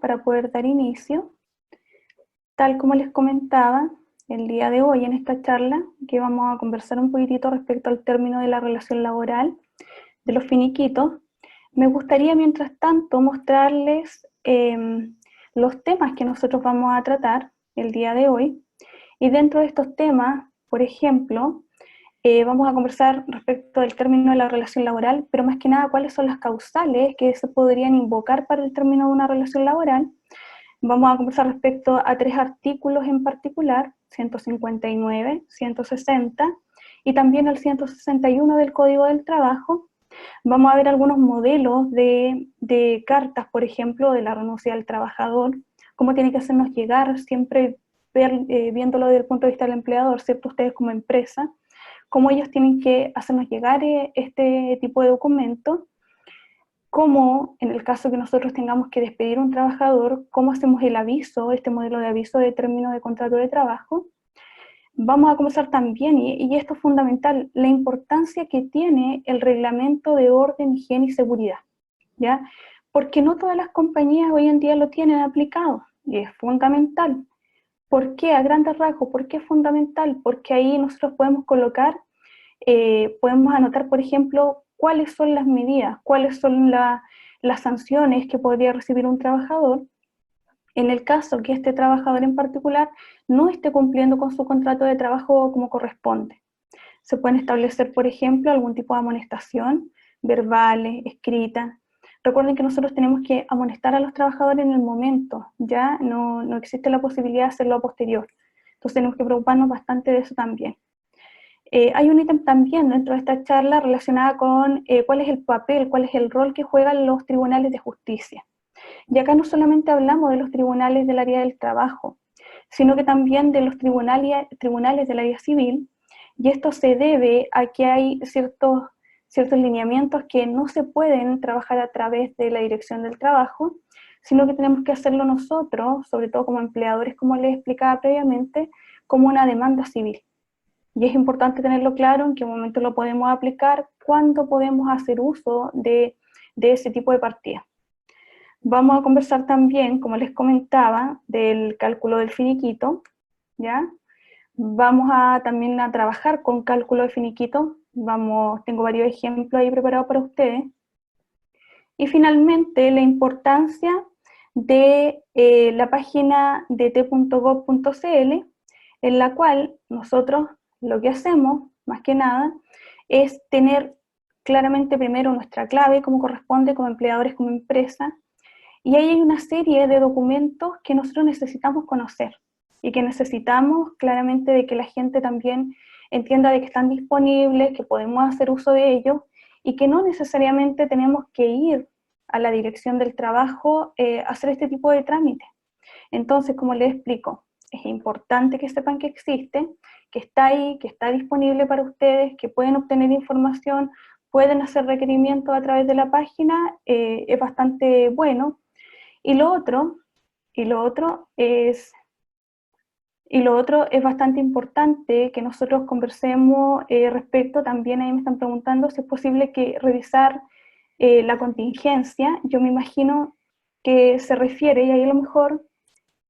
para poder dar inicio. Tal como les comentaba, el día de hoy en esta charla, que vamos a conversar un poquitito respecto al término de la relación laboral, de los finiquitos, me gustaría mientras tanto mostrarles los temas que nosotros vamos a tratar el día de hoy. Y dentro de estos temas, por ejemplo, vamos a conversar respecto del término de la relación laboral, pero más que nada cuáles son las causales que se podrían invocar para el término de una relación laboral. Vamos a conversar respecto a 3 artículos en particular, 159, 160 y también el 161 del Código del Trabajo. Vamos a ver algunos modelos de cartas, por ejemplo, de la renuncia del trabajador, cómo tiene que hacernos llegar, siempre viéndolo desde el punto de vista del empleador, ¿cierto? Ustedes como empresa, cómo ellos tienen que hacernos llegar este tipo de documento, cómo en el caso que nosotros tengamos que despedir a un trabajador, cómo hacemos el aviso, este modelo de aviso de término de contrato de trabajo. Vamos a conversar también, y esto es fundamental, la importancia que tiene el reglamento de orden, higiene y seguridad, ¿ya? Porque no todas las compañías hoy en día lo tienen aplicado, y es fundamental. ¿Por qué? A grandes rasgos, ¿por qué es fundamental? Porque ahí nosotros podemos colocar, podemos anotar, por ejemplo, cuáles son las medidas, cuáles son las sanciones que podría recibir un trabajador en el caso que este trabajador en particular no esté cumpliendo con su contrato de trabajo como corresponde. Se pueden establecer, por ejemplo, algún tipo de amonestación, verbales, escritas. Recuerden que nosotros tenemos que amonestar a los trabajadores en el momento, ya no existe la posibilidad de hacerlo a posterior. Entonces tenemos que preocuparnos bastante de eso también. Hay un ítem también dentro de esta charla relacionada con cuál es el papel, cuál es el rol que juegan los tribunales de justicia. Y acá no solamente hablamos de los tribunales del área del trabajo, sino que también de los tribunales del área civil, y esto se debe a que hay ciertos lineamientos que no se pueden trabajar a través de la dirección del trabajo, sino que tenemos que hacerlo nosotros, sobre todo como empleadores, como les explicaba previamente, como una demanda civil. Y es importante tenerlo claro en qué momento lo podemos aplicar, cuándo podemos hacer uso de ese tipo de partida. Vamos a conversar también, como les comentaba, del cálculo del finiquito, ¿ya? Vamos también a trabajar con cálculo de finiquito. Tengo varios ejemplos ahí preparados para ustedes. Y finalmente, la importancia de la página de t.gov.cl, en la cual nosotros lo que hacemos, más que nada, es tener claramente primero nuestra clave, como corresponde, como empleadores, como empresa, y ahí hay una serie de documentos que nosotros necesitamos conocer y que necesitamos claramente de que la gente también entienda de que están disponibles, que podemos hacer uso de ellos y que no necesariamente tenemos que ir a la dirección del trabajo a hacer este tipo de trámite. Entonces, como les explico, es importante que sepan que existe, que está ahí, que está disponible para ustedes, que pueden obtener información, pueden hacer requerimientos a través de la página, es bastante bueno. Y lo otro es bastante importante que nosotros conversemos respecto, también ahí me están preguntando si es posible que revisar la contingencia. Yo me imagino que se refiere, y ahí a lo mejor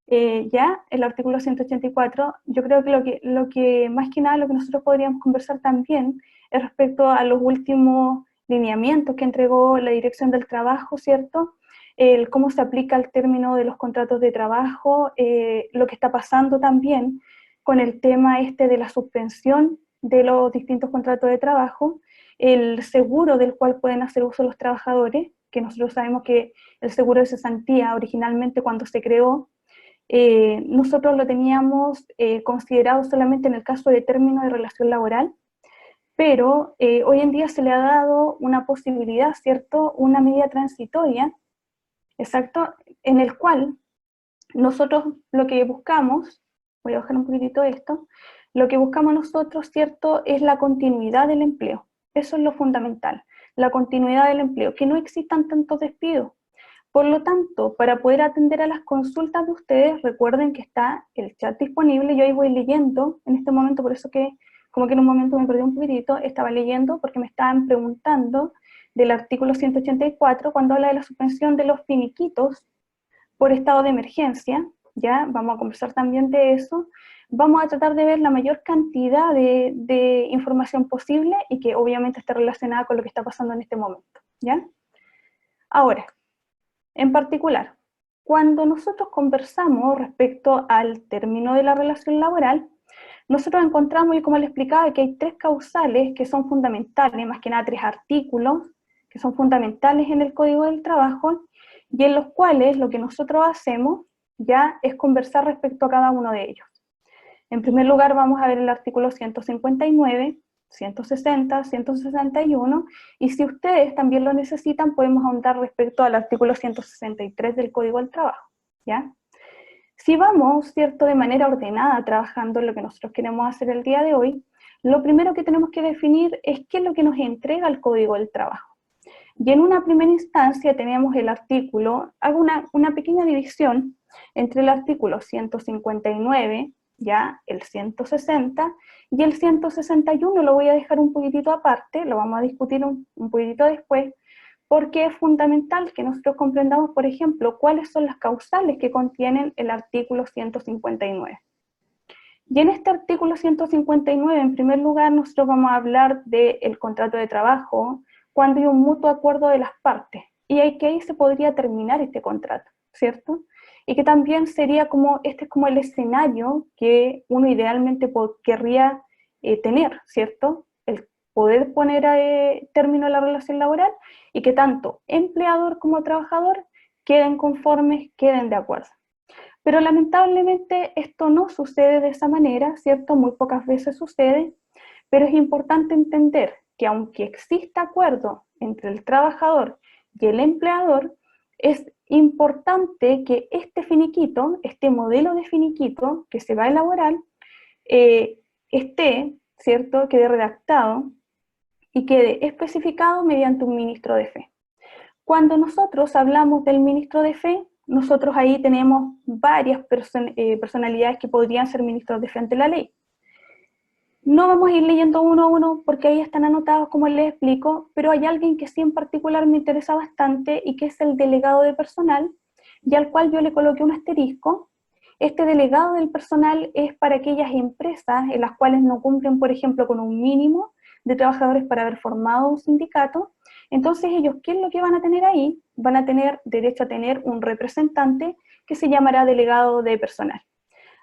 ya el artículo 184, yo creo que lo que más que nada lo que nosotros podríamos conversar también es respecto a los últimos lineamientos que entregó la Dirección del Trabajo, ¿cierto? Cómo se aplica el término de los contratos de trabajo, lo que está pasando también con el tema de la suspensión de los distintos contratos de trabajo, el seguro del cual pueden hacer uso los trabajadores, que nosotros sabemos que el seguro de cesantía originalmente cuando se creó, nosotros lo teníamos considerado solamente en el caso de término de relación laboral, pero hoy en día se le ha dado una posibilidad, ¿cierto? Una medida transitoria, exacto, en el cual nosotros lo que buscamos, voy a bajar un poquitito esto, lo que buscamos nosotros, ¿cierto?, es la continuidad del empleo. Eso es lo fundamental, la continuidad del empleo, que no existan tantos despidos. Por lo tanto, para poder atender a las consultas de ustedes, recuerden que está el chat disponible. Yo ahí voy leyendo en este momento, por eso que como que en un momento me perdí un poquitito, estaba leyendo porque me estaban preguntando del artículo 184 cuando habla de la suspensión de los finiquitos por estado de emergencia, ¿ya? Vamos a conversar también de eso. Vamos a tratar de ver la mayor cantidad de información posible y que obviamente esté relacionada con lo que está pasando en este momento, ¿ya? Ahora, en particular, cuando nosotros conversamos respecto al término de la relación laboral, nosotros encontramos, y como les explicaba, que hay tres causales que son fundamentales, más que nada tres artículos, que son fundamentales en el Código del Trabajo, y en los cuales lo que nosotros hacemos ya es conversar respecto a cada uno de ellos. En primer lugar vamos a ver el artículo 159, 160, 161, y si ustedes también lo necesitan, podemos ahondar respecto al artículo 163 del Código del Trabajo, ¿ya? Si vamos, ¿cierto?, de manera ordenada trabajando en lo que nosotros queremos hacer el día de hoy, lo primero que tenemos que definir es qué es lo que nos entrega el Código del Trabajo. Y en una primera instancia tenemos el artículo, hago una pequeña división entre el artículo 159, ya el 160, y el 161 lo voy a dejar un poquitito aparte, lo vamos a discutir un poquitito después, porque es fundamental que nosotros comprendamos, por ejemplo, cuáles son las causales que contienen el artículo 159. Y en este artículo 159, en primer lugar, nosotros vamos a hablar del contrato de trabajo, cuando hay un mutuo acuerdo de las partes, y que ahí se podría terminar este contrato, ¿cierto? Y que también sería como, este es como el escenario que uno idealmente querría tener, ¿cierto? El poder poner término a la relación laboral y que tanto empleador como trabajador queden conformes, queden de acuerdo. Pero lamentablemente esto no sucede de esa manera, ¿cierto? Muy pocas veces sucede, pero es importante entender que aunque exista acuerdo entre el trabajador y el empleador, es importante que este finiquito, este modelo de finiquito que se va a elaborar, esté, ¿cierto?, quede redactado y quede especificado mediante un ministro de fe. Cuando nosotros hablamos del ministro de fe, nosotros ahí tenemos varias personalidades que podrían ser ministros de fe ante la ley. No vamos a ir leyendo uno a uno porque ahí están anotados como les explico, pero hay alguien que sí en particular me interesa bastante y que es el delegado de personal, y al cual yo le coloqué un asterisco. Este delegado del personal es para aquellas empresas en las cuales no cumplen, por ejemplo, con un mínimo de trabajadores para haber formado un sindicato. Entonces ellos, ¿qué es lo que van a tener ahí? Van a tener derecho a tener un representante que se llamará delegado de personal.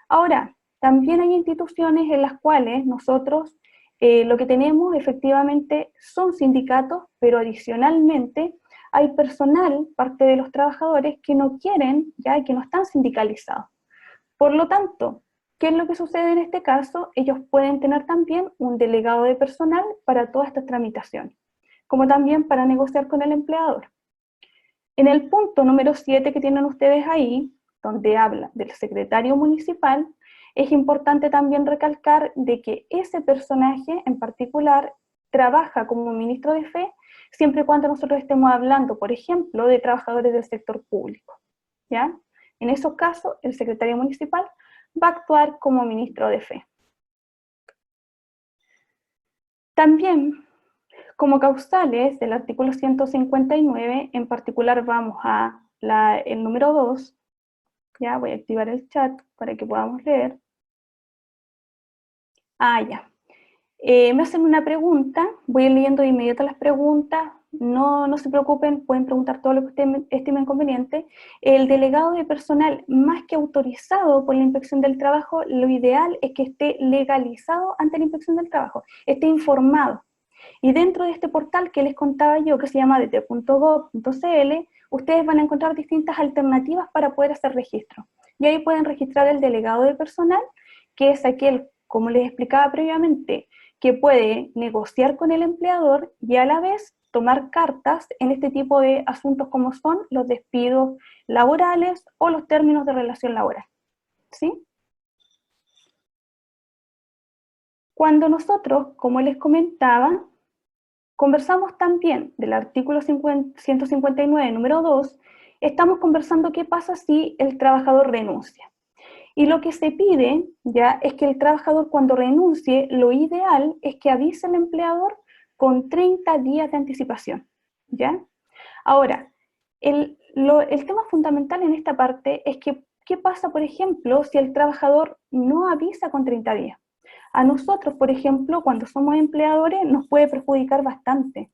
Ahora, también hay instituciones en las cuales nosotros lo que tenemos efectivamente son sindicatos, pero adicionalmente hay personal, parte de los trabajadores, que no quieren, ya que no están sindicalizados. Por lo tanto, ¿qué es lo que sucede en este caso? Ellos pueden tener también un delegado de personal para todas estas tramitaciones, como también para negociar con el empleador. En el punto número 7 que tienen ustedes ahí, donde habla del secretario municipal, es importante también recalcar de que ese personaje en particular trabaja como ministro de fe siempre y cuando nosotros estemos hablando, por ejemplo, de trabajadores del sector público, ¿ya? En esos casos, el secretario municipal va a actuar como ministro de fe. También, como causales del artículo 159, en particular vamos a el número 2, ya voy a activar el chat para que podamos leer. Ya. Me hacen una pregunta, voy leyendo de inmediato las preguntas, no se preocupen, pueden preguntar todo lo que ustedes estimen conveniente. El delegado de personal, más que autorizado por la Inspección del Trabajo, lo ideal es que esté legalizado ante la Inspección del Trabajo, esté informado. Y dentro de este portal que les contaba yo, que se llama det.gov.cl, ustedes van a encontrar distintas alternativas para poder hacer registro. Y ahí pueden registrar el delegado de personal, que es aquel, como les explicaba previamente, que puede negociar con el empleador y a la vez tomar cartas en este tipo de asuntos como son los despidos laborales o los términos de relación laboral. ¿Sí? Cuando nosotros, como les comentaba, conversamos también del artículo 159, número 2, estamos conversando qué pasa si el trabajador renuncia. Y lo que se pide ya es que el trabajador cuando renuncie, lo ideal es que avise al empleador con 30 días de anticipación, ¿ya? Ahora, el tema fundamental en esta parte es que, ¿qué pasa, por ejemplo, si el trabajador no avisa con 30 días? A nosotros, por ejemplo, cuando somos empleadores, nos puede perjudicar bastante.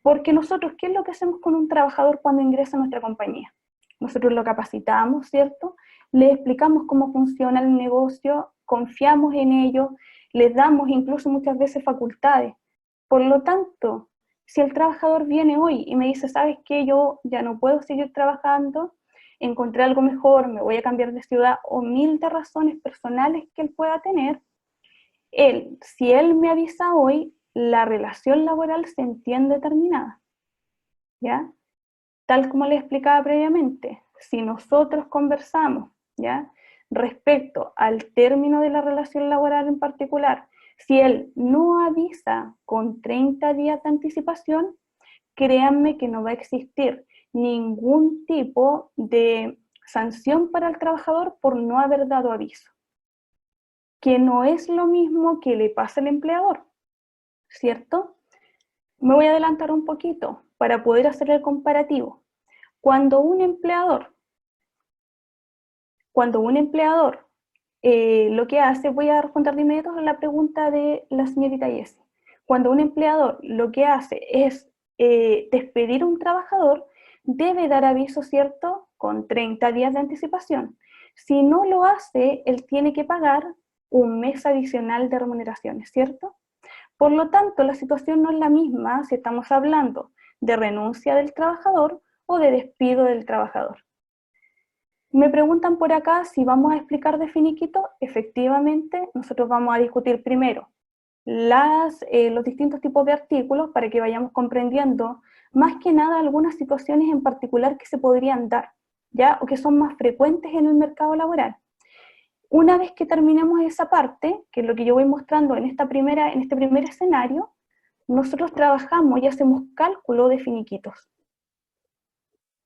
Porque nosotros, ¿qué es lo que hacemos con un trabajador cuando ingresa a nuestra compañía? Nosotros lo capacitamos, ¿cierto? Le explicamos cómo funciona el negocio, confiamos en ello, les damos incluso muchas veces facultades. Por lo tanto, si el trabajador viene hoy y me dice, ¿sabes qué? Yo ya no puedo seguir trabajando, encontré algo mejor, me voy a cambiar de ciudad, o mil de razones personales que él pueda tener, si él me avisa hoy, la relación laboral se entiende terminada, ¿ya? Tal como les explicaba previamente, si nosotros conversamos, ¿ya? Respecto al término de la relación laboral en particular, si él no avisa con 30 días de anticipación, créanme que no va a existir ningún tipo de sanción para el trabajador por no haber dado aviso, que no es lo mismo que le pasa al empleador, ¿cierto? Me voy a adelantar un poquito para poder hacer el comparativo. Cuando un empleador lo que hace, voy a responder de inmediato a la pregunta de la señorita Jessie. Cuando un empleador lo que hace es despedir a un trabajador, debe dar aviso, ¿cierto?, con 30 días de anticipación. Si no lo hace, él tiene que pagar un mes adicional de remuneraciones, ¿cierto? Por lo tanto, la situación no es la misma si estamos hablando de renuncia del trabajador o de despido del trabajador. Me preguntan por acá si vamos a explicar de finiquito. Efectivamente, nosotros vamos a discutir primero los distintos tipos de artículos para que vayamos comprendiendo más que nada algunas situaciones en particular que se podrían dar, ¿ya? O que son más frecuentes en el mercado laboral. Una vez que terminemos esa parte, que es lo que yo voy mostrando en este primer escenario, nosotros trabajamos y hacemos cálculo de finiquitos.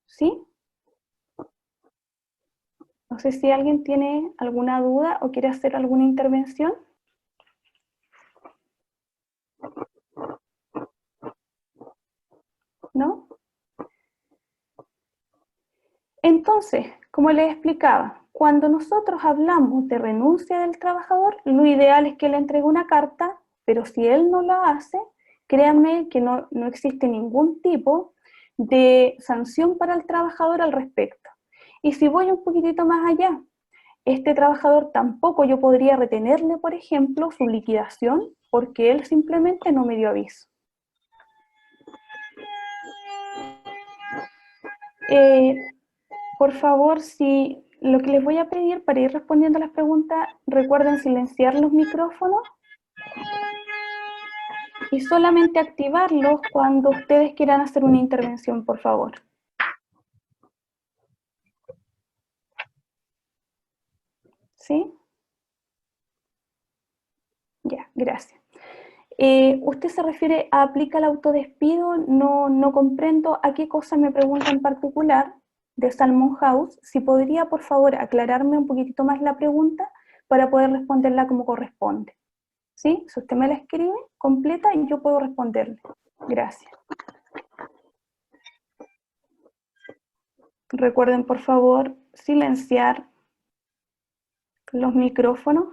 ¿Sí? No sé si alguien tiene alguna duda o quiere hacer alguna intervención. ¿No? Entonces, como les explicaba, cuando nosotros hablamos de renuncia del trabajador, lo ideal es que le entregue una carta, pero si él no lo hace, créanme que no existe ningún tipo de sanción para el trabajador al respecto. Y si voy un poquitito más allá, este trabajador tampoco yo podría retenerle, por ejemplo, su liquidación, porque él simplemente no me dio aviso. Por favor, si lo que les voy a pedir para ir respondiendo a las preguntas, recuerden silenciar los micrófonos y solamente activarlos cuando ustedes quieran hacer una intervención, por favor. ¿Sí? Ya, gracias. ¿Usted se refiere a aplica el autodespido? No comprendo a qué cosa me pregunta en particular de Salmon House. Si podría, por favor, aclararme un poquitito más la pregunta para poder responderla como corresponde. ¿Sí? Si usted me la escribe completa y yo puedo responderle. Gracias. Recuerden, por favor, silenciar los micrófonos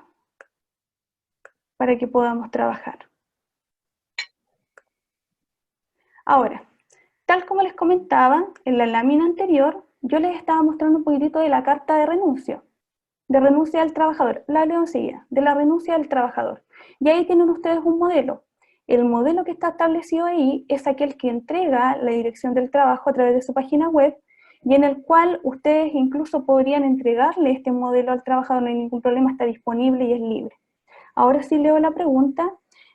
para que podamos trabajar. Ahora, tal como les comentaba, en la lámina anterior, yo les estaba mostrando un poquitito de la carta de renuncia del trabajador, la leo enseguida, de la renuncia del trabajador. Y ahí tienen ustedes un modelo. El modelo que está establecido ahí es aquel que entrega la dirección del trabajo a través de su página web y en el cual ustedes incluso podrían entregarle este modelo al trabajador, no hay ningún problema, está disponible y es libre. Ahora sí leo la pregunta,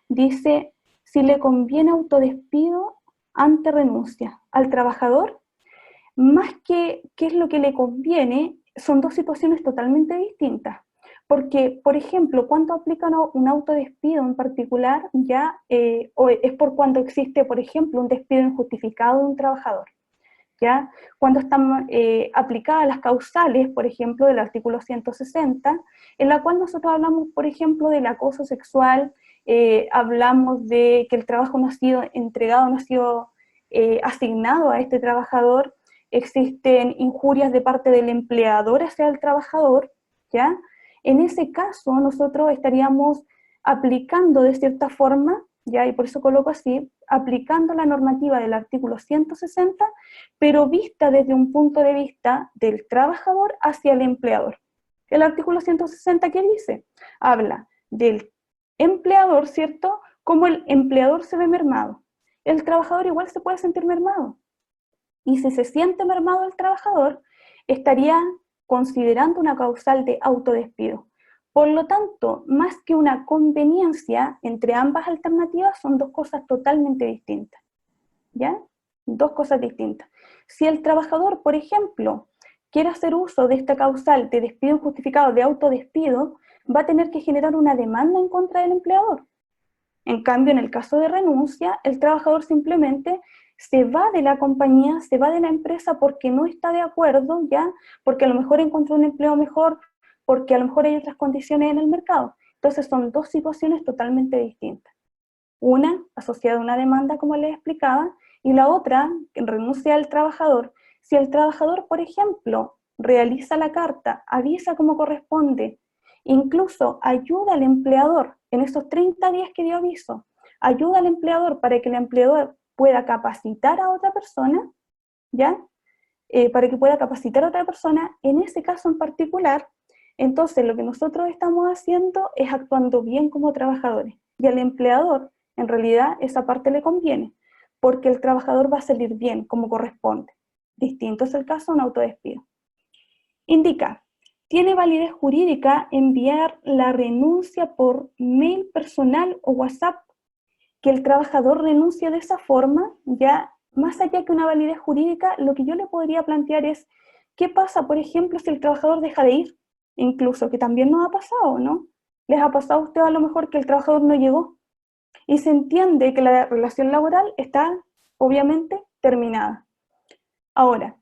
dice, si le conviene autodespido ante renuncia al trabajador, más que qué es lo que le conviene, son dos situaciones totalmente distintas. Porque, por ejemplo, cuando aplica un autodespido en particular, ya o es por cuando existe, por ejemplo, un despido injustificado de un trabajador. ¿Ya? Cuando están aplicadas las causales, por ejemplo, del artículo 160, en la cual nosotros hablamos, por ejemplo, del acoso sexual, hablamos de que el trabajo no ha sido entregado, no ha sido asignado a este trabajador, existen injurias de parte del empleador hacia el trabajador, ¿ya? En ese caso, nosotros estaríamos aplicando de cierta forma, ¿ya? Y por eso coloco así, aplicando la normativa del artículo 160, pero vista desde un punto de vista del trabajador hacia el empleador. El artículo 160, ¿qué dice? Habla del empleador, ¿cierto? Cómo el empleador se ve mermado. El trabajador igual se puede sentir mermado. Y si se siente mermado el trabajador, estaría considerando una causal de autodespido. Por lo tanto, más que una conveniencia entre ambas alternativas, son dos cosas totalmente distintas. ¿Ya? Dos cosas distintas. Si el trabajador, por ejemplo, quiere hacer uso de esta causal de despido injustificado, de autodespido, va a tener que generar una demanda en contra del empleador. En cambio, en el caso de renuncia, el trabajador simplemente se va de la compañía, se va de la empresa porque no está de acuerdo, ¿ya? Porque a lo mejor encontró un empleo mejor, porque a lo mejor hay otras condiciones en el mercado. Entonces son dos situaciones totalmente distintas. Una asociada a una demanda, como les explicaba, y la otra, en renuncia al trabajador. Si el trabajador, por ejemplo, realiza la carta, avisa como corresponde, incluso ayuda al empleador en esos 30 días que dio aviso, ayuda al empleador para que el empleador pueda capacitar a otra persona, ¿ya? Para que pueda capacitar a otra persona, en ese caso en particular, entonces lo que nosotros estamos haciendo es actuando bien como trabajadores. Y al empleador, en realidad, esa parte le conviene, porque el trabajador va a salir bien como corresponde. Distinto es el caso de un autodespido. Indica, tiene validez jurídica enviar la renuncia por mail personal o WhatsApp. Que el trabajador renuncie de esa forma, ya más allá que una validez jurídica, lo que yo le podría plantear es, ¿qué pasa, por ejemplo, si el trabajador deja de ir? Incluso, que también nos ha pasado, ¿no? Les ha pasado a usted a lo mejor que el trabajador no llegó y se entiende que la relación laboral está, obviamente, terminada. Ahora,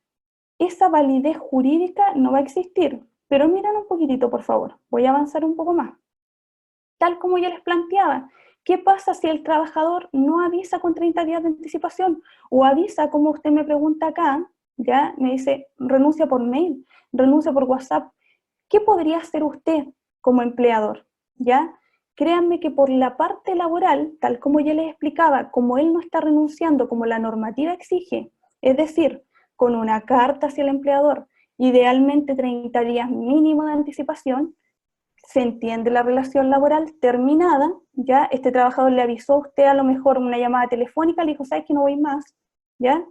esa validez jurídica no va a existir, pero miren un poquitito, por favor, voy a avanzar un poco más. Tal como yo les planteaba, ¿qué pasa si el trabajador no avisa con 30 días de anticipación? O avisa, como usted me pregunta acá, ya me dice, renuncia por mail, renuncia por WhatsApp. ¿Qué podría hacer usted como empleador? ¿Ya? Créanme que por la parte laboral, tal como yo les explicaba, como él no está renunciando como la normativa exige, es decir, con una carta hacia el empleador, idealmente 30 días mínimo de anticipación, se entiende la relación laboral terminada, ya este trabajador le avisó a usted a lo mejor una llamada telefónica, le dijo, ¿sabes que no voy más? ¿Ya?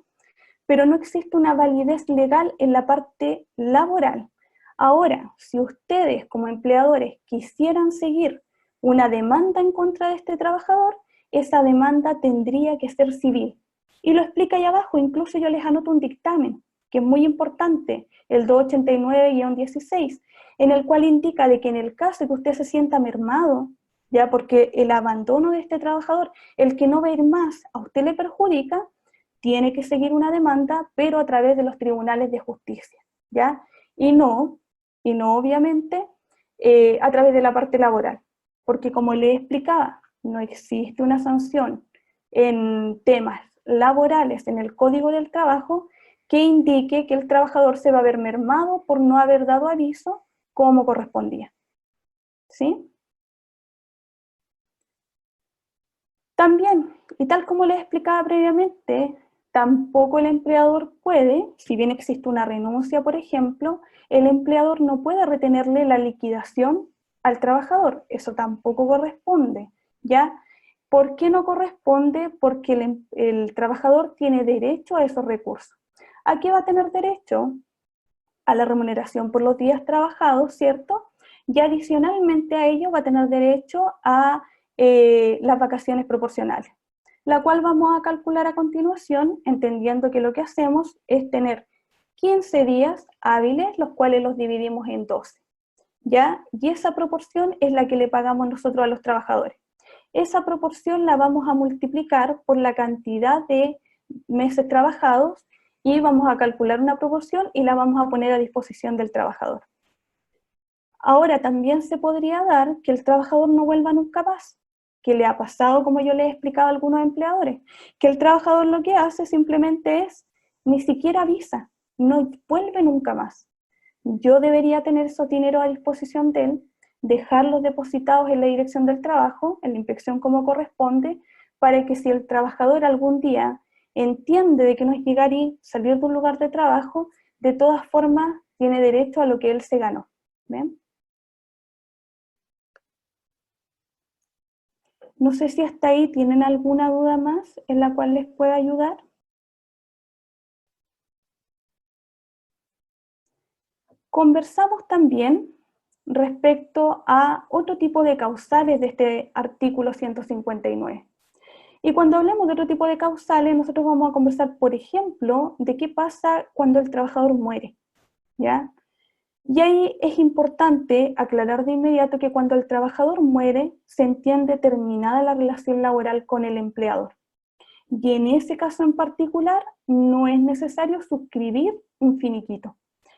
Pero no existe una validez legal en la parte laboral. Ahora, si ustedes como empleadores quisieran seguir una demanda en contra de este trabajador, esa demanda tendría que ser civil. Y lo explica ahí abajo, incluso yo les anoto un dictamen, que es muy importante, el 289-16, en el cual indica de que en el caso de que usted se sienta mermado, ya porque el abandono de este trabajador, el que no va a ir más, a usted le perjudica, tiene que seguir una demanda, pero a través de los tribunales de justicia, ¿ya? Y no obviamente a través de la parte laboral, porque como le explicaba, no existe una sanción en temas laborales en el Código del Trabajo que indique que el trabajador se va a ver mermado por no haber dado aviso como correspondía, ¿sí? También, y tal como les explicaba previamente, tampoco el empleador puede, si bien existe una renuncia, por ejemplo, el empleador no puede retenerle la liquidación al trabajador. Eso tampoco corresponde, ¿ya? ¿Por qué no corresponde? Porque el trabajador tiene derecho a esos recursos. ¿A qué va a tener derecho? A la remuneración por los días trabajados, ¿cierto? Y adicionalmente a ello va a tener derecho a las vacaciones proporcionales, la cual vamos a calcular a continuación, entendiendo que lo que hacemos es tener 15 días hábiles, los cuales los dividimos en 12, ¿ya? Y esa proporción es la que le pagamos nosotros a los trabajadores. Esa proporción la vamos a multiplicar por la cantidad de meses trabajados y vamos a calcular una proporción y la vamos a poner a disposición del trabajador. Ahora también se podría dar que el trabajador no vuelva nunca más, que le ha pasado, como yo les he explicado a algunos empleadores, que el trabajador lo que hace simplemente es, ni siquiera avisa, no vuelve nunca más. Yo debería tener esos dineros a disposición de él, dejarlos depositados en la dirección del trabajo, en la inspección como corresponde, para que si el trabajador algún día entiende de que no es llegar y salir de un lugar de trabajo, de todas formas tiene derecho a lo que él se ganó. ¿Ven? No sé si hasta ahí tienen alguna duda más en la cual les pueda ayudar. Conversamos también respecto a otro tipo de causales de este artículo 159. Y cuando hablemos de otro tipo de causales, nosotros vamos a conversar, por ejemplo, de qué pasa cuando el trabajador muere, ¿ya? Y ahí es importante aclarar de inmediato que cuando el trabajador muere, se entiende terminada la relación laboral con el empleador. Y en ese caso en particular, no es necesario suscribir un finiquito.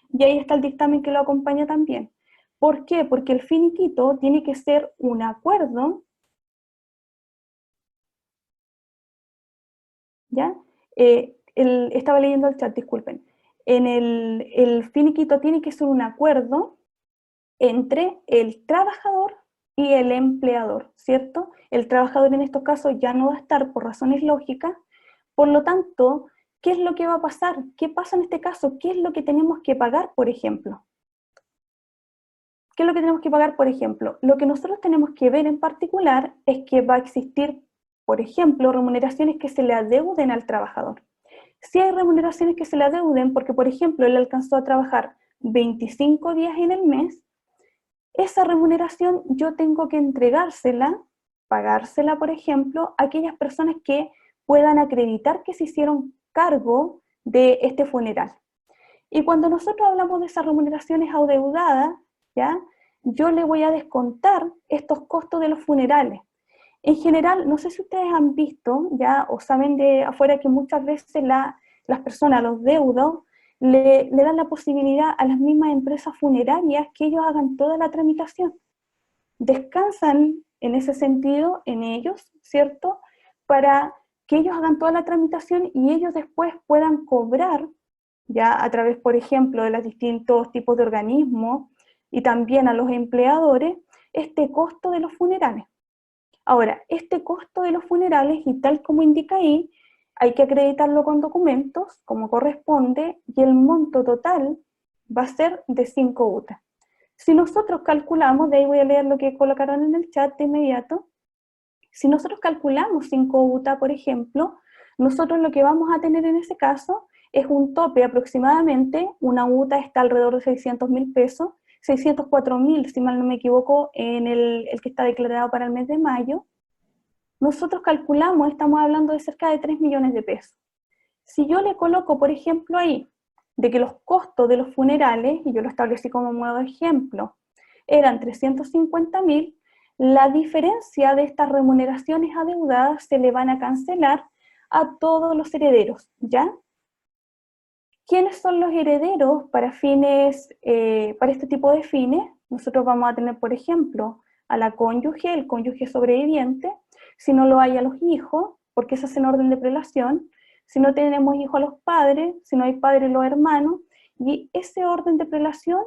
Y ahí está el dictamen que lo acompaña también. ¿Por qué? Porque el finiquito tiene que ser un acuerdo, ¿ya? Estaba leyendo el chat, disculpen. El finiquito tiene que ser un acuerdo entre el trabajador y el empleador, ¿cierto? El trabajador en estos casos ya no va a estar por razones lógicas, por lo tanto, ¿qué es lo que va a pasar? ¿Qué pasa en este caso? ¿Qué es lo que tenemos que pagar, por ejemplo? ¿Qué es lo que tenemos que pagar, por ejemplo? Lo que nosotros tenemos que ver en particular es que va a existir, por ejemplo, remuneraciones que se le adeuden al trabajador. Si hay remuneraciones que se le adeuden porque, por ejemplo, él alcanzó a trabajar 25 días en el mes, esa remuneración yo tengo que entregársela, pagársela, por ejemplo, a aquellas personas que puedan acreditar que se hicieron cargo de este funeral. Y cuando nosotros hablamos de esas remuneraciones adeudadas, ¿ya? Yo le voy a descontar estos costos de los funerales. En general, no sé si ustedes han visto, ya, o saben de afuera que muchas veces las personas, los deudos, le dan la posibilidad a las mismas empresas funerarias que ellos hagan toda la tramitación. Descansan en ese sentido en ellos, ¿cierto? Para que ellos hagan toda la tramitación y ellos después puedan cobrar, ya a través, por ejemplo, de los distintos tipos de organismos y también a los empleadores, este costo de los funerales. Ahora, este costo de los funerales, y tal como indica ahí, hay que acreditarlo con documentos, como corresponde, y el monto total va a ser de 5 UTA. Si nosotros calculamos, de ahí voy a leer lo que colocaron en el chat de inmediato, si nosotros calculamos 5 UTA, por ejemplo, nosotros lo que vamos a tener en ese caso es un tope aproximadamente, una UTA está alrededor de 600.000 pesos, 604.000, si mal no me equivoco, en el que está declarado para el mes de mayo. Nosotros calculamos, estamos hablando de cerca de 3 millones de pesos. Si yo le coloco, por ejemplo, ahí, de que los costos de los funerales, y yo lo establecí como modo de ejemplo, eran 350.000, la diferencia de estas remuneraciones adeudadas se le van a cancelar a todos los herederos, ¿ya? ¿Quiénes son los herederos para fines, para este tipo de fines? Nosotros vamos a tener, por ejemplo, a la cónyuge, el cónyuge sobreviviente, si no lo hay a los hijos, porque ese es en orden de prelación, si no tenemos hijos a los padres, si no hay padres los hermanos, y ese orden de prelación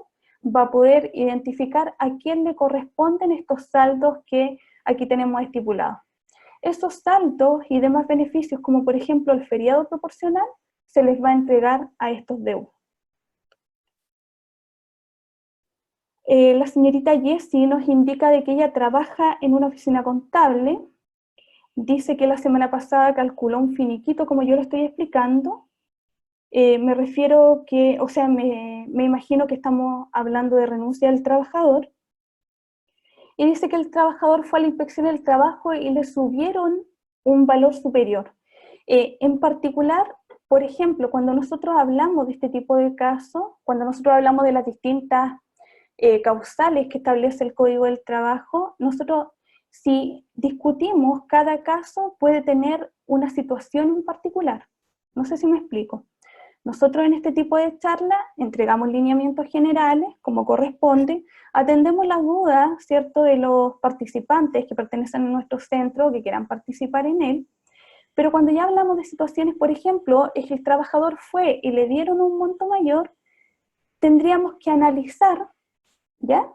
va a poder identificar a quién le corresponden estos saldos que aquí tenemos estipulados. Esos saldos y demás beneficios, como por ejemplo el feriado proporcional, se les va a entregar a estos deudos. La señorita Jessie nos indica de que ella trabaja en una oficina contable, dice que la semana pasada calculó un finiquito como yo lo estoy explicando, me refiero que, o sea, me imagino que estamos hablando de renuncia del trabajador, y dice que el trabajador fue a la inspección del trabajo y le subieron un valor superior. En particular, por ejemplo, cuando nosotros hablamos de este tipo de casos, cuando nosotros hablamos de las distintas causales que establece el Código del Trabajo, nosotros, si discutimos cada caso, puede tener una situación en particular. No sé si me explico. Nosotros en este tipo de charla entregamos lineamientos generales, como corresponde, atendemos las dudas, ¿cierto?, de los participantes que pertenecen a nuestro centro, que quieran participar en él, Pero cuando ya hablamos de situaciones, por ejemplo, es que el trabajador fue y le dieron un monto mayor, tendríamos que analizar, ¿ya?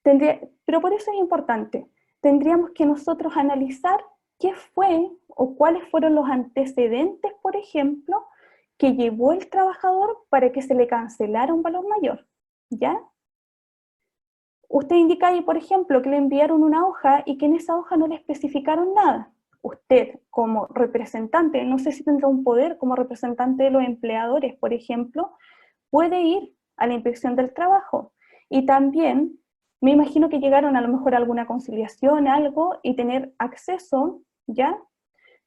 Pero por eso es importante, tendríamos que nosotros analizar qué fue o cuáles fueron los antecedentes, por ejemplo, que llevó el trabajador para que se le cancelara un valor mayor, ¿ya? Usted indica ahí, por ejemplo, que le enviaron una hoja y que en esa hoja no le especificaron nada. Usted, como representante, no sé si tendrá un poder como representante de los empleadores, por ejemplo, puede ir a la inspección del trabajo. Y también, me imagino que llegaron a lo mejor a alguna conciliación, algo, y tener acceso, ¿ya?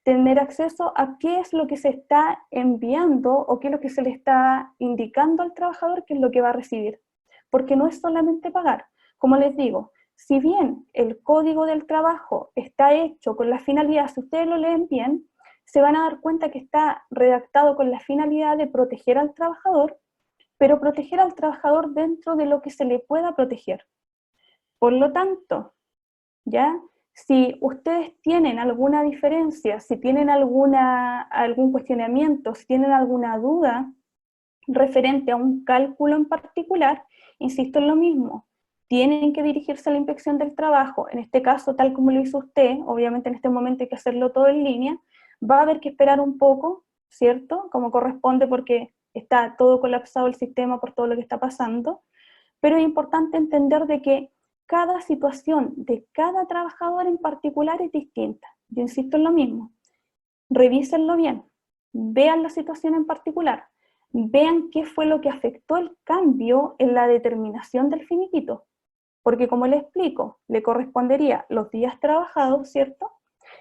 Tener acceso a qué es lo que se está enviando o qué es lo que se le está indicando al trabajador, qué es lo que va a recibir. Porque no es solamente pagar. Como les digo, si bien el código del trabajo está hecho con la finalidad, si ustedes lo leen bien, se van a dar cuenta que está redactado con la finalidad de proteger al trabajador, pero proteger al trabajador dentro de lo que se le pueda proteger. Por lo tanto, ¿ya? Si ustedes tienen alguna diferencia, si tienen algún cuestionamiento, si tienen alguna duda referente a un cálculo en particular, insisto en lo mismo, tienen que dirigirse a la inspección del trabajo, en este caso tal como lo hizo usted, obviamente en este momento hay que hacerlo todo en línea, va a haber que esperar un poco, ¿cierto? Como corresponde porque está todo colapsado el sistema por todo lo que está pasando, pero es importante entender de que cada situación de cada trabajador en particular es distinta. Yo insisto en lo mismo, revísenlo bien, vean la situación en particular, vean qué fue lo que afectó el cambio en la determinación del finiquito, porque como le explico, le correspondería los días trabajados, ¿cierto?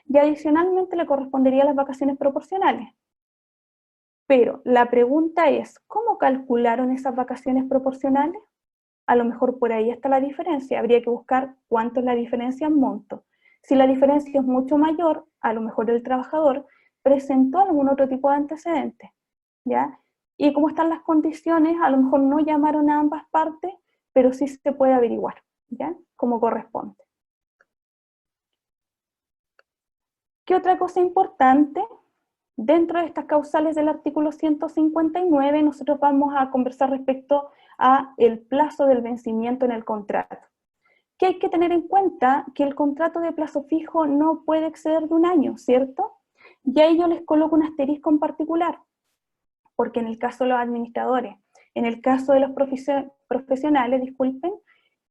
Y adicionalmente le correspondería las vacaciones proporcionales. Pero la pregunta es, ¿cómo calcularon esas vacaciones proporcionales? A lo mejor por ahí está la diferencia, habría que buscar cuánto es la diferencia en monto. Si la diferencia es mucho mayor, a lo mejor el trabajador presentó algún otro tipo de antecedente, ¿ya? Y como están las condiciones, a lo mejor no llamaron a ambas partes, pero sí se puede averiguar, ¿ya? Como corresponde. ¿Qué otra cosa importante? Dentro de estas causales del artículo 159, nosotros vamos a conversar respecto a el plazo del vencimiento en el contrato. Que hay que tener en cuenta que el contrato de plazo fijo no puede exceder de un año, ¿cierto? Y ahí yo les coloco un asterisco en particular, porque en el caso de los administradores, en el caso de los profesionales, disculpen,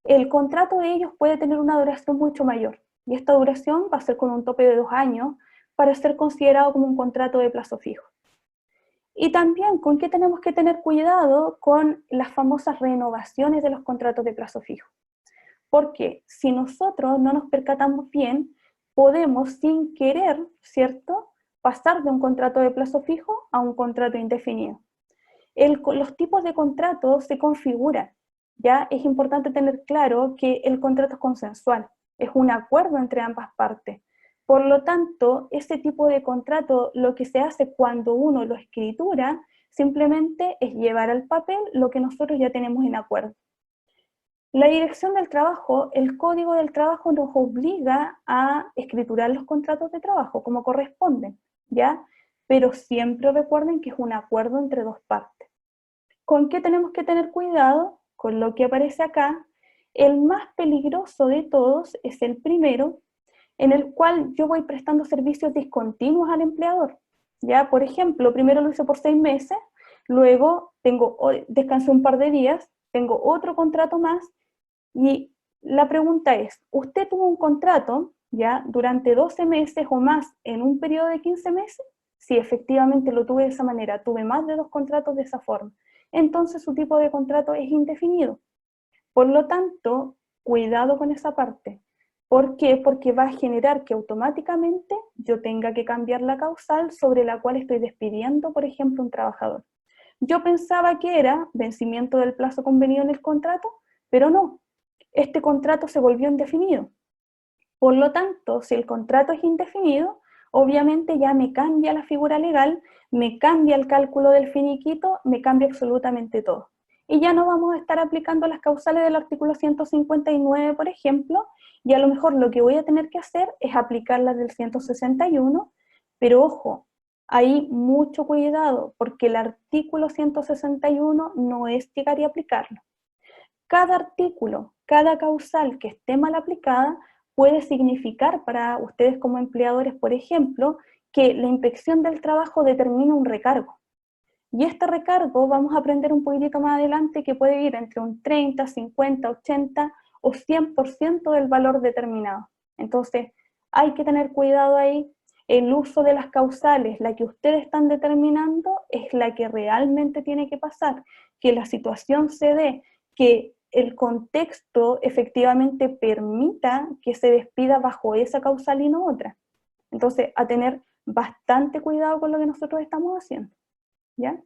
el contrato de ellos puede tener una duración mucho mayor, y esta duración va a ser con un tope de 2 años para ser considerado como un contrato de plazo fijo. Y también, ¿con qué tenemos que tener cuidado? Con las famosas renovaciones de los contratos de plazo fijo. Porque si nosotros no nos percatamos bien, podemos sin querer, ¿cierto?, pasar de un contrato de plazo fijo a un contrato indefinido. Los tipos de contratos se configuran, ¿ya? Es importante tener claro que el contrato es consensual, es un acuerdo entre ambas partes. Por lo tanto, ese tipo de contrato, lo que se hace cuando uno lo escritura, simplemente es llevar al papel lo que nosotros ya tenemos en acuerdo. La dirección del trabajo, el código del trabajo nos obliga a escriturar los contratos de trabajo como corresponden, ¿ya? Pero siempre recuerden que es un acuerdo entre dos partes. ¿Con qué tenemos que tener cuidado? Con lo que aparece acá. El más peligroso de todos es el primero, en el cual yo voy prestando servicios discontinuos al empleador. ¿Ya? Por ejemplo, primero lo hice por 6 meses, luego descansé un par de días, tengo otro contrato más, y la pregunta es, ¿usted tuvo un contrato ya durante 12 meses o más en un periodo de 15 meses? Sí, efectivamente lo tuve de esa manera, tuve más de 2 contratos de esa forma. Entonces su tipo de contrato es indefinido. Por lo tanto, cuidado con esa parte. ¿Por qué? Porque va a generar que automáticamente yo tenga que cambiar la causal sobre la cual estoy despidiendo, por ejemplo, un trabajador. Yo pensaba que era vencimiento del plazo convenido en el contrato, pero no. Este contrato se volvió indefinido. Por lo tanto, si el contrato es indefinido, obviamente ya me cambia la figura legal, me cambia el cálculo del finiquito, me cambia absolutamente todo. y ya no vamos a estar aplicando las causales del artículo 159, por ejemplo, y a lo mejor lo que voy a tener que hacer es aplicar las del 161, pero ojo, hay mucho cuidado, porque el artículo 161 no es llegar y aplicarlo. Cada artículo, cada causal que esté mal aplicada puede significar para ustedes como empleadores, por ejemplo, que la inspección del trabajo determina un recargo. Y este recargo vamos a aprender un poquitito más adelante que puede ir entre un 30, 50, 80 o 100% del valor determinado. Entonces, hay que tener cuidado ahí. El uso de las causales, la que ustedes están determinando, es la que realmente tiene que pasar. Que la situación se dé, que el contexto efectivamente permita que se despida bajo esa causal y no otra. Entonces, a tener bastante cuidado con lo que nosotros estamos haciendo, ¿ya?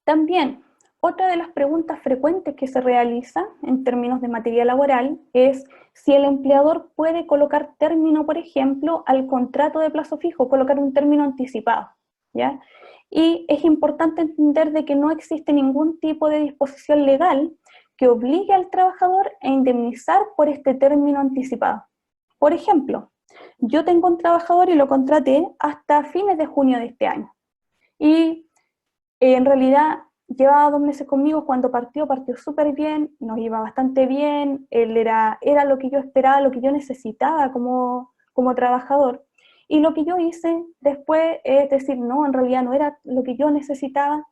También, otra de las preguntas frecuentes que se realiza en términos de materia laboral es si el empleador puede colocar término, por ejemplo, al contrato de plazo fijo, colocar un término anticipado, ¿ya? Y es importante entender de que no existe ningún tipo de disposición legal que obligue al trabajador a indemnizar por este término anticipado. Por ejemplo, yo tengo un trabajador y lo contraté hasta fines de junio de este año. Y en realidad llevaba 2 meses conmigo, cuando partió súper bien, nos iba bastante bien, él era lo que yo esperaba, lo que yo necesitaba como trabajador. Y lo que yo hice después es decir, no, en realidad no era lo que yo necesitaba,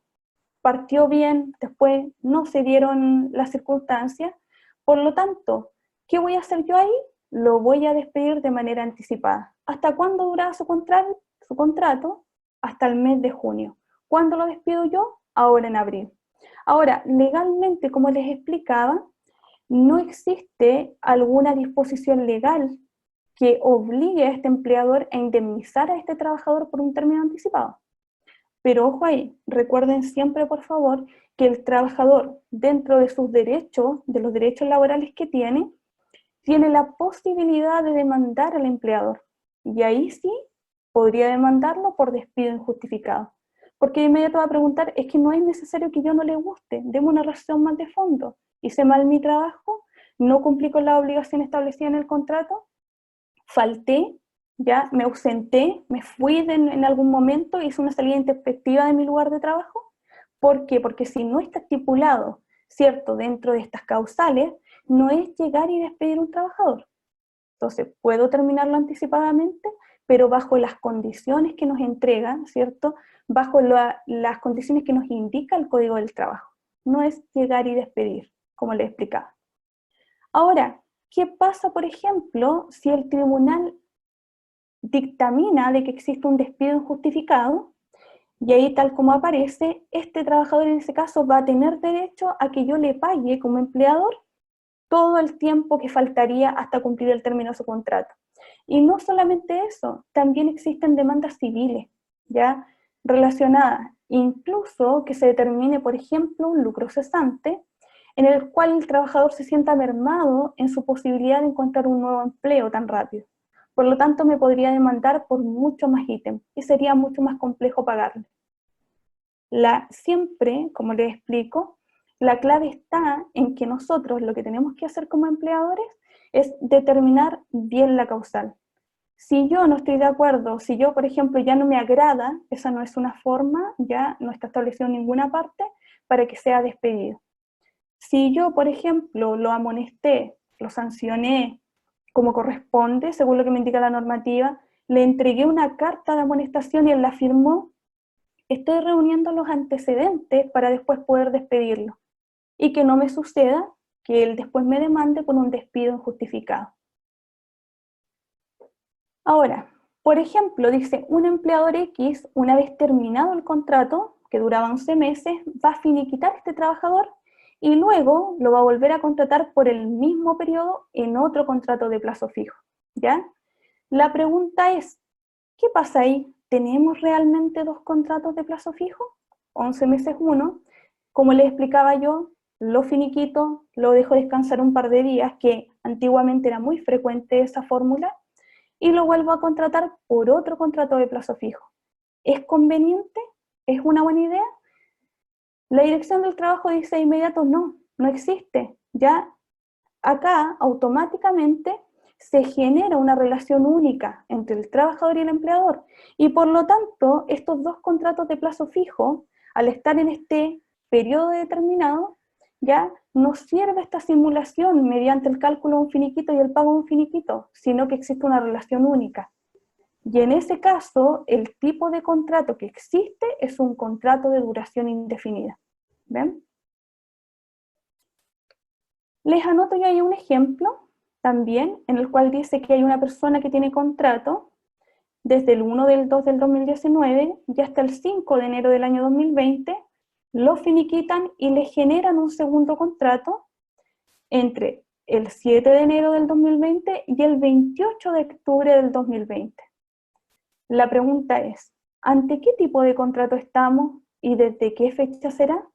partió bien, después no se dieron las circunstancias, por lo tanto, ¿qué voy a hacer yo ahí? Lo voy a despedir de manera anticipada. ¿Hasta cuándo duraba su contrato? Hasta el mes de junio. ¿Cuándo lo despido yo? Ahora en abril. Ahora, legalmente, como les explicaba, no existe alguna disposición legal que obligue a este empleador a indemnizar a este trabajador por un término anticipado. Pero ojo ahí, recuerden siempre, por favor, que el trabajador, dentro de sus derechos, de los derechos laborales que tiene la posibilidad de demandar al empleador. Y ahí sí podría demandarlo por despido injustificado. Porque de inmediato va a preguntar, es que no es necesario que yo no le guste, deme una razón más de fondo. Hice mal mi trabajo, no cumplí con la obligación establecida en el contrato, falté, ya me ausenté, me fui en algún momento, hice una salida intempestiva de mi lugar de trabajo. ¿Por qué? Porque si no está estipulado, ¿cierto?, dentro de estas causales, no es llegar y despedir a un trabajador. Entonces, puedo terminarlo anticipadamente, pero bajo las condiciones que nos entregan, ¿cierto?, bajo las condiciones que nos indica el Código del Trabajo. No es llegar y despedir, como les explicaba. Ahora, ¿qué pasa, por ejemplo, si el tribunal dictamina de que existe un despido injustificado? Y ahí, tal como aparece, este trabajador en ese caso va a tener derecho a que yo le pague como empleador todo el tiempo que faltaría hasta cumplir el término de su contrato. Y no solamente eso, también existen demandas civiles, ¿ya?, relacionadas, incluso que se determine, por ejemplo, un lucro cesante, en el cual el trabajador se sienta mermado en su posibilidad de encontrar un nuevo empleo tan rápido. Por lo tanto, me podría demandar por mucho más ítem y sería mucho más complejo pagarle. Siempre, como les explico, la clave está en que nosotros lo que tenemos que hacer como empleadores es determinar bien la causal. Si yo no estoy de acuerdo, si yo, por ejemplo, ya no me agrada, esa no es una forma, ya no está establecido en ninguna parte para que sea despedido. Si yo, por ejemplo, lo amonesté, lo sancioné como corresponde, según lo que me indica la normativa, le entregué una carta de amonestación y él la firmó, estoy reuniendo los antecedentes para después poder despedirlo. Y que no me suceda que él después me demande por un despido injustificado. Ahora, por ejemplo, dice, un empleador X, una vez terminado el contrato, que duraba 11 meses, va a finiquitar a este trabajador y luego lo va a volver a contratar por el mismo periodo en otro contrato de plazo fijo, ¿ya? La pregunta es, ¿qué pasa ahí? ¿Tenemos realmente 2 contratos de plazo fijo? 11 meses uno. Como les explicaba yo, lo finiquito, lo dejo descansar un par de días, que antiguamente era muy frecuente esa fórmula, y lo vuelvo a contratar por otro contrato de plazo fijo. ¿Es conveniente? ¿Es una buena idea? La Dirección del Trabajo dice de inmediato, no, no existe. Ya acá automáticamente se genera una relación única entre el trabajador y el empleador. Y por lo tanto, estos dos contratos de plazo fijo, al estar en este periodo determinado, ya no sirve esta simulación mediante el cálculo de un finiquito y el pago de un finiquito, sino que existe una relación única. Y en ese caso, el tipo de contrato que existe es un contrato de duración indefinida. ¿Ven? Les anoto ya ahí un ejemplo también, en el cual dice que hay una persona que tiene contrato desde el 1 del 2 del 2019 y hasta el 5 de enero del año 2020, lo finiquitan y le generan un segundo contrato entre el 7 de enero del 2020 y el 28 de octubre del 2020. La pregunta es, ¿ante qué tipo de contrato estamos y desde qué fecha será?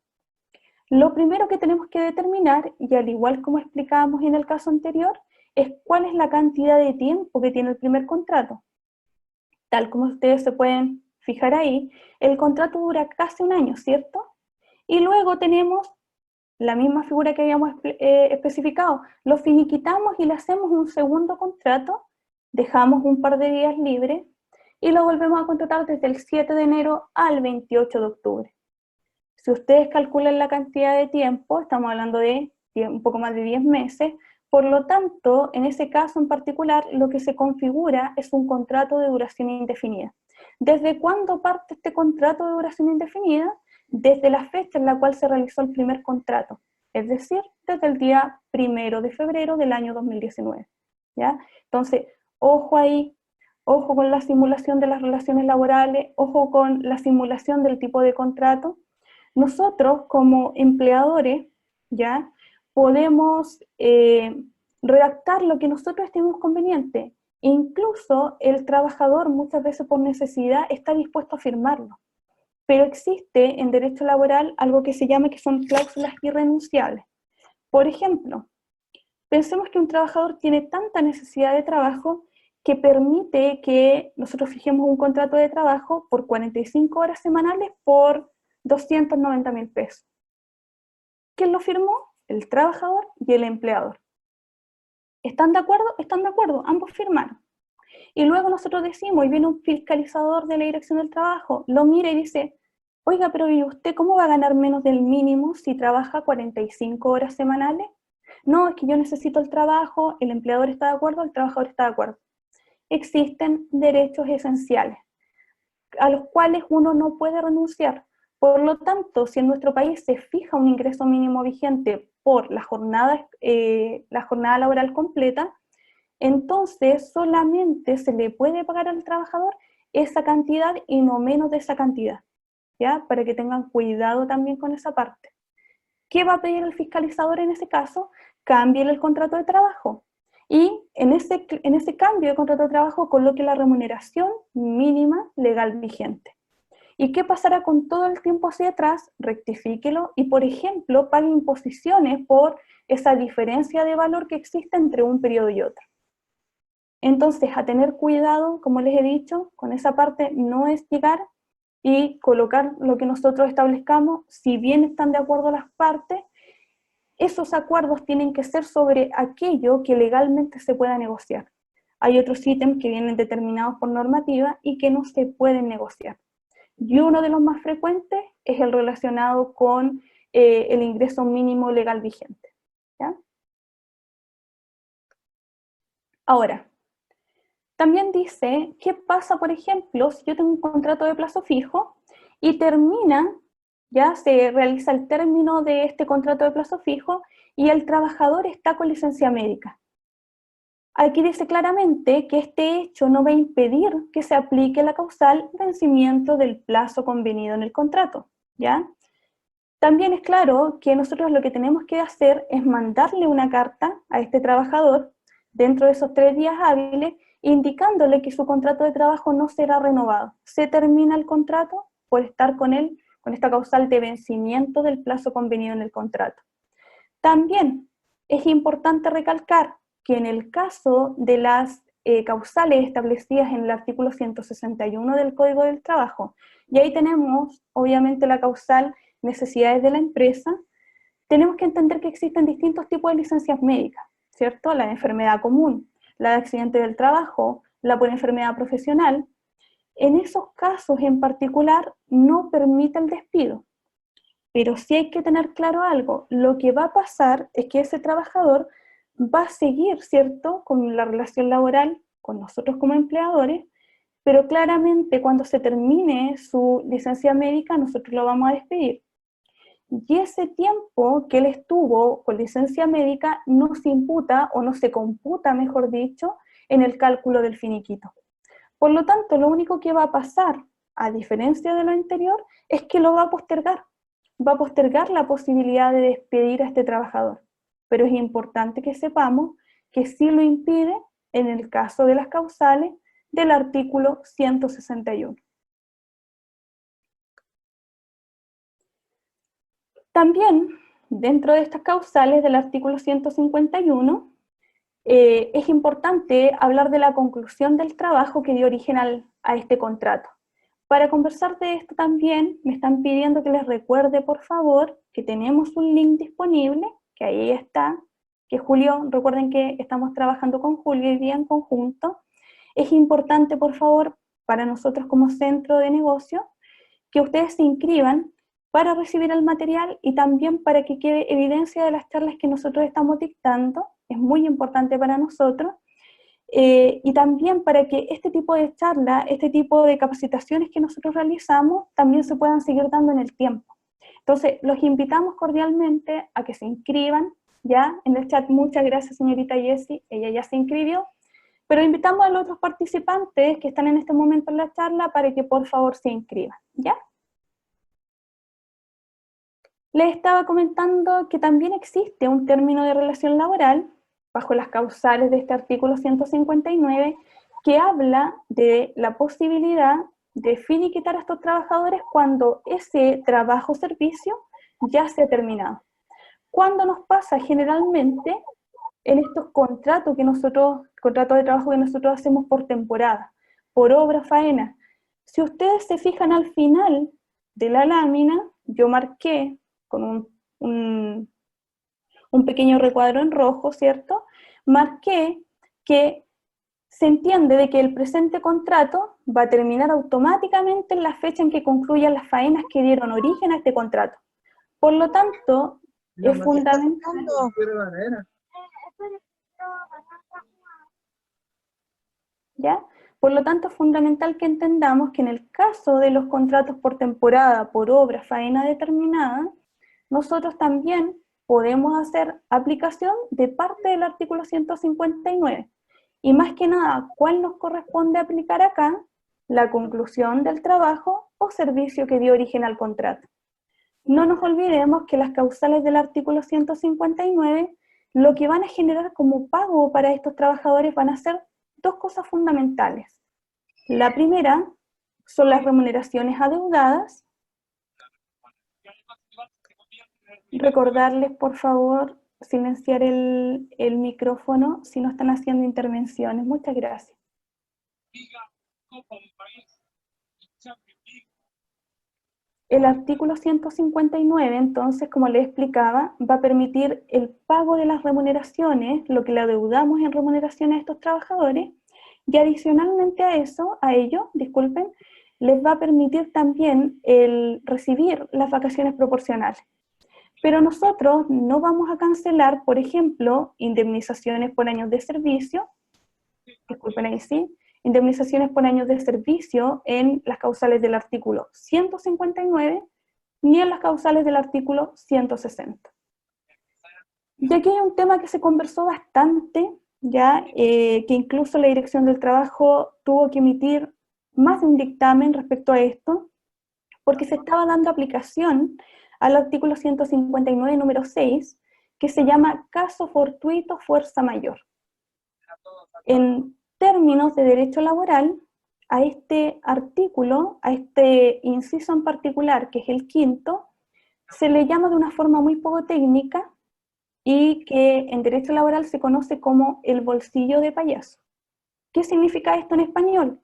Lo primero que tenemos que determinar, y al igual como explicábamos en el caso anterior, es cuál es la cantidad de tiempo que tiene el primer contrato. Tal como ustedes se pueden fijar ahí, el contrato dura casi un año, ¿cierto? Y luego tenemos la misma figura que habíamos especificado, lo finiquitamos y le hacemos un segundo contrato, dejamos un par de días libres y lo volvemos a contratar desde el 7 de enero al 28 de octubre. Si ustedes calculan la cantidad de tiempo, estamos hablando de un poco más de 10 meses, por lo tanto, en ese caso en particular, lo que se configura es un contrato de duración indefinida. ¿Desde cuándo parte este contrato de duración indefinida? Desde la fecha en la cual se realizó el primer contrato, es decir, desde el día 1 de febrero del año 2019. ¿Ya? Entonces, ojo ahí, ojo con la simulación de las relaciones laborales, ojo con la simulación del tipo de contrato. Nosotros como empleadores, ¿ya? Podemos redactar lo que nosotros estemos conveniente. Incluso el trabajador muchas veces por necesidad está dispuesto a firmarlo. Pero existe en derecho laboral algo que se llama que son cláusulas irrenunciables. Por ejemplo, pensemos que un trabajador tiene tanta necesidad de trabajo que permite que nosotros fijemos un contrato de trabajo por 45 horas semanales por 290.000 pesos. ¿Quién lo firmó? El trabajador y el empleador. ¿Están de acuerdo? Están de acuerdo, ambos firmaron. Y luego nosotros decimos, y viene un fiscalizador de la Dirección del Trabajo, lo mira y dice, oiga, pero ¿y usted cómo va a ganar menos del mínimo si trabaja 45 horas semanales? No, es que yo necesito el trabajo, el empleador está de acuerdo, el trabajador está de acuerdo. Existen derechos esenciales a los cuales uno no puede renunciar. Por lo tanto, si en nuestro país se fija un ingreso mínimo vigente por la jornada laboral completa, entonces solamente se le puede pagar al trabajador esa cantidad y no menos de esa cantidad, ¿ya? Para que tengan cuidado también con esa parte. ¿Qué va a pedir el fiscalizador en ese caso? Cambie el contrato de trabajo. Y en ese cambio de contrato de trabajo coloque la remuneración mínima legal vigente. ¿Y qué pasará con todo el tiempo hacia atrás? Rectifíquelo y, por ejemplo, pague imposiciones por esa diferencia de valor que existe entre un periodo y otro. Entonces, a tener cuidado, como les he dicho, con esa parte no es llegar y colocar lo que nosotros establezcamos, si bien están de acuerdo las partes, esos acuerdos tienen que ser sobre aquello que legalmente se pueda negociar. Hay otros ítems que vienen determinados por normativa y que no se pueden negociar. Y uno de los más frecuentes es el relacionado con el ingreso mínimo legal vigente. ¿Ya? Ahora, también dice, ¿qué pasa, por ejemplo, si yo tengo un contrato de plazo fijo y termina, ya se realiza el término de este contrato de plazo fijo y el trabajador está con licencia médica? Aquí dice claramente que este hecho no va a impedir que se aplique la causal vencimiento del plazo convenido en el contrato, ¿ya? También es claro que nosotros lo que tenemos que hacer es mandarle una carta a este trabajador dentro de esos 3 días hábiles, indicándole que su contrato de trabajo no será renovado. Se termina el contrato por estar con él, con esta causal de vencimiento del plazo convenido en el contrato. También es importante recalcar que en el caso de las causales establecidas en el artículo 161 del Código del Trabajo. Y ahí tenemos, obviamente, la causal necesidades de la empresa. Tenemos que entender que existen distintos tipos de licencias médicas, ¿cierto? La de enfermedad común, la de accidente del trabajo, la por enfermedad profesional. En esos casos en particular no permite el despido. Pero sí hay que tener claro algo, lo que va a pasar es que ese trabajador va a seguir, ¿cierto?, con la relación laboral con nosotros como empleadores, pero claramente cuando se termine su licencia médica nosotros lo vamos a despedir. Y ese tiempo que él estuvo con licencia médica no se imputa o no se computa, mejor dicho, en el cálculo del finiquito. Por lo tanto, lo único que va a pasar, a diferencia de lo anterior, es que lo va a postergar. Va a postergar la posibilidad de despedir a este trabajador. Pero es importante que sepamos que sí lo impide en el caso de las causales del artículo 161. También, dentro de estas causales del artículo 151, es importante hablar de la conclusión del trabajo que dio origen a este contrato. Para conversar de esto también me están pidiendo que les recuerde, por favor, que tenemos un link disponible, que ahí está, que Julio, recuerden que estamos trabajando con Julio hoy día en conjunto. Es importante, por favor, para nosotros como centro de negocio, que ustedes se inscriban para recibir el material y también para que quede evidencia de las charlas que nosotros estamos dictando. Es muy importante para nosotros. Y también para que este tipo de charlas, este tipo de capacitaciones que nosotros realizamos, también se puedan seguir dando en el tiempo. Entonces, los invitamos cordialmente a que se inscriban, ya en el chat. Muchas gracias, señorita Jessie, ella ya se inscribió, pero invitamos a los otros participantes que están en este momento en la charla para que por favor se inscriban, ¿ya? Les estaba comentando que también existe un término de relación laboral bajo las causales de este artículo 159 que habla de la posibilidad de finiquitar a estos trabajadores cuando ese trabajo o servicio ya se ha terminado. ¿Cuándo nos pasa? Generalmente en estos contratos contratos de trabajo que nosotros hacemos por temporada, por obra, faena. Si ustedes se fijan al final de la lámina, yo marqué con un pequeño recuadro en rojo, ¿cierto? Marqué que se entiende de que el presente contrato va a terminar automáticamente en la fecha en que concluyan las faenas que dieron origen a este contrato. Por lo tanto, es fundamental. ¿Ya? Por lo tanto, es fundamental que entendamos que en el caso de los contratos por temporada, por obra, faena determinada, nosotros también podemos hacer aplicación de parte del artículo 159. Y más que nada, ¿cuál nos corresponde aplicar acá? La conclusión del trabajo o servicio que dio origen al contrato. No nos olvidemos que las causales del artículo 159 lo que van a generar como pago para estos trabajadores van a ser dos cosas fundamentales. La primera son las remuneraciones adeudadas. Recordarles, por favor, silenciar el micrófono si no están haciendo intervenciones. Muchas gracias. El artículo 159, entonces, como les explicaba, va a permitir el pago de las remuneraciones, lo que le adeudamos en remuneraciones a estos trabajadores, y adicionalmente a eso, disculpen, les va a permitir también el recibir las vacaciones proporcionales. Pero nosotros no vamos a cancelar, por ejemplo, indemnizaciones por años de servicio, disculpen ahí sí, indemnizaciones por años de servicio en las causales del artículo 159, ni en las causales del artículo 160. Y aquí hay un tema que se conversó bastante, ya que incluso la Dirección del Trabajo tuvo que emitir más de un dictamen respecto a esto, porque se estaba dando aplicación al artículo 159, número 6, que se llama caso fortuito fuerza mayor. En términos de derecho laboral, a este artículo, a este inciso en particular, que es el quinto, se le llama de una forma muy poco técnica y que en derecho laboral se conoce como el bolsillo de payaso. ¿Qué significa esto en español?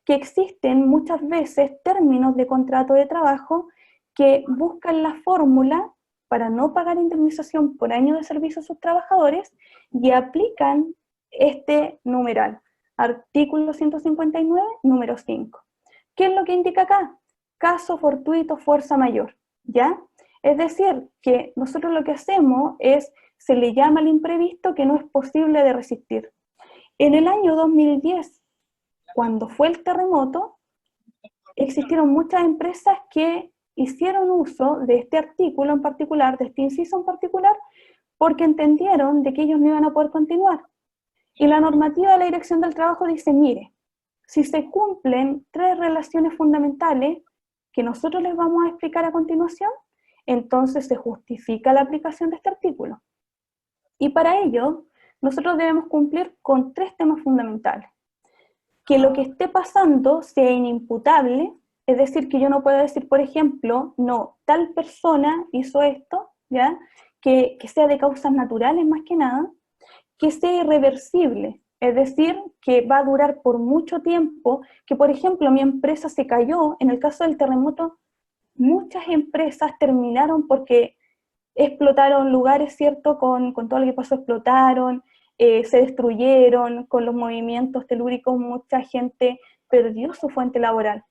Que existen muchas veces términos de contrato de trabajo que buscan la fórmula para no pagar indemnización por año de servicio a sus trabajadores y aplican este numeral, artículo 159, número 5. ¿Qué es lo que indica acá? Caso fortuito, fuerza mayor, ¿ya? Es decir, que nosotros lo que hacemos es, se le llama al imprevisto que no es posible de resistir. En el año 2010, cuando fue el terremoto, existieron muchas empresas que hicieron uso de este artículo en particular, de este inciso en particular, porque entendieron de que ellos no iban a poder continuar. Y la normativa de la Dirección del Trabajo dice, mire, si se cumplen 3 relaciones fundamentales que nosotros les vamos a explicar a continuación, entonces se justifica la aplicación de este artículo. Y para ello, nosotros debemos cumplir con 3 temas fundamentales. Que lo que esté pasando sea inimputable, es decir, que yo no pueda decir, por ejemplo, no, tal persona hizo esto, ¿ya? Que sea de causas naturales más que nada, que sea irreversible, es decir, que va a durar por mucho tiempo, que por ejemplo mi empresa se cayó, en el caso del terremoto, muchas empresas terminaron porque explotaron lugares, ¿cierto? Con todo lo que pasó, explotaron, se destruyeron, con los movimientos telúricos mucha gente perdió su fuente laboral,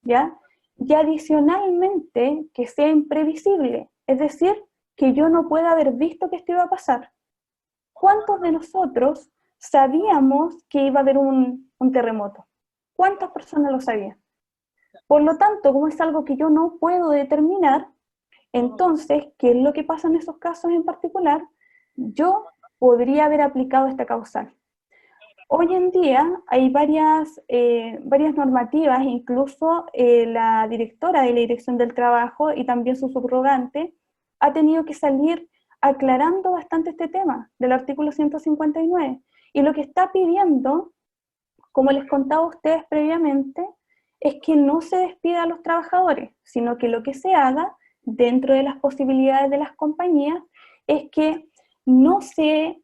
¿ya? Y adicionalmente, que sea imprevisible, es decir, que yo no pueda haber visto que esto iba a pasar. ¿Cuántos de nosotros sabíamos que iba a haber un terremoto? ¿Cuántas personas lo sabían? Por lo tanto, como es algo que yo no puedo determinar, entonces, ¿qué es lo que pasa en esos casos en particular? Yo podría haber aplicado esta causal. Hoy en día hay varias normativas, incluso la directora de la Dirección del Trabajo y también su subrogante ha tenido que salir aclarando bastante este tema del artículo 159. Y lo que está pidiendo, como les contaba a ustedes previamente, es que no se despida a los trabajadores, sino que lo que se haga dentro de las posibilidades de las compañías es que no se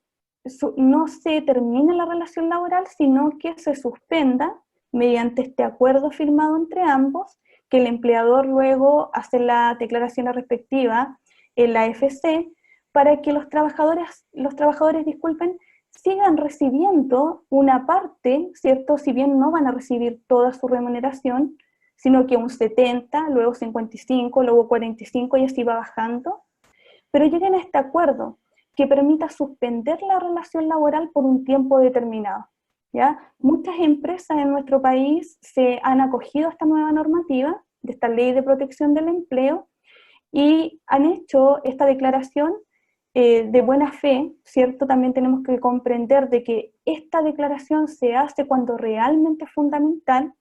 termine la relación laboral, sino que se suspenda mediante este acuerdo firmado entre ambos, que el empleador luego hace la declaración respectiva en la AFC, para que los trabajadores, disculpen, sigan recibiendo una parte, ¿cierto? Si bien no van a recibir toda su remuneración, sino que un 70, luego 55, luego 45 y así va bajando, pero lleguen a este acuerdo que permita suspender la relación laboral por un tiempo determinado, ¿ya? Muchas empresas en nuestro país se han acogido a esta nueva normativa, de esta ley de protección del empleo, y han hecho esta declaración de buena fe, ¿cierto? También tenemos que comprender de que esta declaración se hace cuando realmente es fundamental,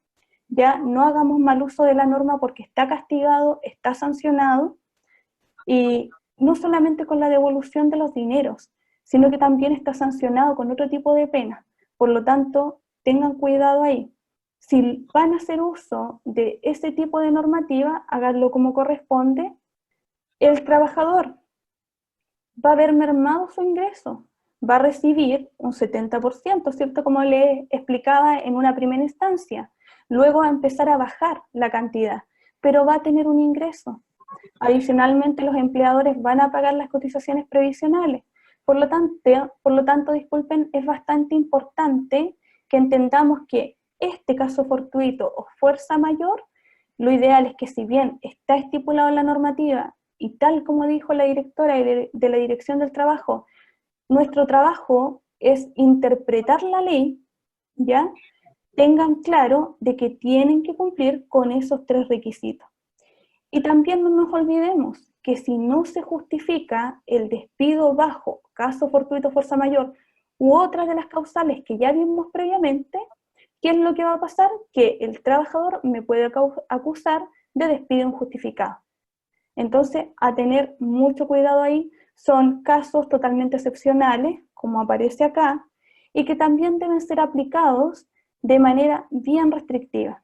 ya no hagamos mal uso de la norma porque está castigado, está sancionado, y no solamente con la devolución de los dineros, sino que también está sancionado con otro tipo de pena. Por lo tanto, tengan cuidado ahí. Si van a hacer uso de ese tipo de normativa, háganlo como corresponde. El trabajador va a ver mermado su ingreso, va a recibir un 70%, ¿cierto? Como les explicaba en una primera instancia. Luego va a empezar a bajar la cantidad, pero va a tener un ingreso. Adicionalmente, los empleadores van a pagar las cotizaciones previsionales. Por lo tanto, disculpen, es bastante importante que entendamos que este caso fortuito o fuerza mayor, lo ideal es que si bien está estipulado en la normativa y tal como dijo la directora de la Dirección del Trabajo, nuestro trabajo es interpretar la ley, ¿ya? Tengan claro de que tienen que cumplir con esos 3 requisitos. Y también no nos olvidemos que si no se justifica el despido bajo caso fortuito, fuerza mayor u otras de las causales que ya vimos previamente, ¿qué es lo que va a pasar? Que el trabajador me puede acusar de despido injustificado. Entonces, a tener mucho cuidado ahí, son casos totalmente excepcionales, como aparece acá, y que también deben ser aplicados de manera bien restrictiva.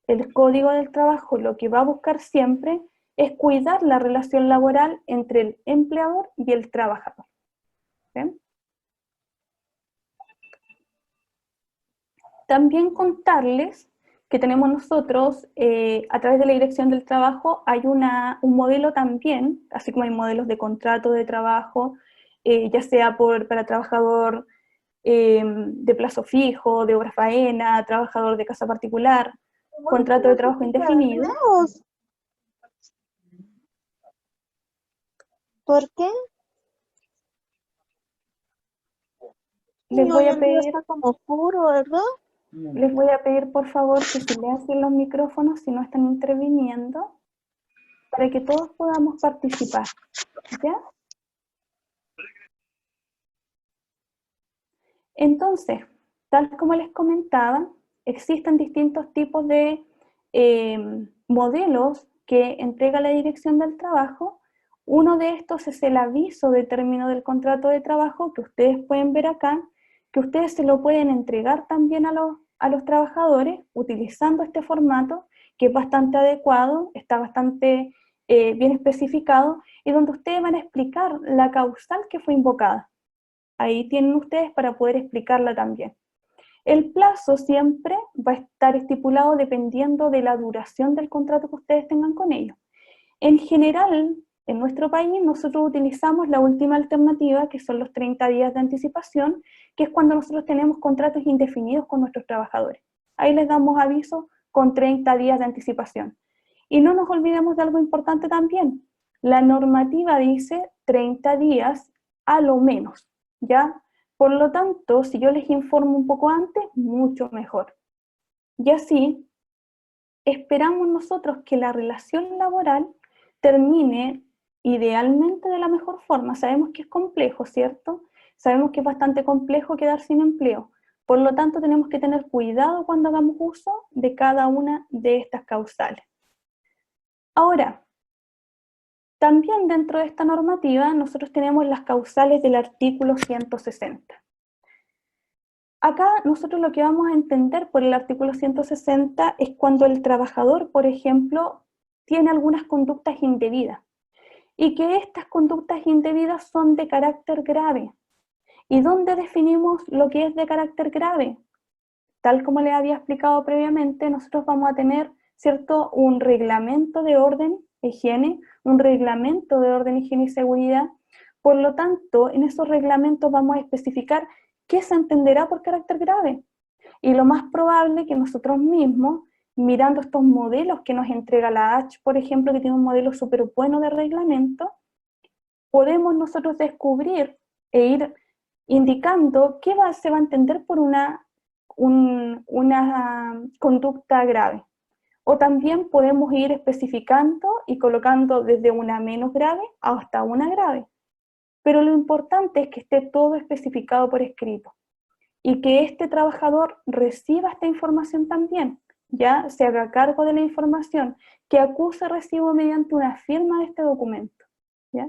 El Código del Trabajo lo que va a buscar siempre es cuidar la relación laboral entre el empleador y el trabajador. ¿Bien? También contarles que tenemos nosotros, a través de la Dirección del Trabajo, hay un modelo también, así como hay modelos de contrato de trabajo, ya sea para trabajador de plazo fijo, de obra faena, trabajador de casa particular, contrato de trabajo indefinido. ¿Por qué? Les voy a pedir, está como oscuro, ¿verdad? les voy a pedir por favor que silencien los micrófonos si no están interviniendo, para que todos podamos participar, ¿ya? Entonces, tal como les comentaba, existen distintos tipos de modelos que entrega la Dirección del Trabajo. Uno de estos es el aviso de término del contrato de trabajo, que ustedes pueden ver acá, que ustedes se lo pueden entregar también a los trabajadores utilizando este formato, que es bastante adecuado, está bastante bien especificado, y donde ustedes van a explicar la causal que fue invocada. Ahí tienen ustedes para poder explicarla también. El plazo siempre va a estar estipulado dependiendo de la duración del contrato que ustedes tengan con ellos. En general, en nuestro país, nosotros utilizamos la última alternativa, que son los 30 días de anticipación, que es cuando nosotros tenemos contratos indefinidos con nuestros trabajadores. Ahí les damos aviso con 30 días de anticipación. Y no nos olvidemos de algo importante también. La normativa dice 30 días a lo menos, ¿ya? Por lo tanto, si yo les informo un poco antes, mucho mejor. Y así, esperamos nosotros que la relación laboral termine idealmente de la mejor forma. Sabemos que es complejo, ¿cierto? Sabemos que es bastante complejo quedar sin empleo. Por lo tanto, tenemos que tener cuidado cuando hagamos uso de cada una de estas causales. Ahora, también dentro de esta normativa, nosotros tenemos las causales del artículo 160. Acá nosotros lo que vamos a entender por el artículo 160 es cuando el trabajador, por ejemplo, tiene algunas conductas indebidas y que estas conductas indebidas son de carácter grave. ¿Y dónde definimos lo que es de carácter grave? Tal como les había explicado previamente, nosotros vamos a tener, ¿cierto?, un reglamento de orden, higiene, un reglamento de orden, higiene y seguridad. Por lo tanto, en esos reglamentos vamos a especificar qué se entenderá por carácter grave. Y lo más probable es que nosotros mismos, mirando estos modelos que nos entrega la H, por ejemplo, que tiene un modelo súper bueno de reglamento, podemos nosotros descubrir e ir indicando qué se va a entender por una conducta grave. O también podemos ir especificando y colocando desde una menos grave hasta una grave. Pero lo importante es que esté todo especificado por escrito y que este trabajador reciba esta información también, ya se haga cargo de la información, que acuse recibo mediante una firma de este documento, ¿ya?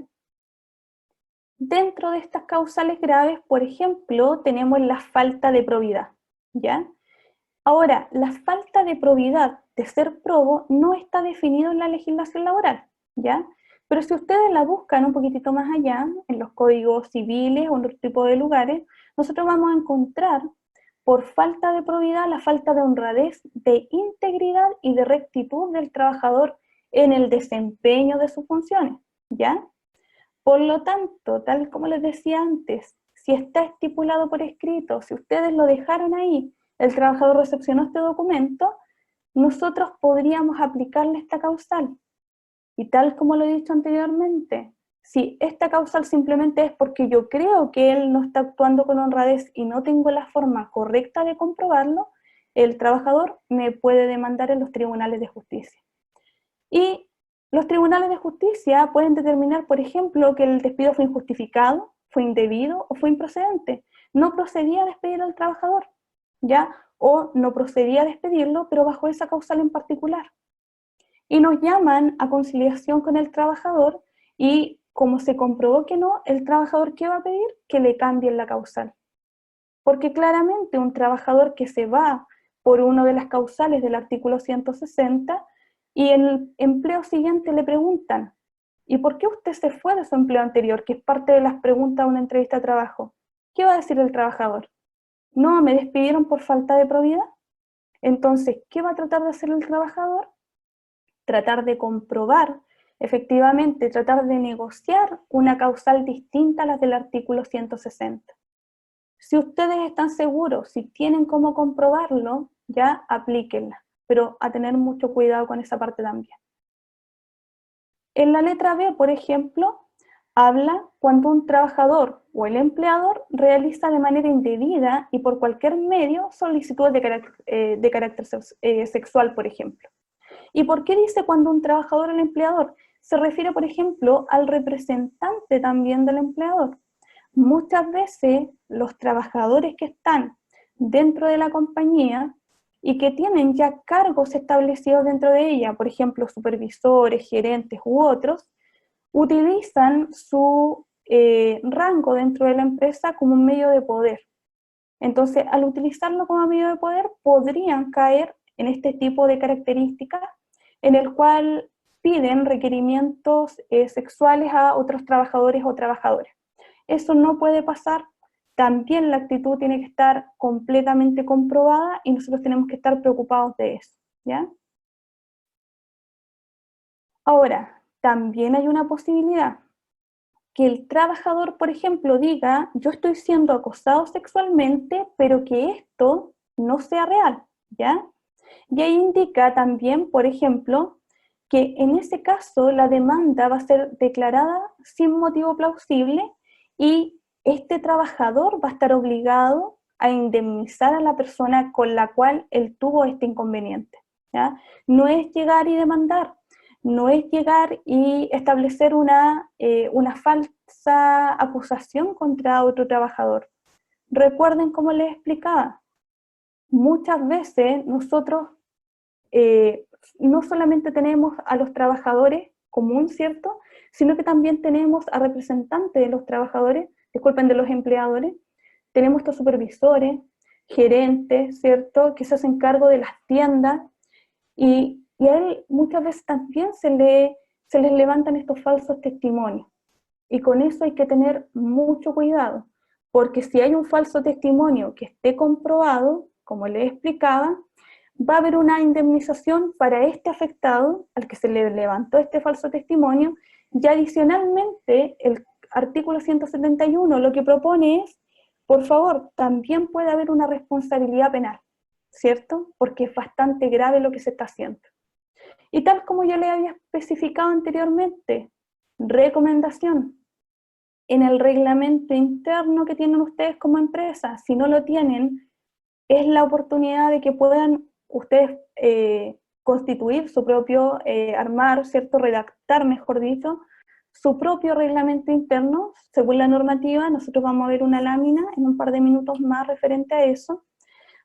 Dentro de estas causales graves, por ejemplo, tenemos la falta de probidad, ¿ya? Ahora, la falta de probidad de ser probo no está definido en la legislación laboral, ¿ya? Pero si ustedes la buscan un poquitito más allá, en los códigos civiles o en otro tipo de lugares, nosotros vamos a encontrar, por falta de probidad, la falta de honradez, de integridad y de rectitud del trabajador en el desempeño de sus funciones, ¿ya? Por lo tanto, tal como les decía antes, si está estipulado por escrito, si ustedes lo dejaron ahí, el trabajador recepcionó este documento, nosotros podríamos aplicarle esta causal. Y tal como lo he dicho anteriormente, si esta causal simplemente es porque yo creo que él no está actuando con honradez y no tengo la forma correcta de comprobarlo, el trabajador me puede demandar en los tribunales de justicia. Y los tribunales de justicia pueden determinar, por ejemplo, que el despido fue injustificado, fue indebido o fue improcedente. No procedía a despedir al trabajador, ¿ya? O no procedía a despedirlo, pero bajo esa causal en particular. Y nos llaman a conciliación con el trabajador y como se comprobó que no, el trabajador, ¿qué va a pedir? Que le cambien la causal. Porque claramente un trabajador que se va por una de las causales del artículo 160 y en el empleo siguiente le preguntan, ¿y por qué usted se fue de su empleo anterior? Que es parte de las preguntas de una entrevista de trabajo. ¿Qué va a decir el trabajador? No, me despidieron por falta de probidad. Entonces, ¿qué va a tratar de hacer el trabajador? Tratar de comprobar, efectivamente, tratar de negociar una causal distinta a la del artículo 160. Si ustedes están seguros, si tienen cómo comprobarlo, ya aplíquenla, pero a tener mucho cuidado con esa parte también. En la letra B, por ejemplo, habla cuando un trabajador o el empleador realiza de manera indebida y por cualquier medio solicitudes de carácter sexual, por ejemplo. ¿Y por qué dice cuando un trabajador o el empleador? Se refiere, por ejemplo, al representante también del empleador. Muchas veces los trabajadores que están dentro de la compañía y que tienen ya cargos establecidos dentro de ella, por ejemplo, supervisores, gerentes u otros, utilizan su rango dentro de la empresa como un medio de poder. Entonces, al utilizarlo como medio de poder, podrían caer en este tipo de características en el cual piden requerimientos sexuales a otros trabajadores o trabajadoras. Eso no puede pasar. También la actitud tiene que estar completamente comprobada y nosotros tenemos que estar preocupados de eso, ¿ya? Ahora, también hay una posibilidad, que el trabajador, por ejemplo, diga, yo estoy siendo acosado sexualmente, pero que esto no sea real, ¿ya? Y ahí indica también, por ejemplo, que en ese caso la demanda va a ser declarada sin motivo plausible y este trabajador va a estar obligado a indemnizar a la persona con la cual él tuvo este inconveniente, ¿ya? No es llegar y demandar, no es llegar y establecer una falsa acusación contra otro trabajador. Recuerden como les explicaba, muchas veces nosotros no solamente tenemos a los trabajadores común, ¿cierto? Sino que también tenemos a representantes de los trabajadores, disculpen, de los empleadores, tenemos estos supervisores, gerentes, ¿cierto? Que se hacen cargo de las tiendas y a él muchas veces también se les levantan estos falsos testimonios. Y con eso hay que tener mucho cuidado, porque si hay un falso testimonio que esté comprobado, como les explicaba, va a haber una indemnización para este afectado al que se le levantó este falso testimonio, y adicionalmente el artículo 171 lo que propone es, por favor, también puede haber una responsabilidad penal, ¿cierto? Porque es bastante grave lo que se está haciendo. Y tal como yo le había especificado anteriormente, recomendación, en el reglamento interno que tienen ustedes como empresa, si no lo tienen, es la oportunidad de que puedan ustedes constituir su propio, armar, ¿cierto? Redactar, mejor dicho, su propio reglamento interno, según la normativa. Nosotros vamos a ver una lámina en un par de minutos más referente a eso,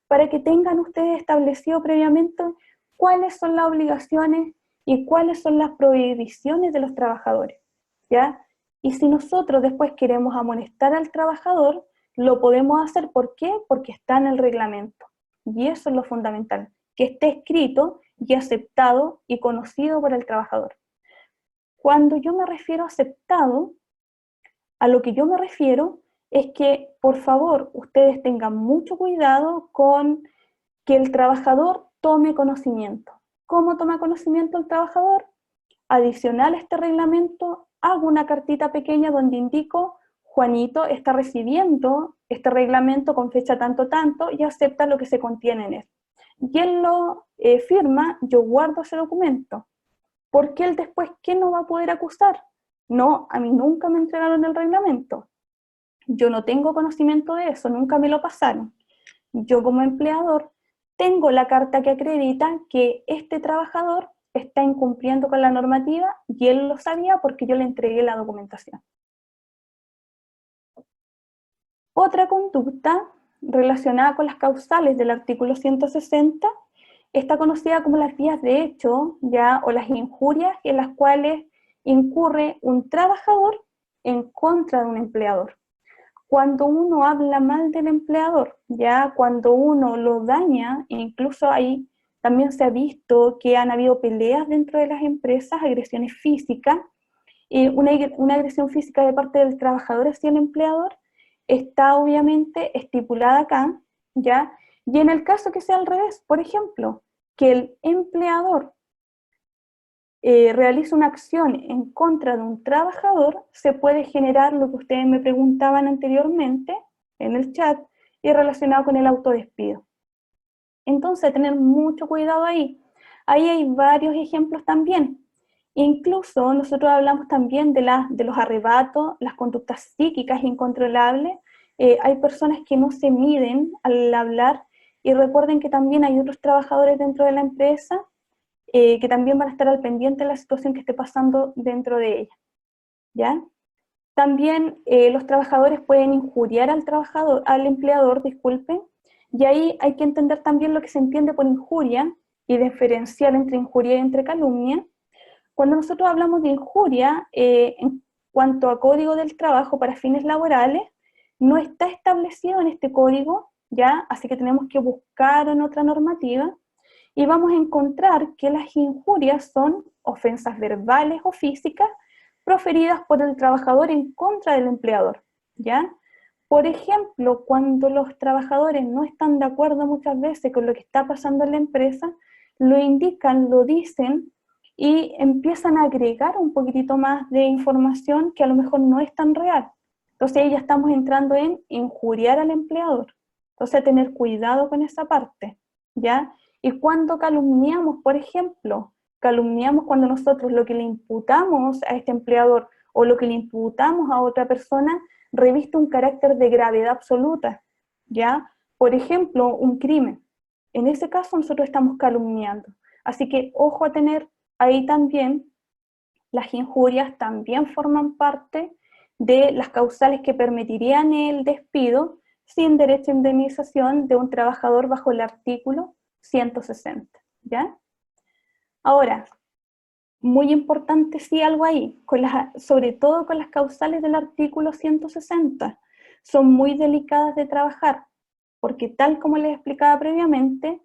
para que tengan ustedes establecido previamente cuáles son las obligaciones y cuáles son las prohibiciones de los trabajadores, ¿ya? Y si nosotros después queremos amonestar al trabajador, lo podemos hacer. ¿Por qué? Porque está en el reglamento. Y eso es lo fundamental, que esté escrito y aceptado y conocido por el trabajador. Cuando yo me refiero a aceptado, a lo que yo me refiero es que, por favor, ustedes tengan mucho cuidado con que el trabajador tome conocimiento. ¿Cómo toma conocimiento el trabajador? Adicional a este reglamento, hago una cartita pequeña donde indico, Juanito está recibiendo este reglamento con fecha tanto tanto y acepta lo que se contiene en él. Y él lo firma, yo guardo ese documento. Porque él después, ¿qué no va a poder acusar? No, a mí nunca me entregaron el reglamento. Yo no tengo conocimiento de eso, nunca me lo pasaron. Yo como empleador tengo la carta que acredita que este trabajador está incumpliendo con la normativa y él lo sabía porque yo le entregué la documentación. Otra conducta relacionada con las causales del artículo 160 está conocida como las vías de hecho, ya, o las injurias en las cuales incurre un trabajador en contra de un empleador. Cuando uno habla mal del empleador, ya cuando uno lo daña, incluso ahí también se ha visto que han habido peleas dentro de las empresas, agresiones físicas, una agresión física de parte del trabajador hacia el empleador está obviamente estipulada acá, ya, Y en el caso que sea al revés, por ejemplo, que el empleador realiza una acción en contra de un trabajador, se puede generar lo que ustedes me preguntaban anteriormente en el chat y relacionado con el autodespido. Entonces, tener mucho cuidado ahí. Ahí hay varios ejemplos también. Incluso nosotros hablamos también de los arrebatos, las conductas psíquicas incontrolables. Hay personas que no se miden al hablar, y recuerden que también hay otros trabajadores dentro de la empresa que también van a estar al pendiente de la situación que esté pasando dentro de ella, ¿ya? También los trabajadores pueden injuriar al empleador, disculpen, y ahí hay que entender también lo que se entiende por injuria y diferenciar entre injuria y entre calumnia. Cuando nosotros hablamos de injuria, en cuanto a código del trabajo para fines laborales, no está establecido en este código, ¿ya? Así que tenemos que buscar en otra normativa, y vamos a encontrar que las injurias son ofensas verbales o físicas proferidas por el trabajador en contra del empleador, ¿ya? Por ejemplo, cuando los trabajadores no están de acuerdo muchas veces con lo que está pasando en la empresa, lo indican, lo dicen y empiezan a agregar un poquitito más de información que a lo mejor no es tan real. Entonces ahí ya estamos entrando en injuriar al empleador. Entonces tener cuidado con esa parte, ¿ya? Y cuando calumniamos, por ejemplo, calumniamos cuando nosotros lo que le imputamos a este empleador o lo que le imputamos a otra persona reviste un carácter de gravedad absoluta, ¿ya? Por ejemplo, un crimen. En ese caso nosotros estamos calumniando. Así que ojo a tener ahí también, las injurias también forman parte de las causales que permitirían el despido sin derecho a indemnización de un trabajador bajo el artículo 160, ¿ya? Ahora, muy importante sí algo ahí, sobre todo con las causales del artículo 160, son muy delicadas de trabajar, porque tal como les explicaba previamente,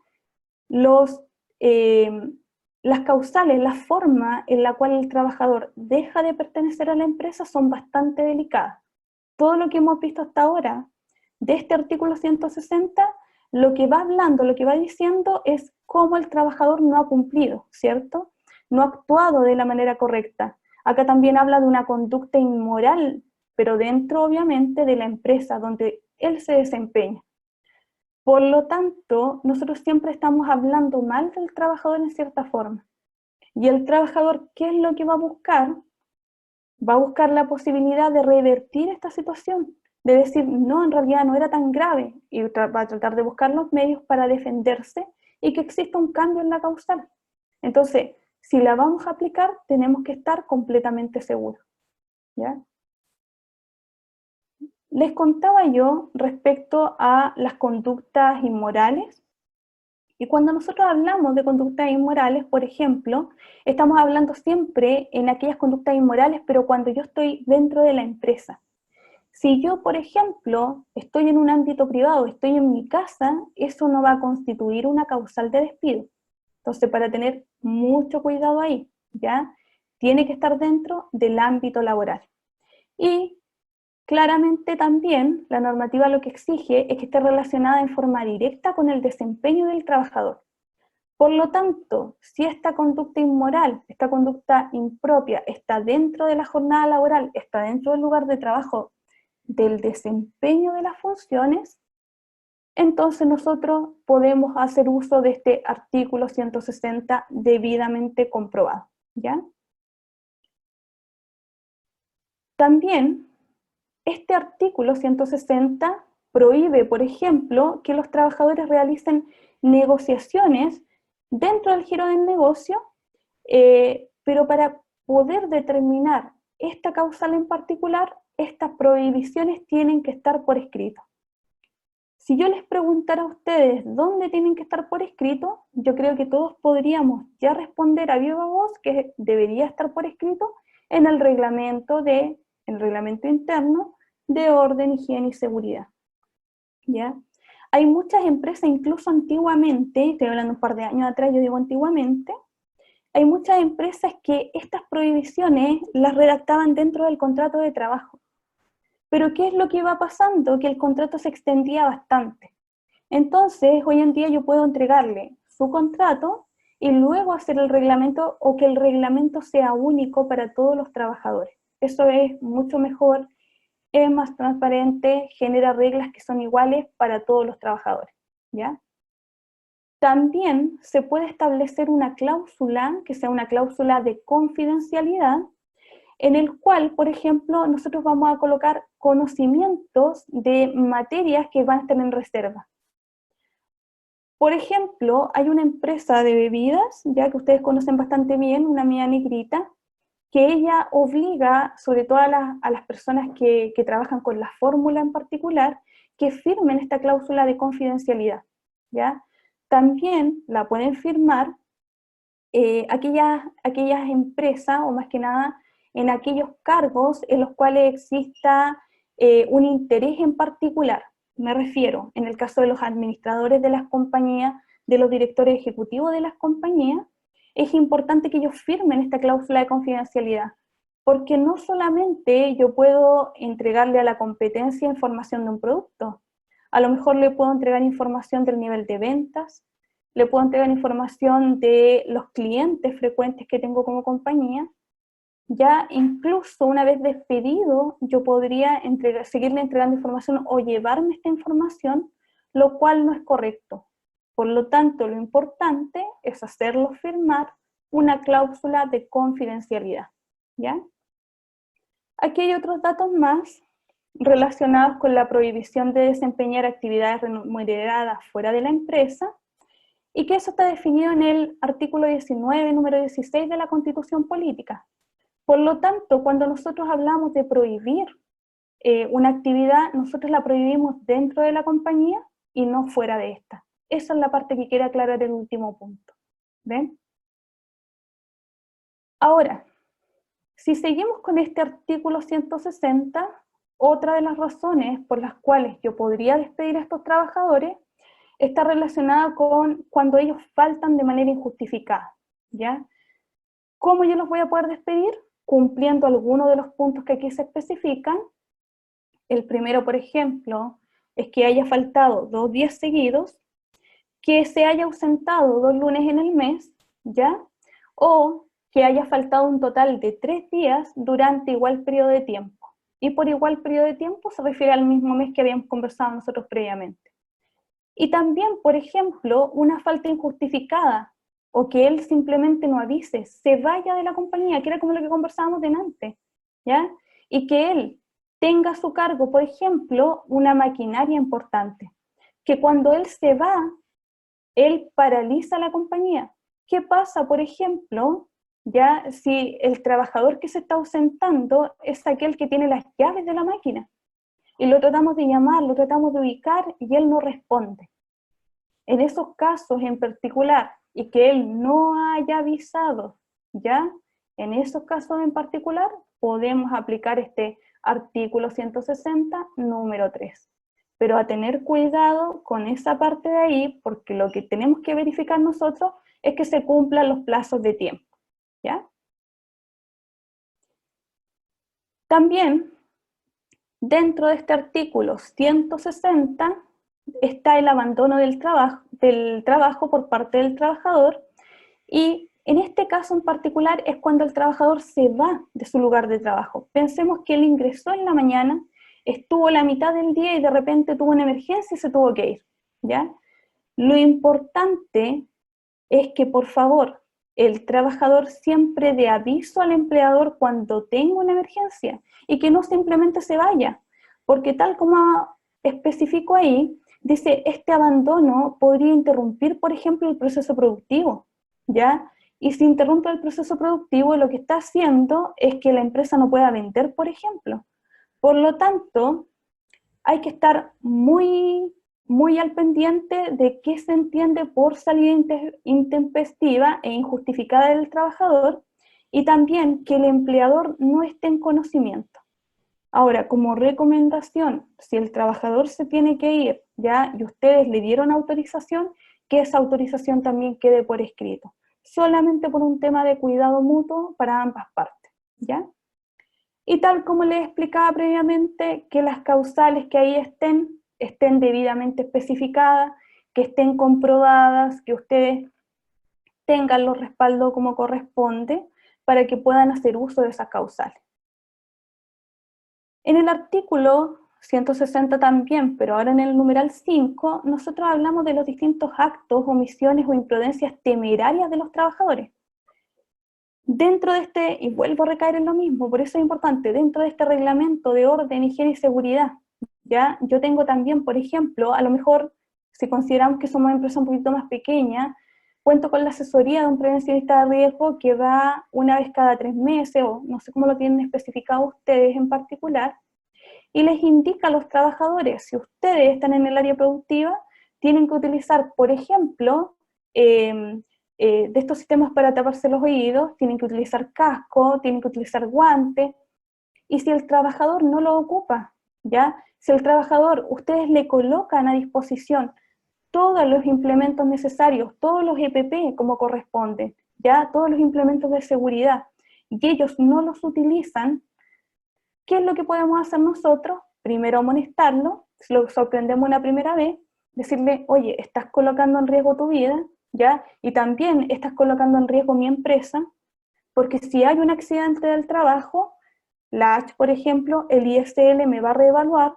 eh, las causales, la forma en la cual el trabajador deja de pertenecer a la empresa son bastante delicadas. Todo lo que hemos visto hasta ahora de este artículo 160, lo que va hablando, lo que va diciendo es cómo el trabajador no ha cumplido, ¿cierto? No ha actuado de la manera correcta. Acá también habla de una conducta inmoral, pero dentro, obviamente, de la empresa donde él se desempeña. Por lo tanto, nosotros siempre estamos hablando mal del trabajador en cierta forma. Y el trabajador, ¿qué es lo que va a buscar? Va a buscar la posibilidad de revertir esta situación, de decir, no, en realidad no era tan grave, y va a tratar de buscar los medios para defenderse y que exista un cambio en la causal. Entonces, si la vamos a aplicar, tenemos que estar completamente seguros, ¿ya? Les contaba yo respecto a las conductas inmorales, y cuando nosotros hablamos de conductas inmorales, por ejemplo, estamos hablando siempre en aquellas conductas inmorales, pero cuando yo estoy dentro de la empresa. Si yo, por ejemplo, estoy en un ámbito privado, estoy en mi casa, eso no va a constituir una causal de despido. Entonces, para tener mucho cuidado ahí, ¿ya? Tiene que estar dentro del ámbito laboral. Y claramente también la normativa lo que exige es que esté relacionada en forma directa con el desempeño del trabajador. Por lo tanto, si esta conducta inmoral, esta conducta impropia está dentro de la jornada laboral, está dentro del lugar de trabajo, del desempeño de las funciones, entonces nosotros podemos hacer uso de este artículo 160 debidamente comprobado, ¿ya? También este artículo 160 prohíbe, por ejemplo, que los trabajadores realicen negociaciones dentro del giro del negocio, pero para poder determinar esta causal en particular, estas prohibiciones tienen que estar por escrito. Si yo les preguntara a ustedes dónde tienen que estar por escrito, yo creo que todos podríamos ya responder a viva voz que debería estar por escrito en el reglamento interno de orden, higiene y seguridad, ¿ya? Hay muchas empresas, incluso antiguamente, estoy hablando un par de años atrás, yo digo antiguamente, hay muchas empresas que estas prohibiciones las redactaban dentro del contrato de trabajo. Pero ¿qué es lo que iba pasando? Que el contrato se extendía bastante. Entonces, hoy en día yo puedo entregarle su contrato y luego hacer el reglamento o que el reglamento sea único para todos los trabajadores. Eso es mucho mejor, es más transparente, genera reglas que son iguales para todos los trabajadores, ¿ya? También se puede establecer una cláusula, que sea una cláusula de confidencialidad, en el cual, por ejemplo, nosotros vamos a colocar conocimientos de materias que van a estar en reserva. Por ejemplo, hay una empresa de bebidas, ya que ustedes conocen bastante bien, una amiga negrita, que ella obliga, sobre todo a las personas que trabajan con la fórmula en particular, que firmen esta cláusula de confidencialidad, ¿ya? También la pueden firmar aquellas empresas, o más que nada, en aquellos cargos en los cuales exista un interés en particular. Me refiero, en el caso de los administradores de las compañías, de los directores ejecutivos de las compañías, es importante que ellos firmen esta cláusula de confidencialidad, porque no solamente yo puedo entregarle a la competencia información de un producto, a lo mejor le puedo entregar información del nivel de ventas, le puedo entregar información de los clientes frecuentes que tengo como compañía. Ya incluso una vez despedido, yo podría seguirle entregando información o llevarme esta información, lo cual no es correcto. Por lo tanto, lo importante es hacerlo firmar una cláusula de confidencialidad, ¿ya? Aquí hay otros datos más relacionados con la prohibición de desempeñar actividades remuneradas fuera de la empresa, y que eso está definido en el artículo 19, número 16 de la Constitución Política. Por lo tanto, cuando nosotros hablamos de prohibir una actividad, nosotros la prohibimos dentro de la compañía y no fuera de esta. Esa es la parte que quiere aclarar el último punto. ¿Ven? Ahora, si seguimos con este artículo 160, otra de las razones por las cuales yo podría despedir a estos trabajadores está relacionada con cuando ellos faltan de manera injustificada, ¿ya? ¿Cómo yo los voy a poder despedir? Cumpliendo algunos de los puntos que aquí se especifican. El primero, por ejemplo, es que haya faltado 2 días seguidos, que se haya ausentado 2 lunes en el mes, ¿ya? O que haya faltado un total de 3 días durante igual periodo de tiempo. Y por igual periodo de tiempo se refiere al mismo mes que habíamos conversado nosotros previamente. Y también, por ejemplo, una falta injustificada, o que él simplemente no avise, se vaya de la compañía, que era como lo que conversábamos delante, ¿ya? Y que él tenga a su cargo, por ejemplo, una maquinaria importante, que cuando él se va, él paraliza la compañía. ¿Qué pasa, por ejemplo, ya si el trabajador que se está ausentando es aquel que tiene las llaves de la máquina? Y lo tratamos de llamar, lo tratamos de ubicar y él no responde. En esos casos en particular, y que él no haya avisado, ¿ya? En esos casos en particular, podemos aplicar este artículo 160, número 3. Pero a tener cuidado con esa parte de ahí, porque lo que tenemos que verificar nosotros es que se cumplan los plazos de tiempo, ¿ya? También, dentro de este artículo 160, está el abandono del trabajo por parte del trabajador, y en este caso en particular es cuando el trabajador se va de su lugar de trabajo. Pensemos que él ingresó en la mañana, estuvo la mitad del día y de repente tuvo una emergencia y se tuvo que ir, ¿ya? Lo importante es que, por favor, el trabajador siempre dé aviso al empleador cuando tenga una emergencia y que no simplemente se vaya, porque tal como especifico ahí, dice, este abandono podría interrumpir, por ejemplo, el proceso productivo, ¿ya? Y si interrumpe el proceso productivo, lo que está haciendo es que la empresa no pueda vender, por ejemplo. Por lo tanto, hay que estar muy al pendiente de qué se entiende por salida intempestiva e injustificada del trabajador, y también que el empleador no esté en conocimiento. Ahora, como recomendación, si el trabajador se tiene que ir, ya, y ustedes le dieron autorización, que esa autorización también quede por escrito, solamente por un tema de cuidado mutuo para ambas partes, ¿ya? Y tal como les explicaba previamente, que las causales que ahí estén estén debidamente especificadas, que estén comprobadas, que ustedes tengan los respaldos como corresponde para que puedan hacer uso de esas causales. En el artículo 160 también, pero ahora en el numeral 5, nosotros hablamos de los distintos actos, omisiones o imprudencias temerarias de los trabajadores. Dentro de este, y vuelvo a recaer en lo mismo, por eso es importante, dentro de este reglamento de orden, higiene y seguridad, ¿ya? Yo tengo también, por ejemplo, a lo mejor, si consideramos que somos una empresa un poquito más pequeña, cuento con la asesoría de un prevencionista de riesgo que va una vez cada 3 meses, o no sé cómo lo tienen especificado ustedes en particular, y les indica a los trabajadores, si ustedes están en el área productiva, tienen que utilizar, por ejemplo, de estos sistemas para taparse los oídos, tienen que utilizar casco, tienen que utilizar guantes, y si el trabajador no lo ocupa, ¿ya? Si el trabajador, ustedes le colocan a disposición todos los implementos necesarios, todos los EPP como corresponde, ¿ya? Todos los implementos de seguridad, y ellos no los utilizan, ¿qué es lo que podemos hacer nosotros? Primero amonestarlo, si lo sorprendemos una primera vez, decirle, oye, estás colocando en riesgo tu vida, ¿ya? Y también estás colocando en riesgo mi empresa, porque si hay un accidente del trabajo, la H, por ejemplo, el ISL me va a reevaluar,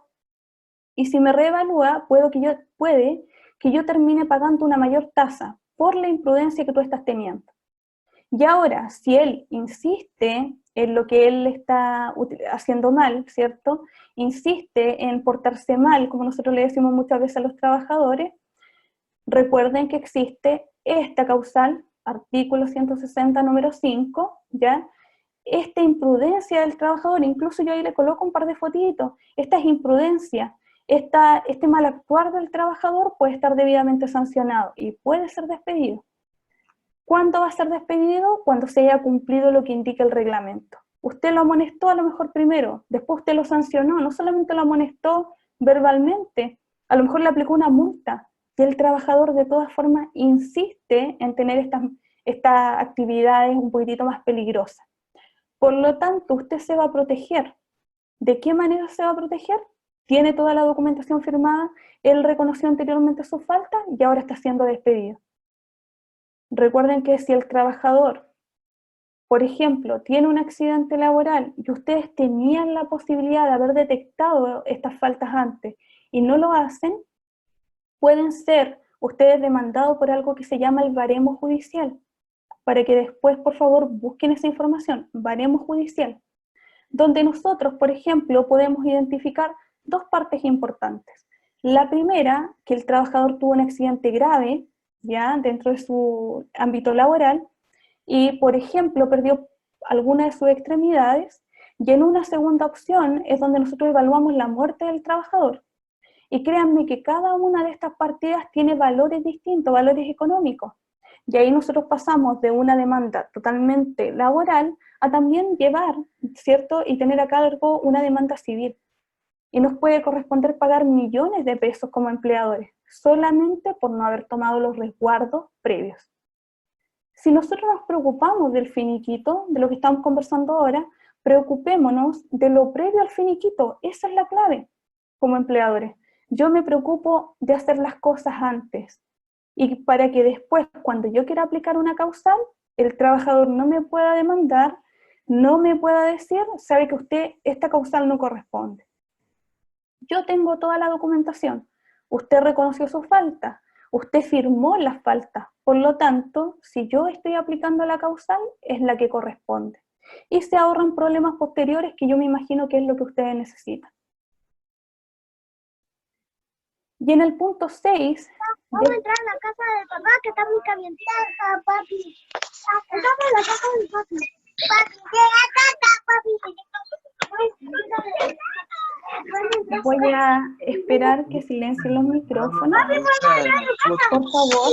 y si me reevalúa, puede que yo termine pagando una mayor tasa por la imprudencia que tú estás teniendo. Y ahora, si él insiste en lo que él está haciendo mal, ¿cierto? Insiste en portarse mal, como nosotros le decimos muchas veces a los trabajadores, recuerden que existe esta causal, artículo 160, número 5, ¿ya? Esta imprudencia del trabajador, incluso yo ahí le coloco un par de fotitos, esta es imprudencia, este mal actuar del trabajador puede estar debidamente sancionado y puede ser despedido. ¿Cuándo va a ser despedido? Cuando se haya cumplido lo que indica el reglamento. Usted lo amonestó a lo mejor primero, después usted lo sancionó, no solamente lo amonestó verbalmente, a lo mejor le aplicó una multa, y el trabajador de todas formas insiste en tener estas actividades un poquitito más peligrosas. Por lo tanto, usted se va a proteger. ¿De qué manera se va a proteger? Tiene toda la documentación firmada, él reconoció anteriormente su falta y ahora está siendo despedido. Recuerden que si el trabajador, por ejemplo, tiene un accidente laboral y ustedes tenían la posibilidad de haber detectado estas faltas antes y no lo hacen, pueden ser ustedes demandados por algo que se llama el baremo judicial, para que después, por favor, busquen esa información, baremo judicial, donde nosotros, por ejemplo, podemos identificar dos partes importantes. La primera, que el trabajador tuvo un accidente grave, ya dentro de su ámbito laboral, y por ejemplo perdió alguna de sus extremidades, y en una segunda opción es donde nosotros evaluamos la muerte del trabajador. Y créanme que cada una de estas partidas tiene valores distintos, valores económicos. Y ahí nosotros pasamos de una demanda totalmente laboral a también llevar, ¿cierto? Y tener a cargo una demanda civil. Y nos puede corresponder pagar millones de pesos como empleadores, solamente por no haber tomado los resguardos previos. Si nosotros nos preocupamos del finiquito, de lo que estamos conversando ahora, preocupémonos de lo previo al finiquito. Esa es la clave como empleadores. Yo me preocupo de hacer las cosas antes. Y para que después, cuando yo quiera aplicar una causal, el trabajador no me pueda demandar, no me pueda decir, sabe que usted, esta causal no corresponde. Yo tengo toda la documentación. Usted reconoció su falta. Usted firmó la falta. Por lo tanto, si yo estoy aplicando la causal, es la que corresponde. Y se ahorran problemas posteriores que yo me imagino que es lo que ustedes necesitan. Y en el punto 6... Vamos a entrar a la casa de papá, que está muy calientada, papi. Entramos a la casa de papi. Papi, llega acá, papi. Voy a esperar que silencien los micrófonos. Por favor.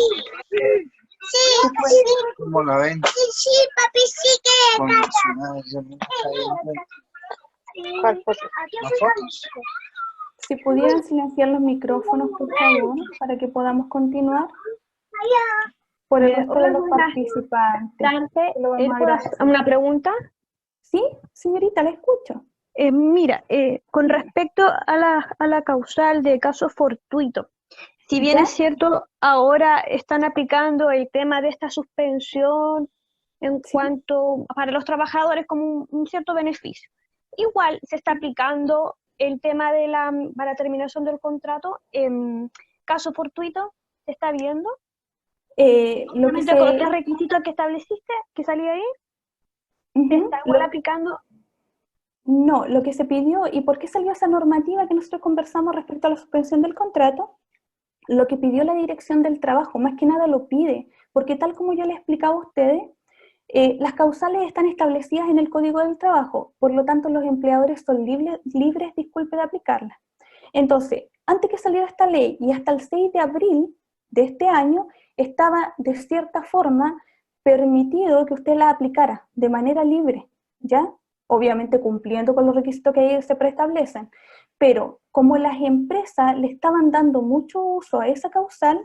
Sí, puede- ¿Cómo la ven? sí, papi, sí que Condicionada, yo nunca ¿Cuál foto? ¿Las fotos? Si pudieran silenciar los micrófonos, por favor, para que podamos continuar. Por el resto de Hola, los buenas participantes. tardes. Lo vamos a ¿Puedo agradecer. hacer una pregunta? Sí, señorita, la escucho. Mira, con respecto a la causal de caso fortuito, si bien ¿Ya? es cierto, ahora están aplicando el tema de esta suspensión en Sí. cuanto para los trabajadores como un cierto beneficio. Igual se está aplicando el tema de para terminación del contrato en caso fortuito, ¿se está viendo? Lo que Obviamente con los se... tres requisitos que estableciste, que salía ahí, se Ujú, está igual aplicando. no, lo que se pidió y por qué salió esa normativa que nosotros conversamos respecto a la suspensión del contrato, lo que pidió la Dirección del Trabajo, más que nada lo pide, porque tal como yo les explicaba a ustedes, las causales están establecidas en el Código del Trabajo, por lo tanto los empleadores son libres, disculpe, de aplicarlas. Entonces, antes que saliera esta ley y hasta el 6 de abril de este año, estaba de cierta forma permitido que usted la aplicara de manera libre, ¿ya? Obviamente cumpliendo con los requisitos que ahí se preestablecen. Pero como las empresas le estaban dando mucho uso a esa causal,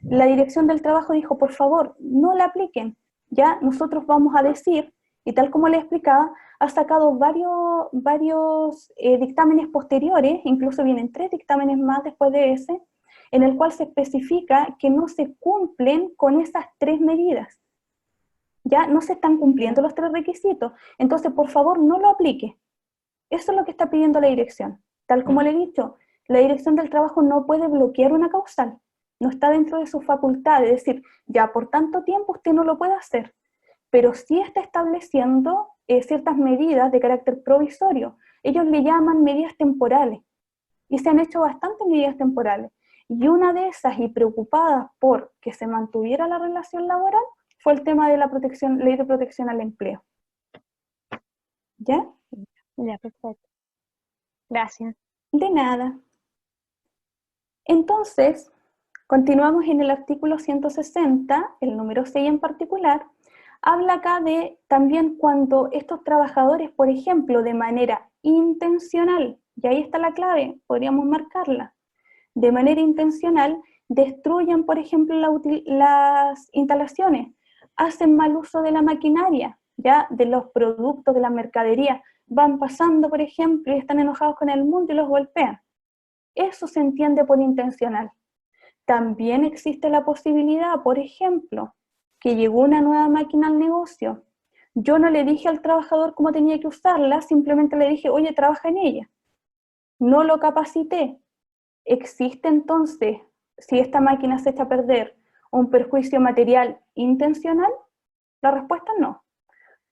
la Dirección del Trabajo dijo, por favor, no la apliquen. Ya nosotros vamos a decir, y tal como les explicaba, ha sacado varios dictámenes posteriores, incluso vienen 3 dictámenes más después de ese, en el cual se especifica que no se cumplen con esas 3 medidas. Ya no se están cumpliendo los 3 requisitos. Entonces, por favor, no lo aplique. Eso es lo que está pidiendo la dirección. Tal como le he dicho, la Dirección del Trabajo no puede bloquear una causal. No está dentro de su facultad de decir, ya por tanto tiempo usted no lo puede hacer, pero sí está estableciendo ciertas medidas de carácter provisorio. Ellos le llaman medidas temporales y se han hecho bastantes medidas temporales. Y una de esas, y preocupadas por que se mantuviera la relación laboral, fue el tema de la ley de protección al empleo. ¿Ya? Ya, perfecto. Gracias. De nada. Entonces, continuamos en el artículo 160, el número 6 en particular, habla acá de también cuando estos trabajadores, por ejemplo, de manera intencional, y ahí está la clave, podríamos marcarla, de manera intencional destruyen, por ejemplo, las instalaciones, hacen mal uso de la maquinaria, ya de los productos, de la mercadería, van pasando, por ejemplo, y están enojados con el mundo y los golpean. Eso se entiende por intencional. También existe la posibilidad, por ejemplo, que llegó una nueva máquina al negocio. Yo no le dije al trabajador cómo tenía que usarla, simplemente le dije, oye, trabaja en ella. No lo capacité. ¿Existe entonces, si esta máquina se echa a perder, un perjuicio material intencional? La respuesta es no.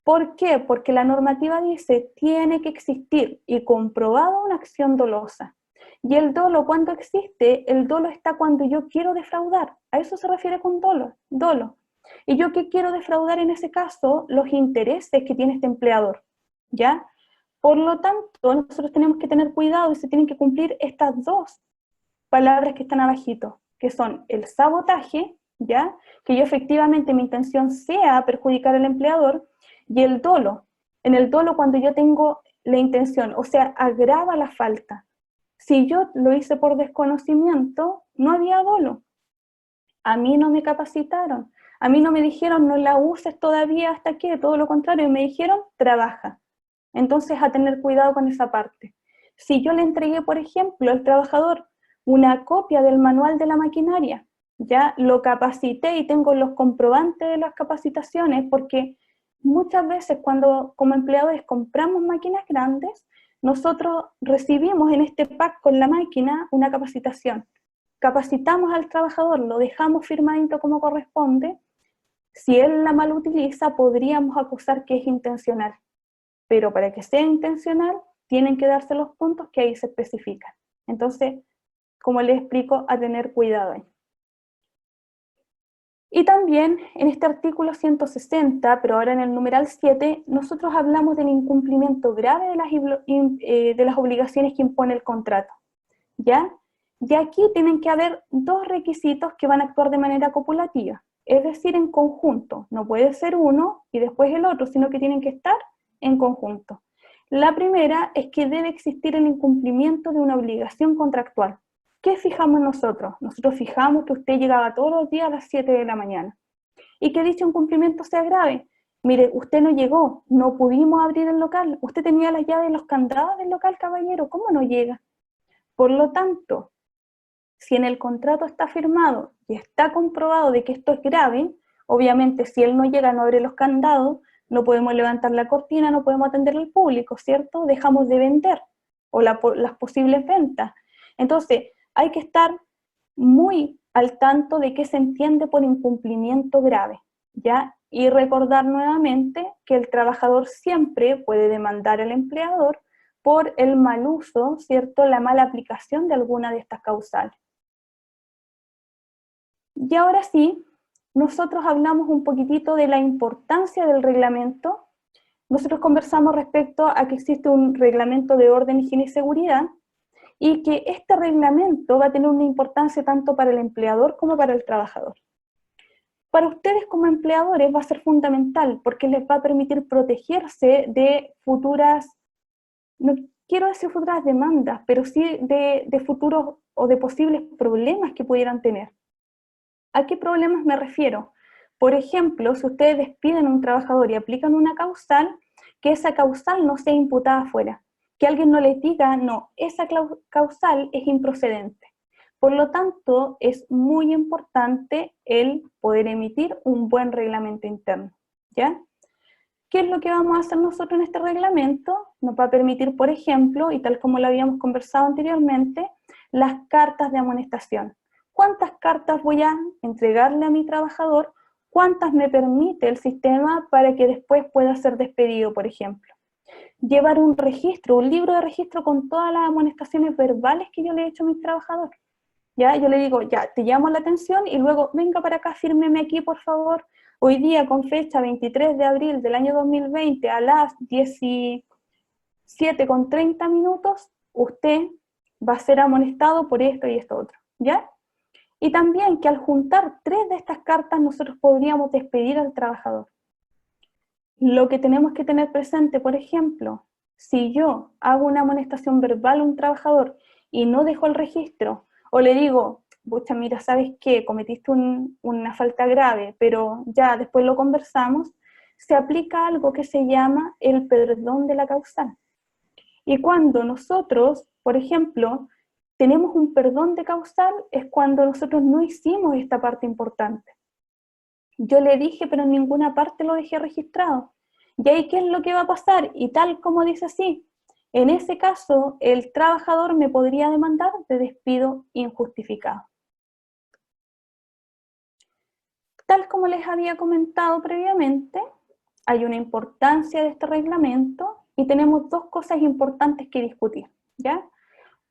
¿Por qué? Porque la normativa dice, tiene que existir y comprobada una acción dolosa. Y el dolo, ¿cuándo existe? El dolo está cuando yo quiero defraudar. A eso se refiere con dolo. ¿Y yo qué quiero defraudar en ese caso? Los intereses que tiene este empleador, ¿ya? Por lo tanto, nosotros tenemos que tener cuidado y se tienen que cumplir estas dos palabras que están abajito, que son el sabotaje, ¿ya? Que yo efectivamente mi intención sea perjudicar al empleador, y el dolo. En el dolo cuando yo tengo la intención, o sea, agrava la falta. Si yo lo hice por desconocimiento, no había dolo. A mí no me capacitaron, a mí no me dijeron no la uses todavía hasta que, todo lo contrario, me dijeron trabaja. Entonces a tener cuidado con esa parte. Si yo le entregué, por ejemplo, al trabajador una copia del manual de la maquinaria, ya lo capacité y tengo los comprobantes de las capacitaciones, porque muchas veces cuando como empleadores compramos máquinas grandes, nosotros recibimos en este pack con la máquina una capacitación. Capacitamos al trabajador, lo dejamos firmadito como corresponde. Si él la mal utiliza, podríamos acusar que es intencional. Pero para que sea intencional, tienen que darse los puntos que ahí se especifican. Entonces, como les explico, a tener cuidado ahí. Y también en este artículo 160, pero ahora en el numeral 7, nosotros hablamos del incumplimiento grave de las obligaciones que impone el contrato, ¿ya? Y aquí tienen que haber dos requisitos que van a actuar de manera copulativa, es decir, en conjunto. No puede ser uno y después el otro, sino que tienen que estar en conjunto. La primera es que debe existir el incumplimiento de una obligación contractual. ¿Qué fijamos nosotros? Nosotros fijamos que usted llegaba todos los días a las 7 de la mañana y que dicho incumplimiento sea grave. mire, usted no llegó, no pudimos abrir el local, usted tenía la llave de los candados del local, caballero, ¿cómo no llega? Por lo tanto, si en el contrato está firmado y está comprobado de que esto es grave, obviamente si él no llega, no abre los candados, no podemos levantar la cortina, no podemos atender al público, ¿cierto? Dejamos de vender, o las posibles ventas. Entonces, hay que estar muy al tanto de qué se entiende por incumplimiento grave, ¿ya? Y recordar nuevamente que el trabajador siempre puede demandar al empleador por el mal uso, ¿cierto? La mala aplicación de alguna de estas causales. Y ahora sí, nosotros hablamos un poquitito de la importancia del reglamento. Nosotros conversamos respecto a que existe un reglamento de orden, higiene y seguridad, y que este reglamento va a tener una importancia tanto para el empleador como para el trabajador. Para ustedes como empleadores va a ser fundamental, porque les va a permitir protegerse de futuras, no quiero decir futuras demandas, pero sí de futuros o de posibles problemas que pudieran tener. ¿A qué problemas me refiero? Por ejemplo, si ustedes despiden a un trabajador y aplican una causal, que esa causal no sea imputada afuera. Que alguien no les diga, no, esa causal es improcedente. Por lo tanto, es muy importante el poder emitir un buen reglamento interno, ¿ya? ¿Qué es lo que vamos a hacer nosotros en este reglamento? Nos va a permitir, por ejemplo, y tal como lo habíamos conversado anteriormente, las cartas de amonestación. ¿Cuántas cartas voy a entregarle a mi trabajador? ¿Cuántas me permite el sistema para que después pueda ser despedido, por ejemplo? Llevar un registro, un libro de registro con todas las amonestaciones verbales que yo le he hecho a mi trabajador. ¿Ya? Yo le digo, ya, te llamo la atención y luego, venga para acá, fírmeme aquí, por favor. Hoy día, con fecha 23 de abril del año 2020, a las 17:30, usted va a ser amonestado por esto y esto otro, ¿ya? Y también que al juntar 3 de estas cartas nosotros podríamos despedir al trabajador. Lo que tenemos que tener presente, por ejemplo, si yo hago una amonestación verbal a un trabajador y no dejo el registro, o le digo, pucha, mira, ¿sabes qué? Cometiste una falta grave, pero ya después lo conversamos, se aplica algo que se llama el perdón de la causal. Y cuando nosotros, por ejemplo, tenemos un perdón de causal, es cuando nosotros no hicimos esta parte importante. Yo le dije, pero en ninguna parte lo dejé registrado. ¿Y ahí qué es lo que va a pasar? Y tal como dice así, en ese caso, el trabajador me podría demandar de despido injustificado. Tal como les había comentado previamente, hay una importancia de este reglamento y tenemos 2 cosas importantes que discutir, ¿ya?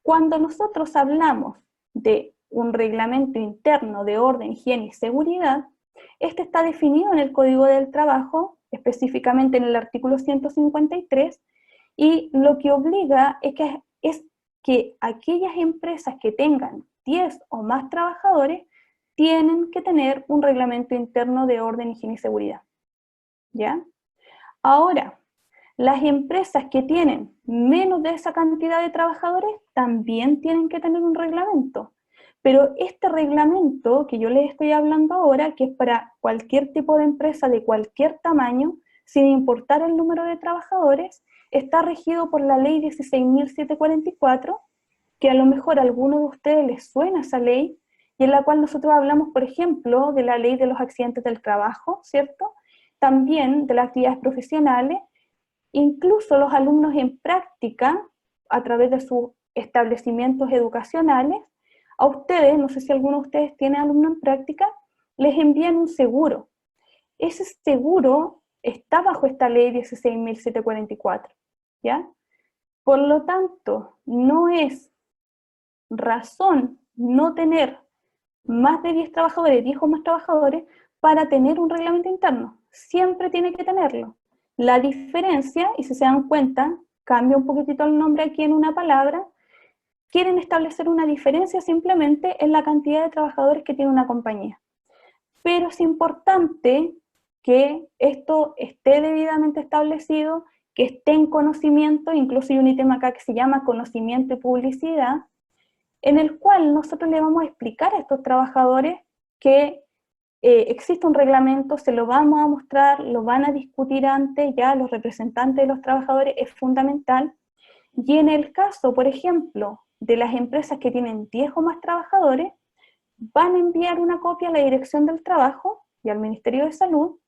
Cuando nosotros hablamos de un reglamento interno de orden, higiene y seguridad, este está definido en el Código del Trabajo, específicamente en el artículo 153, y lo que obliga es que aquellas empresas que tengan 10 o más trabajadores tienen que tener un reglamento interno de orden, higiene y seguridad, ¿ya? Ahora, las empresas que tienen menos de esa cantidad de trabajadores también tienen que tener un reglamento. Pero este reglamento que yo les estoy hablando ahora, que es para cualquier tipo de empresa de cualquier tamaño, sin importar el número de trabajadores, está regido por la ley 16.744, que a lo mejor a alguno de ustedes les suena esa ley, y en la cual nosotros hablamos, por ejemplo, de la ley de los accidentes del trabajo, ¿cierto? También de las actividades profesionales. Incluso los alumnos en práctica, a través de sus establecimientos educacionales, a ustedes, no sé si alguno de ustedes tiene alumno en práctica, les envían un seguro. Ese seguro está bajo esta ley 16.744, ¿ya? Por lo tanto, no es razón no tener más de 10 trabajadores, 10 o más trabajadores, para tener un reglamento interno. Siempre tiene que tenerlo. La diferencia, y si se dan cuenta, cambia un poquitito el nombre aquí en una palabra, quieren establecer una diferencia simplemente en la cantidad de trabajadores que tiene una compañía. Pero es importante que esto esté debidamente establecido, que esté en conocimiento, incluso hay un ítem acá que se llama conocimiento y publicidad, en el cual nosotros le vamos a explicar a estos trabajadores que existe un reglamento, se lo vamos a mostrar, lo van a discutir antes, ya los representantes de los trabajadores, es fundamental. Y en el caso, por ejemplo, de las empresas que tienen 10 o más trabajadores, van a enviar una copia a la Dirección del Trabajo y al Ministerio de Salud,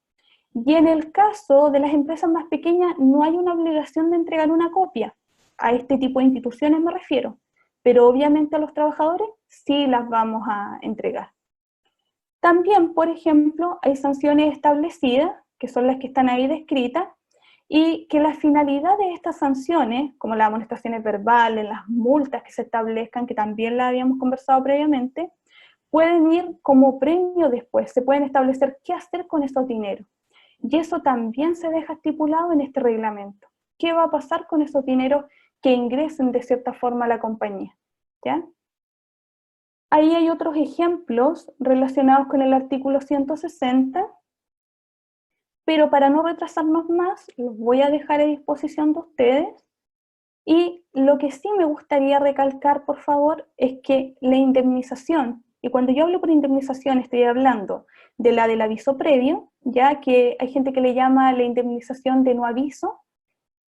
y en el caso de las empresas más pequeñas no hay una obligación de entregar una copia, a este tipo de instituciones me refiero, pero obviamente a los trabajadores sí las vamos a entregar. También, por ejemplo, hay sanciones establecidas, que son las que están ahí descritas, y que la finalidad de estas sanciones, como las amonestaciones verbales, las multas que se establezcan, que también la habíamos conversado previamente, pueden ir como premio después, se pueden establecer qué hacer con esos dineros. Y eso también se deja estipulado en este reglamento. ¿Qué va a pasar con esos dineros que ingresen de cierta forma a la compañía? ¿Ya? Ahí hay otros ejemplos relacionados con el artículo 160, pero para no retrasarnos más, los voy a dejar a disposición de ustedes. Y lo que sí me gustaría recalcar, por favor, es que la indemnización, y cuando yo hablo por indemnización estoy hablando de la del aviso previo, ya que hay gente que le llama la indemnización de no aviso,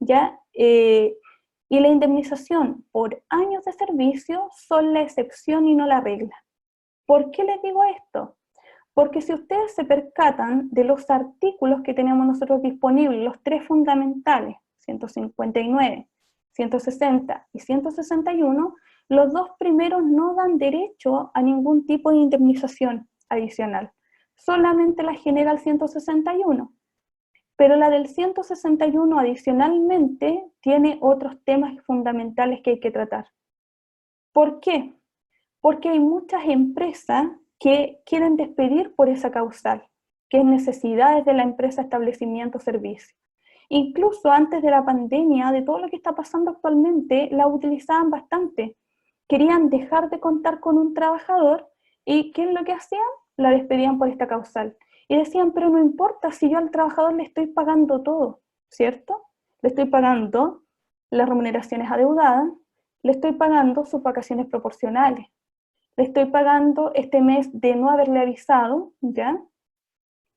ya, y la indemnización por años de servicio son la excepción y no la regla. ¿Por qué les digo esto? Porque si ustedes se percatan de los artículos que tenemos nosotros disponibles, los tres fundamentales, 159, 160 y 161, los dos primeros no dan derecho a ningún tipo de indemnización adicional, solamente la general 161. Pero la del 161 adicionalmente tiene otros temas fundamentales que hay que tratar. ¿Por qué? Porque hay muchas empresas que quieren despedir por esa causal, que es necesidades de la empresa, establecimiento, servicio. Incluso antes de la pandemia, de todo lo que está pasando actualmente, la utilizaban bastante. Querían dejar de contar con un trabajador y ¿qué es lo que hacían? La despedían por esta causal. Y decían, pero no importa si yo al trabajador le estoy pagando todo, ¿cierto? Le estoy pagando las remuneraciones adeudadas, le estoy pagando sus vacaciones proporcionales, le estoy pagando este mes de no haberle avisado, ¿ya?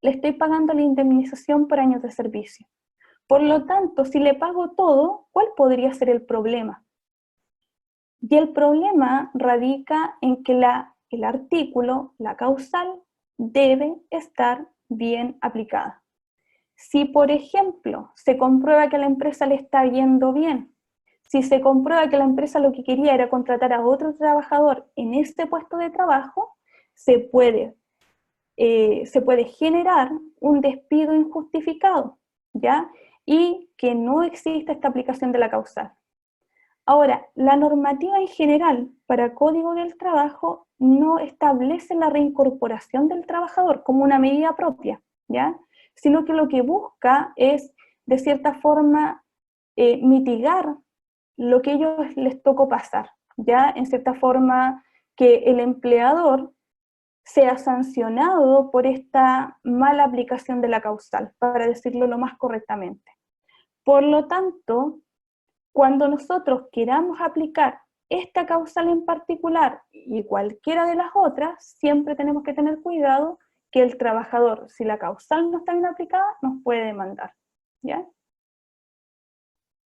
Le estoy pagando la indemnización por años de servicio. Por lo tanto, si le pago todo, ¿cuál podría ser el problema? Y el problema radica en que el artículo, la causal, debe estar bien aplicada. Si, por ejemplo, se comprueba que a la empresa le está yendo bien, si se comprueba que la empresa lo que quería era contratar a otro trabajador en este puesto de trabajo, se puede generar un despido injustificado, ¿ya? Y que no exista esta aplicación de la causal. Ahora, la normativa en general para Código del Trabajo no establece la reincorporación del trabajador como una medida propia, ¿ya? Sino que lo que busca es, de cierta forma, mitigar lo que a ellos les tocó pasar, ¿ya? En cierta forma, que el empleador sea sancionado por esta mala aplicación de la causal, para decirlo lo más correctamente. Por lo tanto, cuando nosotros queramos aplicar esta causal en particular y cualquiera de las otras, siempre tenemos que tener cuidado que el trabajador, si la causal no está bien aplicada, nos puede demandar, ¿ya?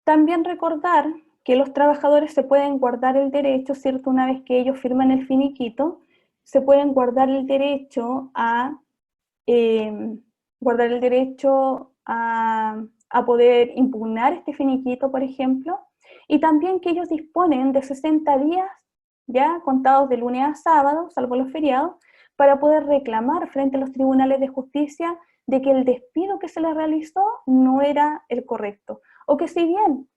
También recordar que los trabajadores se pueden guardar el derecho, ¿cierto? Una vez que ellos firman el finiquito, se pueden guardar el derecho a poder impugnar este finiquito, por ejemplo, y también que ellos disponen de 60 días, ya contados de lunes a sábado, salvo los feriados, para poder reclamar frente a los tribunales de justicia de que el despido que se les realizó no era el correcto, o que si bien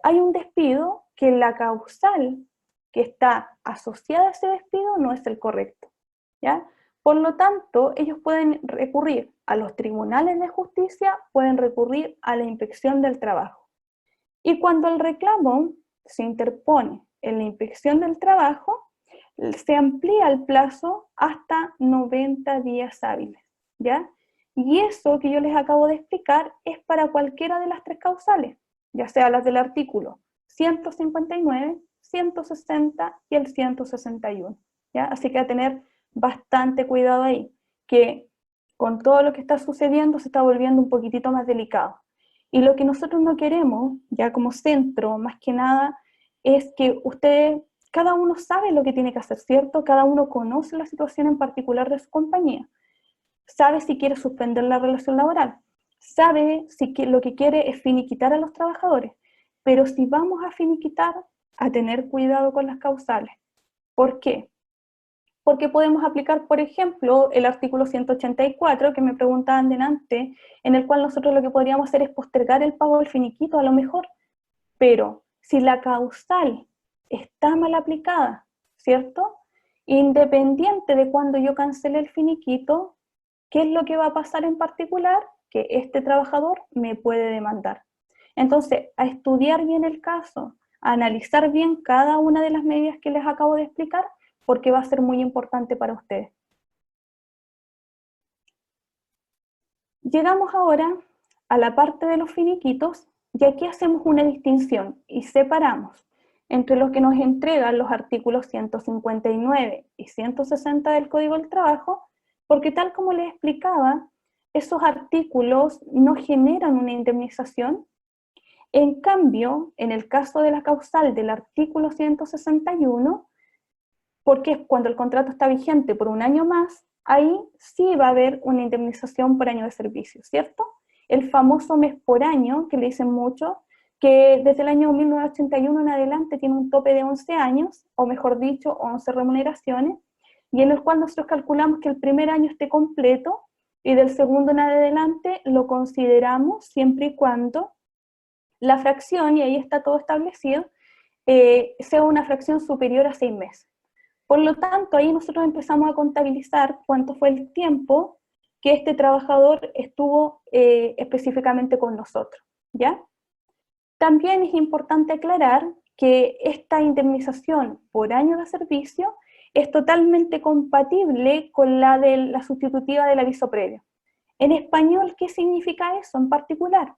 hay un despido, que la causal que está asociada a ese despido no es el correcto, ¿ya? Por lo tanto, ellos pueden recurrir a los tribunales de justicia, pueden recurrir a la inspección del trabajo. Y cuando el reclamo se interpone en la inspección del trabajo, se amplía el plazo hasta 90 días hábiles, ¿ya? Y eso que yo les acabo de explicar es para cualquiera de las tres causales, ya sea las del artículo 159, 160 y el 161, ¿ya? Así que a tener bastante cuidado ahí, que con todo lo que está sucediendo, se está volviendo un poquitito más delicado. Y lo que nosotros no queremos, ya como centro, más que nada, es que ustedes, cada uno sabe lo que tiene que hacer, ¿cierto? Cada uno conoce la situación en particular de su compañía. Sabe si quiere suspender la relación laboral, sabe si lo que quiere es finiquitar a los trabajadores, pero si vamos a finiquitar, a tener cuidado con las causales. ¿Por qué? Porque podemos aplicar, por ejemplo, el artículo 184, que me preguntaban delante, en el cual nosotros lo que podríamos hacer es postergar el pago del finiquito a lo mejor, pero si la causal está mal aplicada, ¿cierto? Independiente de cuando yo cancele el finiquito, ¿qué es lo que va a pasar en particular? Que este trabajador me puede demandar. Entonces, a estudiar bien el caso, a analizar bien cada una de las medidas que les acabo de explicar, porque va a ser muy importante para ustedes. Llegamos ahora a la parte de los finiquitos, y aquí hacemos una distinción y separamos entre lo que nos entregan los artículos 159 y 160 del Código del Trabajo, porque tal como les explicaba, esos artículos no generan una indemnización. En cambio, en el caso de la causal del artículo 161, porque cuando el contrato está vigente por un año más, ahí sí va a haber una indemnización por año de servicio, ¿cierto? El famoso mes por año, que le dicen mucho, que desde el año 1981 en adelante tiene un tope de 11 años, o mejor dicho, 11 remuneraciones, y en el cual nosotros calculamos que el primer año esté completo, y del segundo en adelante lo consideramos siempre y cuando la fracción, y ahí está todo establecido, sea una fracción superior a 6 meses. Por lo tanto, ahí nosotros empezamos a contabilizar cuánto fue el tiempo que este trabajador estuvo específicamente con nosotros, ¿ya? También es importante aclarar que esta indemnización por año de servicio es totalmente compatible con la de la sustitutiva del aviso previo. En español, ¿qué significa eso en particular?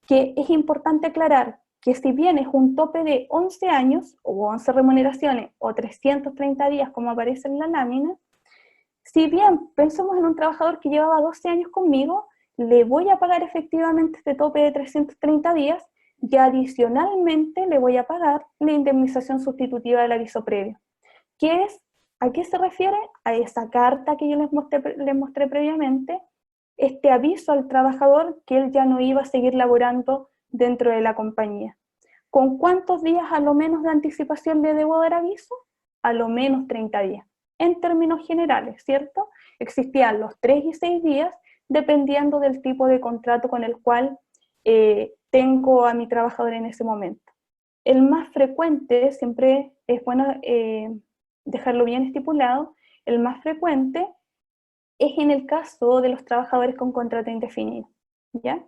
Que es importante aclarar que si bien es un tope de 11 años, o 11 remuneraciones, o 330 días, como aparece en la lámina, si bien pensamos en un trabajador que llevaba 12 años conmigo, le voy a pagar efectivamente este tope de 330 días, y adicionalmente le voy a pagar la indemnización sustitutiva del aviso previo. ¿Qué es? ¿A qué se refiere? A esa carta que yo les mostré previamente, este aviso al trabajador que él ya no iba a seguir laborando dentro de la compañía. ¿Con cuántos días a lo menos de anticipación le debo dar aviso? A lo menos 30 días. En términos generales, ¿cierto? Existían los 3 y 6 días, dependiendo del tipo de contrato con el cual tengo a mi trabajador en ese momento. El más frecuente, siempre es bueno dejarlo bien estipulado, el más frecuente es en el caso de los trabajadores con contrato indefinido, ¿ya?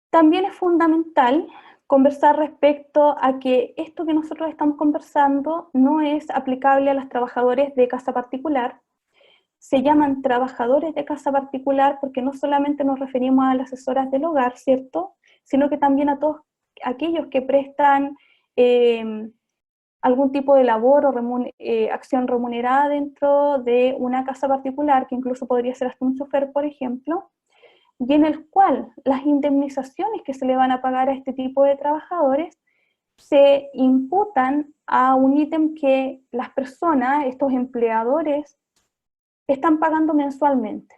También es fundamental conversar respecto a que esto que nosotros estamos conversando no es aplicable a los trabajadores de casa particular. Se llaman trabajadores de casa particular porque no solamente nos referimos a las asesoras del hogar, ¿cierto? Sino que también a todos aquellos que prestan algún tipo de labor o acción remunerada dentro de una casa particular, que incluso podría ser hasta un chofer, por ejemplo, y en el cual las indemnizaciones que se le van a pagar a este tipo de trabajadores se imputan a un ítem que las personas, estos empleadores, están pagando mensualmente.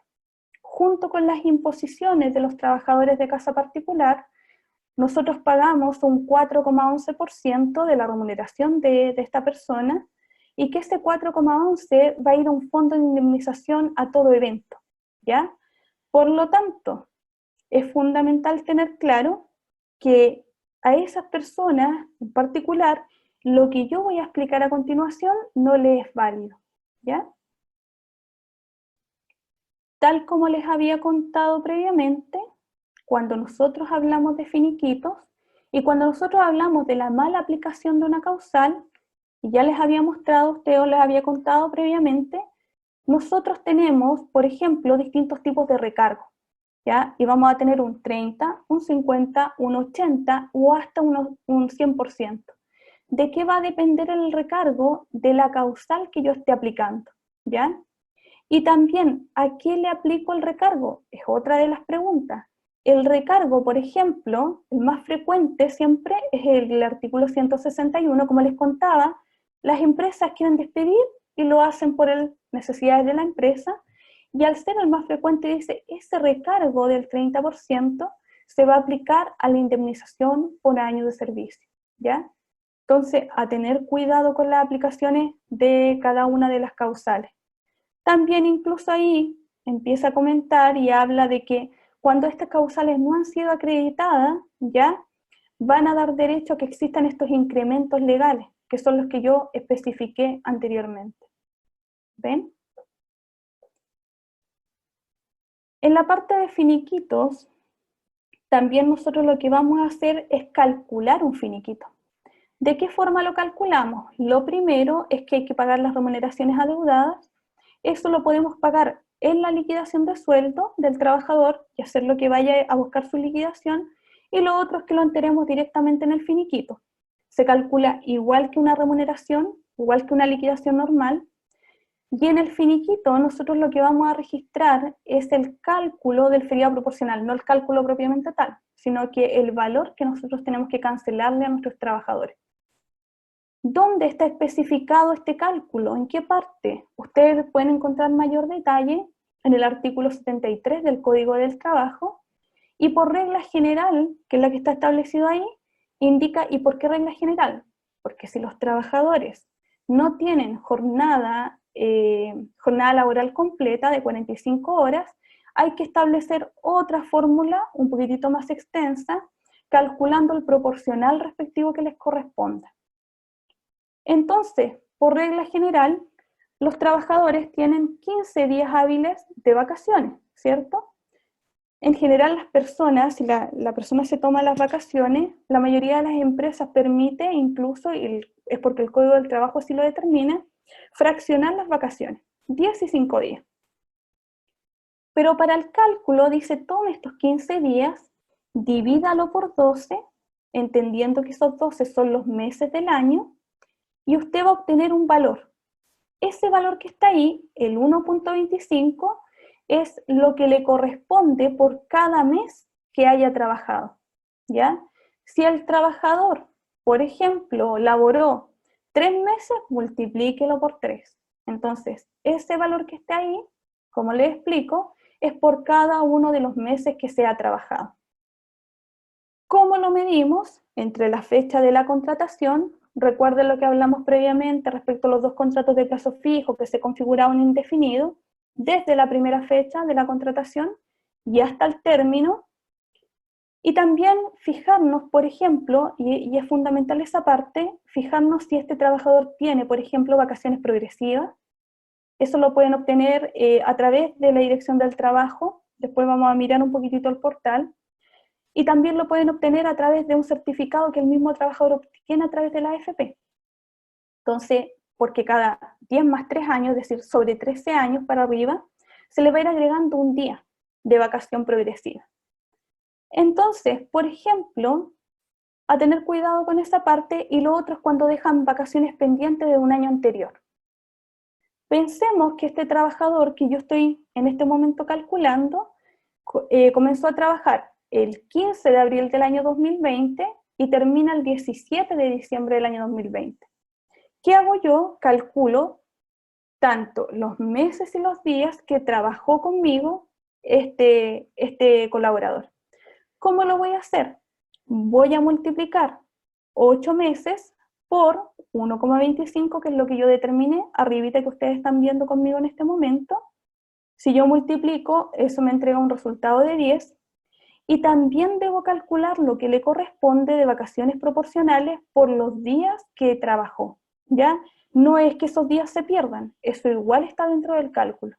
Junto con las imposiciones de los trabajadores de casa particular, nosotros pagamos un 4,11% de la remuneración de esta persona, y que ese 4,11 va a ir a un fondo de indemnización a todo evento, ¿ya? Por lo tanto, es fundamental tener claro que a esas personas en particular, lo que yo voy a explicar a continuación no les es válido, ¿ya? Tal como les había contado previamente, cuando nosotros hablamos de finiquitos y cuando nosotros hablamos de la mala aplicación de una causal, y ya les había mostrado a ustedes o les había contado previamente, nosotros tenemos, por ejemplo, distintos tipos de recargo, ¿ya? Y vamos a tener un 30, un 50, un 80 o hasta un 100%. ¿De qué va a depender el recargo? De la causal que yo esté aplicando, ¿ya? Y también, ¿a qué le aplico el recargo? Es otra de las preguntas. El recargo, por ejemplo, el más frecuente siempre es el artículo 161, como les contaba, las empresas quieren despedir y lo hacen por necesidades de la empresa, y al ser el más frecuente dice, ese recargo del 30% se va a aplicar a la indemnización por año de servicio, ¿ya? Entonces, a tener cuidado con las aplicaciones de cada una de las causales. También incluso ahí empieza a comentar y habla de que cuando estas causales no han sido acreditadas, ya van a dar derecho a que existan estos incrementos legales, que son los que yo especifiqué anteriormente. ¿Ven? En la parte de finiquitos, también nosotros lo que vamos a hacer es calcular un finiquito. ¿De qué forma lo calculamos? Lo primero es que hay que pagar las remuneraciones adeudadas. Eso lo podemos pagar en la liquidación de sueldo del trabajador y hacer lo que vaya a buscar su liquidación. Y lo otro es que lo enteremos directamente en el finiquito. Se calcula igual que una remuneración, igual que una liquidación normal. Y en el finiquito nosotros lo que vamos a registrar es el cálculo del feriado proporcional, no el cálculo propiamente tal, sino que el valor que nosotros tenemos que cancelarle a nuestros trabajadores. ¿Dónde está especificado este cálculo? ¿En qué parte? Ustedes pueden encontrar mayor detalle en el artículo 73 del Código del Trabajo, y por regla general, que es la que está establecido ahí, indica, ¿y por qué regla general? Porque si los trabajadores no tienen jornada laboral completa de 45 horas, hay que establecer otra fórmula un poquitito más extensa, calculando el proporcional respectivo que les corresponda. Entonces, por regla general, los trabajadores tienen 15 días hábiles de vacaciones, ¿cierto? En general las personas, si la persona se toma las vacaciones, la mayoría de las empresas permite incluso, y es porque el Código del Trabajo así lo determina, fraccionar las vacaciones, 10 y 5 días. Pero para el cálculo dice, tome estos 15 días, divídalo por 12, entendiendo que esos 12 son los meses del año, y usted va a obtener un valor. Ese valor que está ahí, el 1.25, es lo que le corresponde por cada mes que haya trabajado, ¿ya? Si el trabajador, por ejemplo, laboró 3 meses, multiplíquelo por 3. Entonces, ese valor que está ahí, como les explico, es por cada uno de los meses que se ha trabajado. ¿Cómo lo medimos? Entre la fecha de la contratación, recuerden lo que hablamos previamente respecto a los 2 contratos de plazo fijo que se configuraban indefinido, desde la primera fecha de la contratación y hasta el término. Y también fijarnos, por ejemplo, y es fundamental esa parte, fijarnos si este trabajador tiene, por ejemplo, vacaciones progresivas. Eso lo pueden obtener a través de la Dirección del Trabajo. Después vamos a mirar un poquitito el portal. Y también lo pueden obtener a través de un certificado que el mismo trabajador obtiene a través de la AFP. Entonces, porque cada 10 más 3 años, es decir, sobre 13 años para arriba, se le va a ir agregando un día de vacación progresiva. Entonces, por ejemplo, a tener cuidado con esa parte, y lo otro es cuando dejan vacaciones pendientes de un año anterior. Pensemos que este trabajador que yo estoy en este momento calculando, comenzó a trabajar el 15 de abril del año 2020 y termina el 17 de diciembre del año 2020. ¿Qué hago yo? Calculo tanto los meses y los días que trabajó conmigo este colaborador. ¿Cómo lo voy a hacer? Voy a multiplicar 8 meses por 1,25, que es lo que yo determiné arribita que ustedes están viendo conmigo en este momento. Si yo multiplico, eso me entrega un resultado de 10, y también debo calcular lo que le corresponde de vacaciones proporcionales por los días que trabajó, ¿ya? No es que esos días se pierdan, eso igual está dentro del cálculo.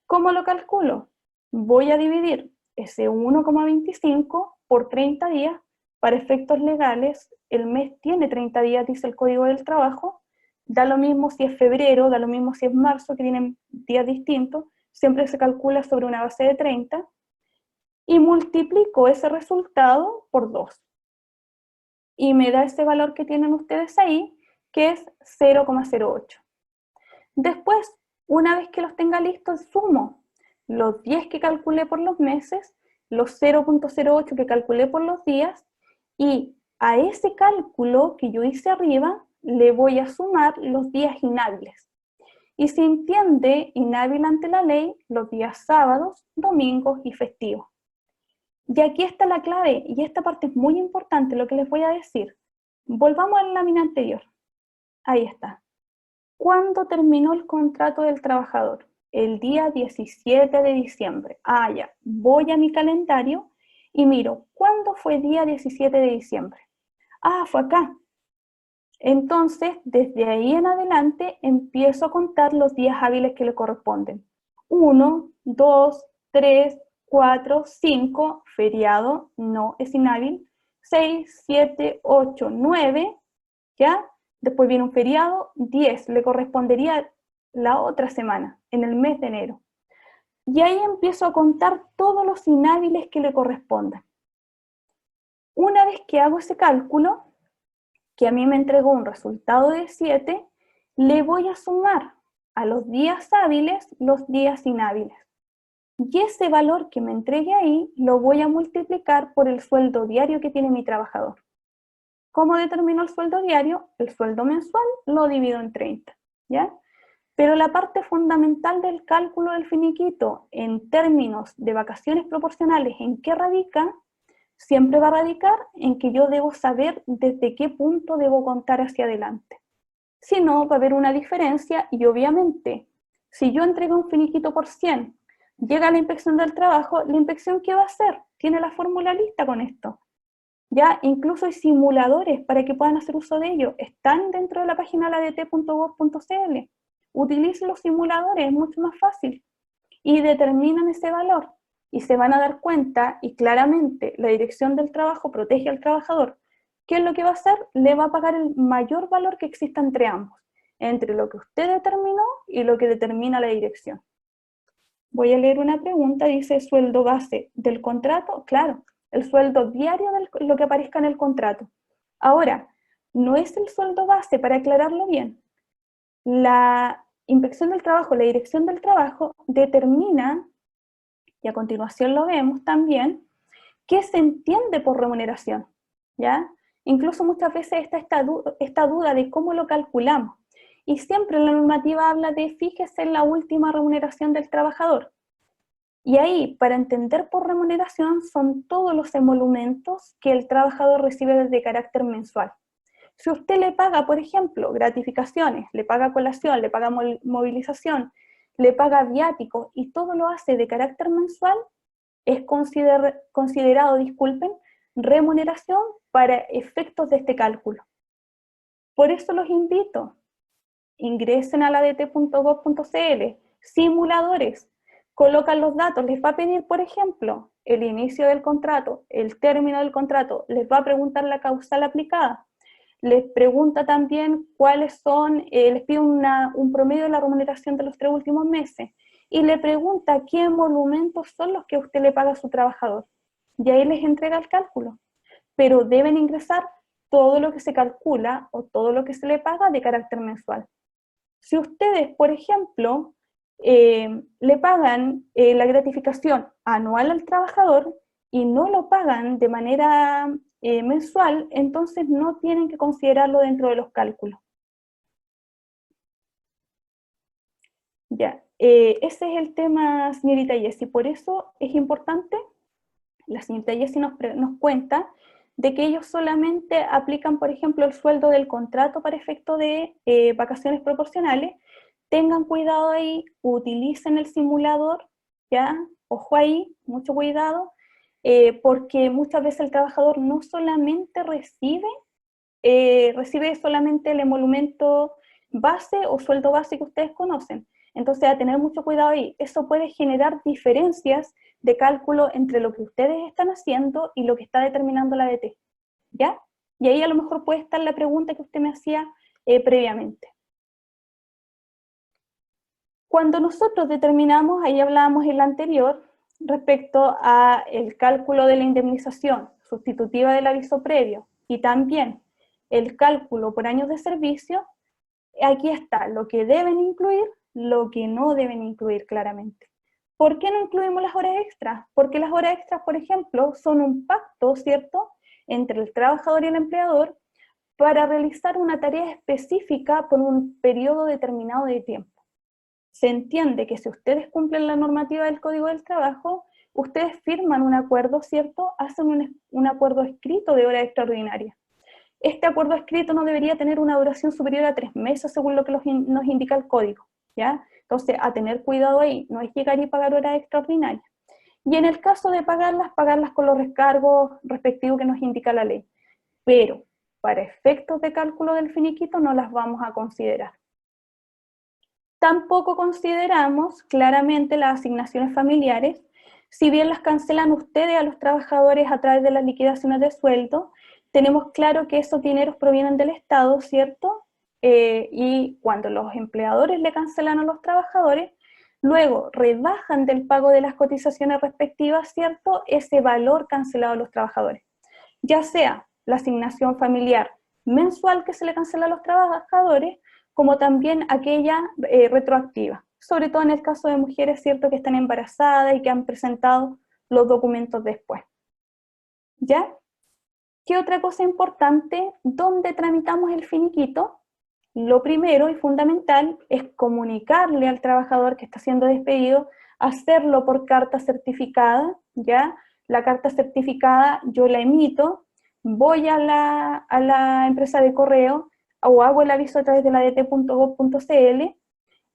¿Cómo lo calculo? Voy a dividir ese 1,25 por 30 días. Para efectos legales, el mes tiene 30 días, dice el Código del Trabajo. Da lo mismo si es febrero, da lo mismo si es marzo, que tienen días distintos. Siempre se calcula sobre una base de 30. Y multiplico ese resultado por 2. Y me da ese valor que tienen ustedes ahí, que es 0,08. Después, Una vez que los tenga listos, sumo los 10 que calculé por los meses, los 0.08 que calculé por los días, y a ese cálculo que yo hice arriba le voy a sumar los días inhábiles. Y se entiende inhábil ante la ley los días sábados, domingos y festivos. Y aquí está la clave, y esta parte es muy importante, lo que les voy a decir. Volvamos a la lámina anterior. Ahí está. ¿Cuándo terminó el contrato del trabajador? El día 17 de diciembre. Ah, ya. Voy a mi calendario y miro, ¿cuándo fue día 17 de diciembre? Ah, fue acá. Entonces, desde ahí en adelante, empiezo a contar los días hábiles que le corresponden. 1, 2, 3, 4, 5, feriado, no es inhábil. 6, 7, 8, 9, ¿ya? Después viene un feriado, 10, le correspondería la otra semana, en el mes de enero. Y ahí empiezo a contar todos los inhábiles que le correspondan. Una vez que hago ese cálculo, que a mí me entregó un resultado de 7, le voy a sumar a los días hábiles los días inhábiles. Y ese valor que me entregue ahí lo voy a multiplicar por el sueldo diario que tiene mi trabajador. ¿Cómo determino el sueldo diario? El sueldo mensual lo divido en 30, ¿ya? Pero la parte fundamental del cálculo del finiquito en términos de vacaciones proporcionales, ¿en qué radica? Siempre va a radicar en que yo debo saber desde qué punto debo contar hacia adelante. Si no, va a haber una diferencia y obviamente, si yo entrego un finiquito por 100, llega la inspección del trabajo, ¿la inspección qué va a hacer? Tiene la fórmula lista con esto. Ya incluso hay simuladores para que puedan hacer uso de ello. Están dentro de la página ladt.gov.cl. Utilicen los simuladores, es mucho más fácil. Y determinan ese valor. Y se van a dar cuenta, y claramente la dirección del trabajo protege al trabajador. ¿Qué es lo que va a hacer? Le va a pagar el mayor valor que exista entre ambos. Entre lo que usted determinó y lo que determina la dirección. Voy a leer una pregunta, dice sueldo base del contrato. Claro, el sueldo diario de lo que aparezca en el contrato. Ahora, no es el sueldo base, para aclararlo bien. La inspección del trabajo, la dirección del trabajo, determina, y a continuación lo vemos también, qué se entiende por remuneración, ¿ya? Incluso muchas veces está esta duda de cómo lo calculamos. Y siempre la normativa habla de fíjese en la última remuneración del trabajador. Y ahí, para entender por remuneración, son todos los emolumentos que el trabajador recibe de carácter mensual. Si usted le paga, por ejemplo, gratificaciones, le paga colación, le paga movilización, le paga viáticos y todo lo hace de carácter mensual, es considerado, remuneración para efectos de este cálculo. Por eso los invito, ingresen a ladt.gov.cl, simuladores, colocan los datos, les va a pedir, por ejemplo, el inicio del contrato, el término del contrato, les va a preguntar la causal aplicada, les pregunta también cuáles son, les pide un promedio de la remuneración de los 3 últimos meses, y le pregunta qué emolumentos son los que usted le paga a su trabajador, y ahí les entrega el cálculo, pero deben ingresar todo lo que se calcula o todo lo que se le paga de carácter mensual. Si ustedes, por ejemplo, le pagan la gratificación anual al trabajador y no lo pagan de manera mensual, entonces no tienen que considerarlo dentro de los cálculos. Ya, ese es el tema, señorita Jessie, por eso es importante, la señorita Jessie nos cuenta de que ellos solamente aplican, por ejemplo, el sueldo del contrato para efecto de vacaciones proporcionales. Tengan cuidado ahí, utilicen el simulador, ¿ya? Ojo ahí, mucho cuidado, porque muchas veces el trabajador no solamente recibe solamente el emolumento base o sueldo base que ustedes conocen. Entonces, a tener mucho cuidado ahí. Eso puede generar diferencias de cálculo entre lo que ustedes están haciendo y lo que está determinando la ADT, ¿ya? Y ahí a lo mejor puede estar la pregunta que usted me hacía previamente. Cuando nosotros determinamos, ahí hablábamos en la anterior, respecto a el cálculo de la indemnización sustitutiva del aviso previo y también el cálculo por años de servicio, aquí está lo que deben incluir lo que no deben incluir claramente. ¿Por qué no incluimos las horas extras? Porque las horas extras, por ejemplo, son un pacto, ¿cierto?, entre el trabajador y el empleador para realizar una tarea específica por un periodo determinado de tiempo. Se entiende que si ustedes cumplen la normativa del Código del Trabajo, ustedes firman un acuerdo, ¿cierto?, hacen un acuerdo escrito de hora extraordinaria. Este acuerdo escrito no debería tener una duración superior a 3 meses según lo que nos indica el código, ¿ya? Entonces, a tener cuidado ahí, no es llegar y pagar horas extraordinarias. Y en el caso de pagarlas con los recargos respectivos que nos indica la ley. Pero, para efectos de cálculo del finiquito, no las vamos a considerar. Tampoco consideramos claramente las asignaciones familiares, si bien las cancelan ustedes a los trabajadores a través de las liquidaciones de sueldo, tenemos claro que esos dineros provienen del Estado, ¿cierto? Y cuando los empleadores le cancelan a los trabajadores, luego rebajan del pago de las cotizaciones respectivas, ¿cierto?, ese valor cancelado a los trabajadores. Ya sea la asignación familiar mensual que se le cancela a los trabajadores, como también aquella retroactiva, sobre todo en el caso de mujeres, ¿cierto?, que están embarazadas y que han presentado los documentos después. ¿Ya? ¿Qué otra cosa importante? ¿Dónde tramitamos el finiquito? Lo primero y fundamental es comunicarle al trabajador que está siendo despedido, hacerlo por carta certificada, ¿ya? La carta certificada yo la emito, voy a la empresa de correo o hago el aviso a través de la dt.gov.cl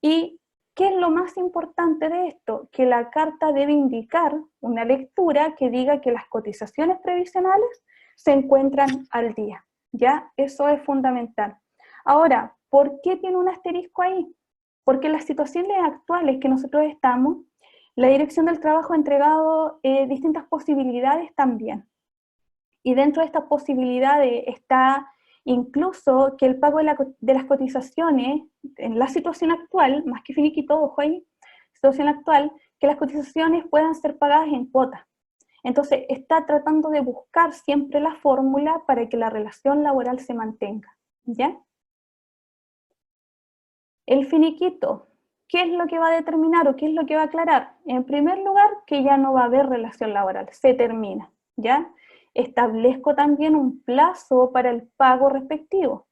y ¿qué es lo más importante de esto? Que la carta debe indicar una lectura que diga que las cotizaciones previsionales se encuentran al día, ¿ya? Eso es fundamental. Ahora, ¿por qué tiene un asterisco ahí? Porque en las situaciones actuales que nosotros estamos, la Dirección del Trabajo ha entregado distintas posibilidades también. Y dentro de estas posibilidades está incluso que el pago de las cotizaciones, en la situación actual, más que finiquito, ojo ahí, situación actual, que las cotizaciones puedan ser pagadas en cuotas. Entonces, está tratando de buscar siempre la fórmula para que la relación laboral se mantenga, ¿ya? El finiquito, ¿qué es lo que va a determinar o qué es lo que va a aclarar? En primer lugar, que ya no va a haber relación laboral, se termina, ¿ya? Establezco también un plazo para el pago respectivo.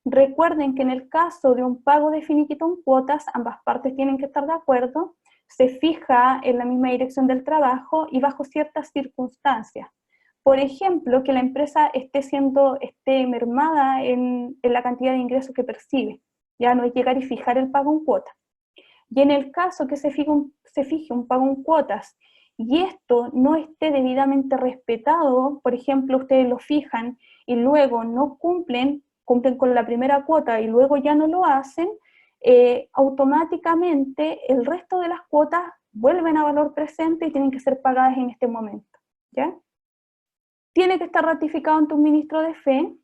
Recuerden que en el caso de un pago de finiquito en cuotas, ambas partes tienen que estar de acuerdo, se fija en la misma Dirección del Trabajo y bajo ciertas circunstancias. Por ejemplo, que la empresa esté mermada en la cantidad de ingresos que percibe. Ya no es llegar y fijar el pago en cuotas. Y en el caso que se fije un pago en cuotas y esto no esté debidamente respetado, por ejemplo, ustedes lo fijan y luego no cumplen con la primera cuota y luego ya no lo hacen, automáticamente el resto de las cuotas vuelven a valor presente y tienen que ser pagadas en este momento, ¿ya? Tiene que estar ratificado ante un ministro de fe.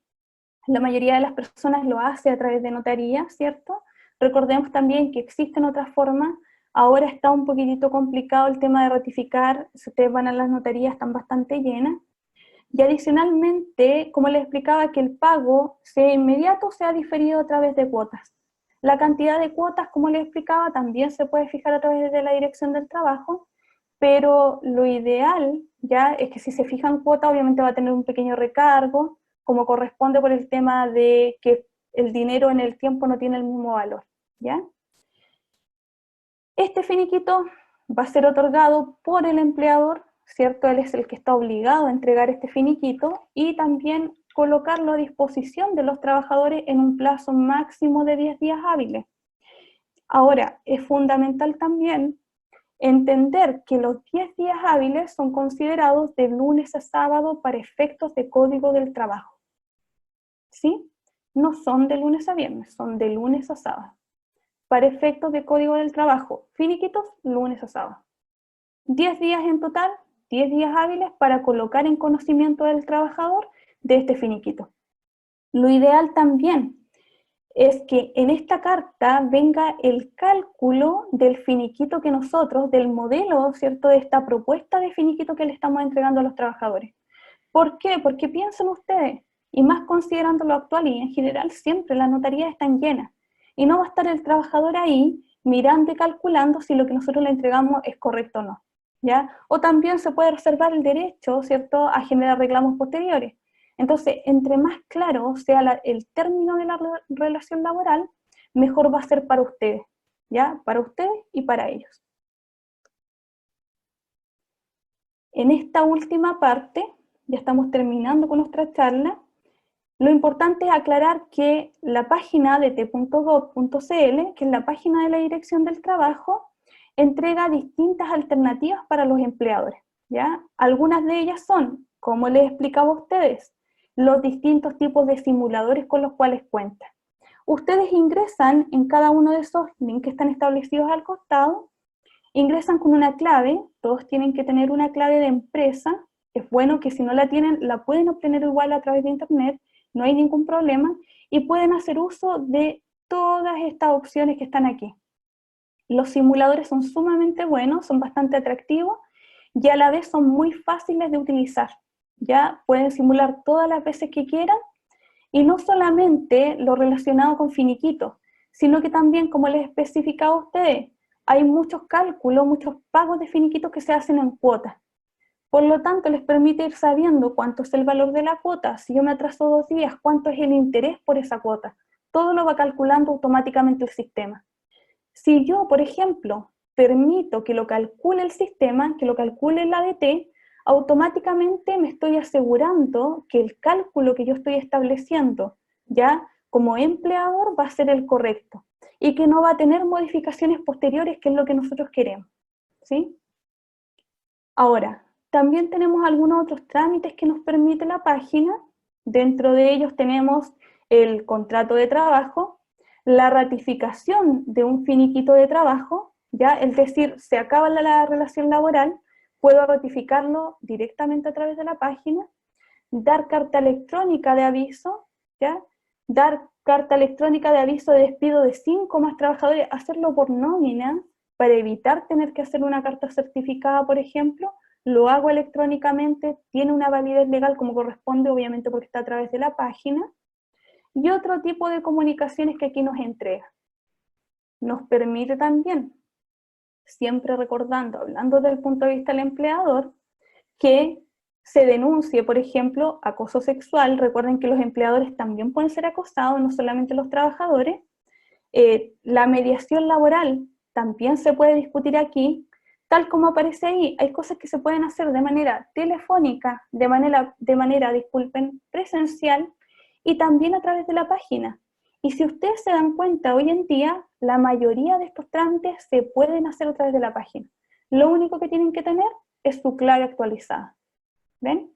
La mayoría de las personas lo hace a través de notaría, ¿cierto? Recordemos también que existen otras formas. Ahora está un poquitito complicado el tema de ratificar. Si ustedes van a las notarías, están bastante llenas. Y adicionalmente, como les explicaba, que el pago sea inmediato o sea diferido a través de cuotas. La cantidad de cuotas, como les explicaba, también se puede fijar a través de la Dirección del Trabajo, pero lo ideal ya es que si se fijan cuotas, obviamente va a tener un pequeño recargo, como corresponde por el tema de que el dinero en el tiempo no tiene el mismo valor, ¿ya? Este finiquito va a ser otorgado por el empleador, ¿cierto? Él es el que está obligado a entregar este finiquito y también colocarlo a disposición de los trabajadores en un plazo máximo de 10 días hábiles. Ahora, es fundamental también entender que los 10 días hábiles son considerados de lunes a sábado para efectos de Código del Trabajo. ¿Sí? No son de lunes a viernes, son de lunes a sábado. Para efectos de Código del Trabajo, finiquitos, lunes a sábado. 10 días en total, 10 días hábiles para colocar en conocimiento del trabajador de este finiquito. Lo ideal también es que en esta carta venga el cálculo del finiquito que nosotros, del modelo, ¿cierto?, de esta propuesta de finiquito que le estamos entregando a los trabajadores. ¿Por qué? Porque piensen ustedes, y más considerando lo actual y en general siempre las notarías están llenas, y no va a estar el trabajador ahí mirando y calculando si lo que nosotros le entregamos es correcto o no, ¿ya? O también se puede reservar el derecho, ¿cierto?, a generar reclamos posteriores. Entonces, entre más claro sea el término de la relación laboral, mejor va a ser para ustedes, ¿ya? Para ustedes y para ellos. En esta última parte, ya estamos terminando con nuestra charla, lo importante es aclarar que la página de t.gov.cl, que es la página de la Dirección del Trabajo, entrega distintas alternativas para los empleadores, ¿ya? Algunas de ellas son, como les explicaba a ustedes, los distintos tipos de simuladores con los cuales cuentan. Ustedes ingresan en cada uno de esos links que están establecidos al costado, ingresan con una clave, todos tienen que tener una clave de empresa, es bueno que si no la tienen, la pueden obtener igual a través de internet, no hay ningún problema, y pueden hacer uso de todas estas opciones que están aquí. Los simuladores son sumamente buenos, son bastante atractivos, y a la vez son muy fáciles de utilizar. Ya pueden simular todas las veces que quieran, y no solamente lo relacionado con finiquitos, sino que también, como les especificaba a ustedes, hay muchos cálculos, muchos pagos de finiquitos que se hacen en cuotas. Por lo tanto, les permite ir sabiendo cuánto es el valor de la cuota, si yo me atraso 2 días, cuánto es el interés por esa cuota. Todo lo va calculando automáticamente el sistema. Si yo, por ejemplo, permito que lo calcule el sistema, que lo calcule el ADT, automáticamente me estoy asegurando que el cálculo que yo estoy estableciendo ya como empleador va a ser el correcto y que no va a tener modificaciones posteriores, que es lo que nosotros queremos, ¿sí? Ahora, también tenemos algunos otros trámites que nos permite la página. Dentro de ellos tenemos el contrato de trabajo, la ratificación de un finiquito de trabajo, ¿ya? Es decir, se acaba la relación laboral, puedo ratificarlo directamente a través de la página, dar carta electrónica de aviso, ¿ya? Dar carta electrónica de aviso de despido de 5 más trabajadores, hacerlo por nómina, para evitar tener que hacer una carta certificada, por ejemplo, lo hago electrónicamente, tiene una validez legal como corresponde, obviamente porque está a través de la página, y otro tipo de comunicaciones que aquí nos entrega. Nos permite también, siempre recordando, hablando desde el punto de vista del empleador, que se denuncie, por ejemplo, acoso sexual. Recuerden que los empleadores también pueden ser acosados, no solamente los trabajadores. La mediación laboral también se puede discutir aquí, tal como aparece ahí. Hay cosas que se pueden hacer de manera telefónica, de manera, disculpen, presencial, y también a través de la página. Y si ustedes se dan cuenta, hoy en día, la mayoría de estos trámites se pueden hacer a través de la página. Lo único que tienen que tener es su clave actualizada. ¿Ven?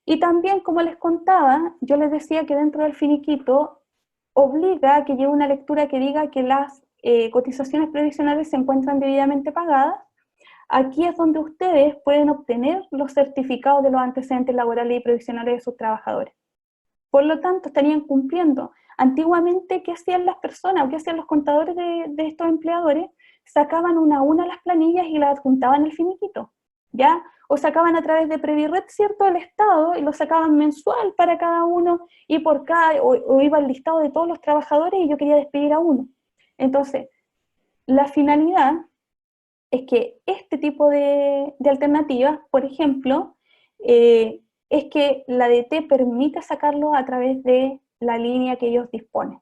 Y también, como les contaba, yo les decía que dentro del finiquito obliga a que lleve una lectura que diga que las cotizaciones previsionales se encuentran debidamente pagadas. Aquí es donde ustedes pueden obtener los certificados de los antecedentes laborales y previsionales de sus trabajadores. Por lo tanto, estarían cumpliendo. Antiguamente, ¿qué hacían las personas o qué hacían los contadores de estos empleadores? Sacaban una a una las planillas y las adjuntaban al finiquito, ¿ya? O sacaban a través de Previred, ¿cierto?, del Estado, y lo sacaban mensual para cada uno, y por cada, o iba el listado de todos los trabajadores y yo quería despedir a uno. Entonces, la finalidad es que este tipo de alternativas, por ejemplo, es que la ADT permite sacarlo a través de la línea que ellos disponen.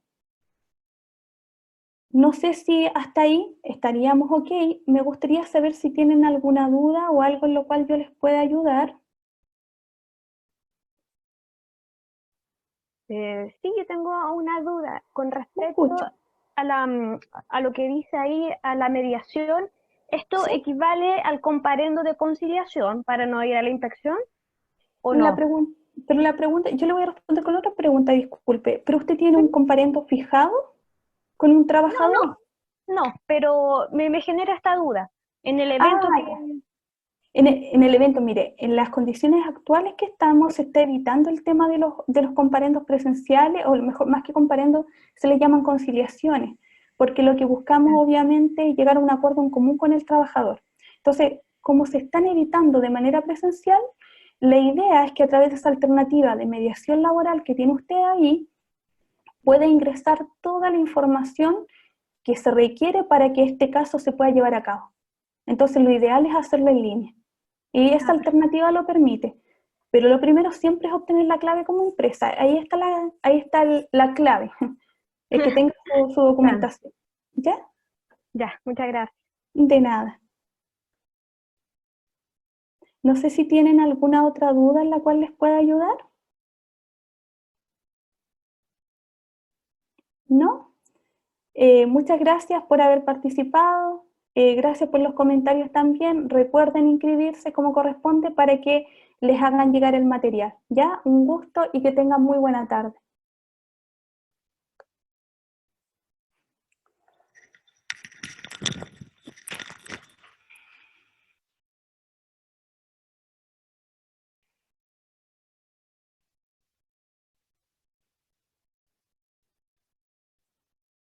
No sé si hasta ahí estaríamos ok. Me gustaría saber si tienen alguna duda o algo en lo cual yo les pueda ayudar. Sí, yo tengo una duda con respecto a lo que dice ahí, a la mediación. ¿Esto ¿Sí? equivale al comparendo de conciliación para no ir a la inspección o Pero no? la pregunta, yo le voy a responder con otra pregunta, disculpe. ¿Pero usted tiene un comparendo fijado con un trabajador? No, pero me genera esta duda. En el evento Ah, que... ya. En el evento, mire, en las condiciones actuales que estamos, se está evitando el tema de los comparendos presenciales, o a lo mejor más que comparendos, se les llaman conciliaciones, porque lo que buscamos obviamente es llegar a un acuerdo en común con el trabajador. Entonces, como se están evitando de manera presencial, la idea es que a través de esa alternativa de mediación laboral que tiene usted ahí, puede ingresar toda la información que se requiere para que este caso se pueda llevar a cabo. Entonces lo ideal es hacerlo en línea. Y esta alternativa lo permite. Pero lo primero siempre es obtener la clave como empresa. Ahí está la clave, es que tenga su documentación. ¿Ya? Ya, muchas gracias. De nada. No sé si tienen alguna otra duda en la cual les pueda ayudar. ¿No? Muchas gracias por haber participado. Gracias por los comentarios también. Recuerden inscribirse como corresponde para que les hagan llegar el material. ¿Ya? Un gusto y que tengan muy buena tarde.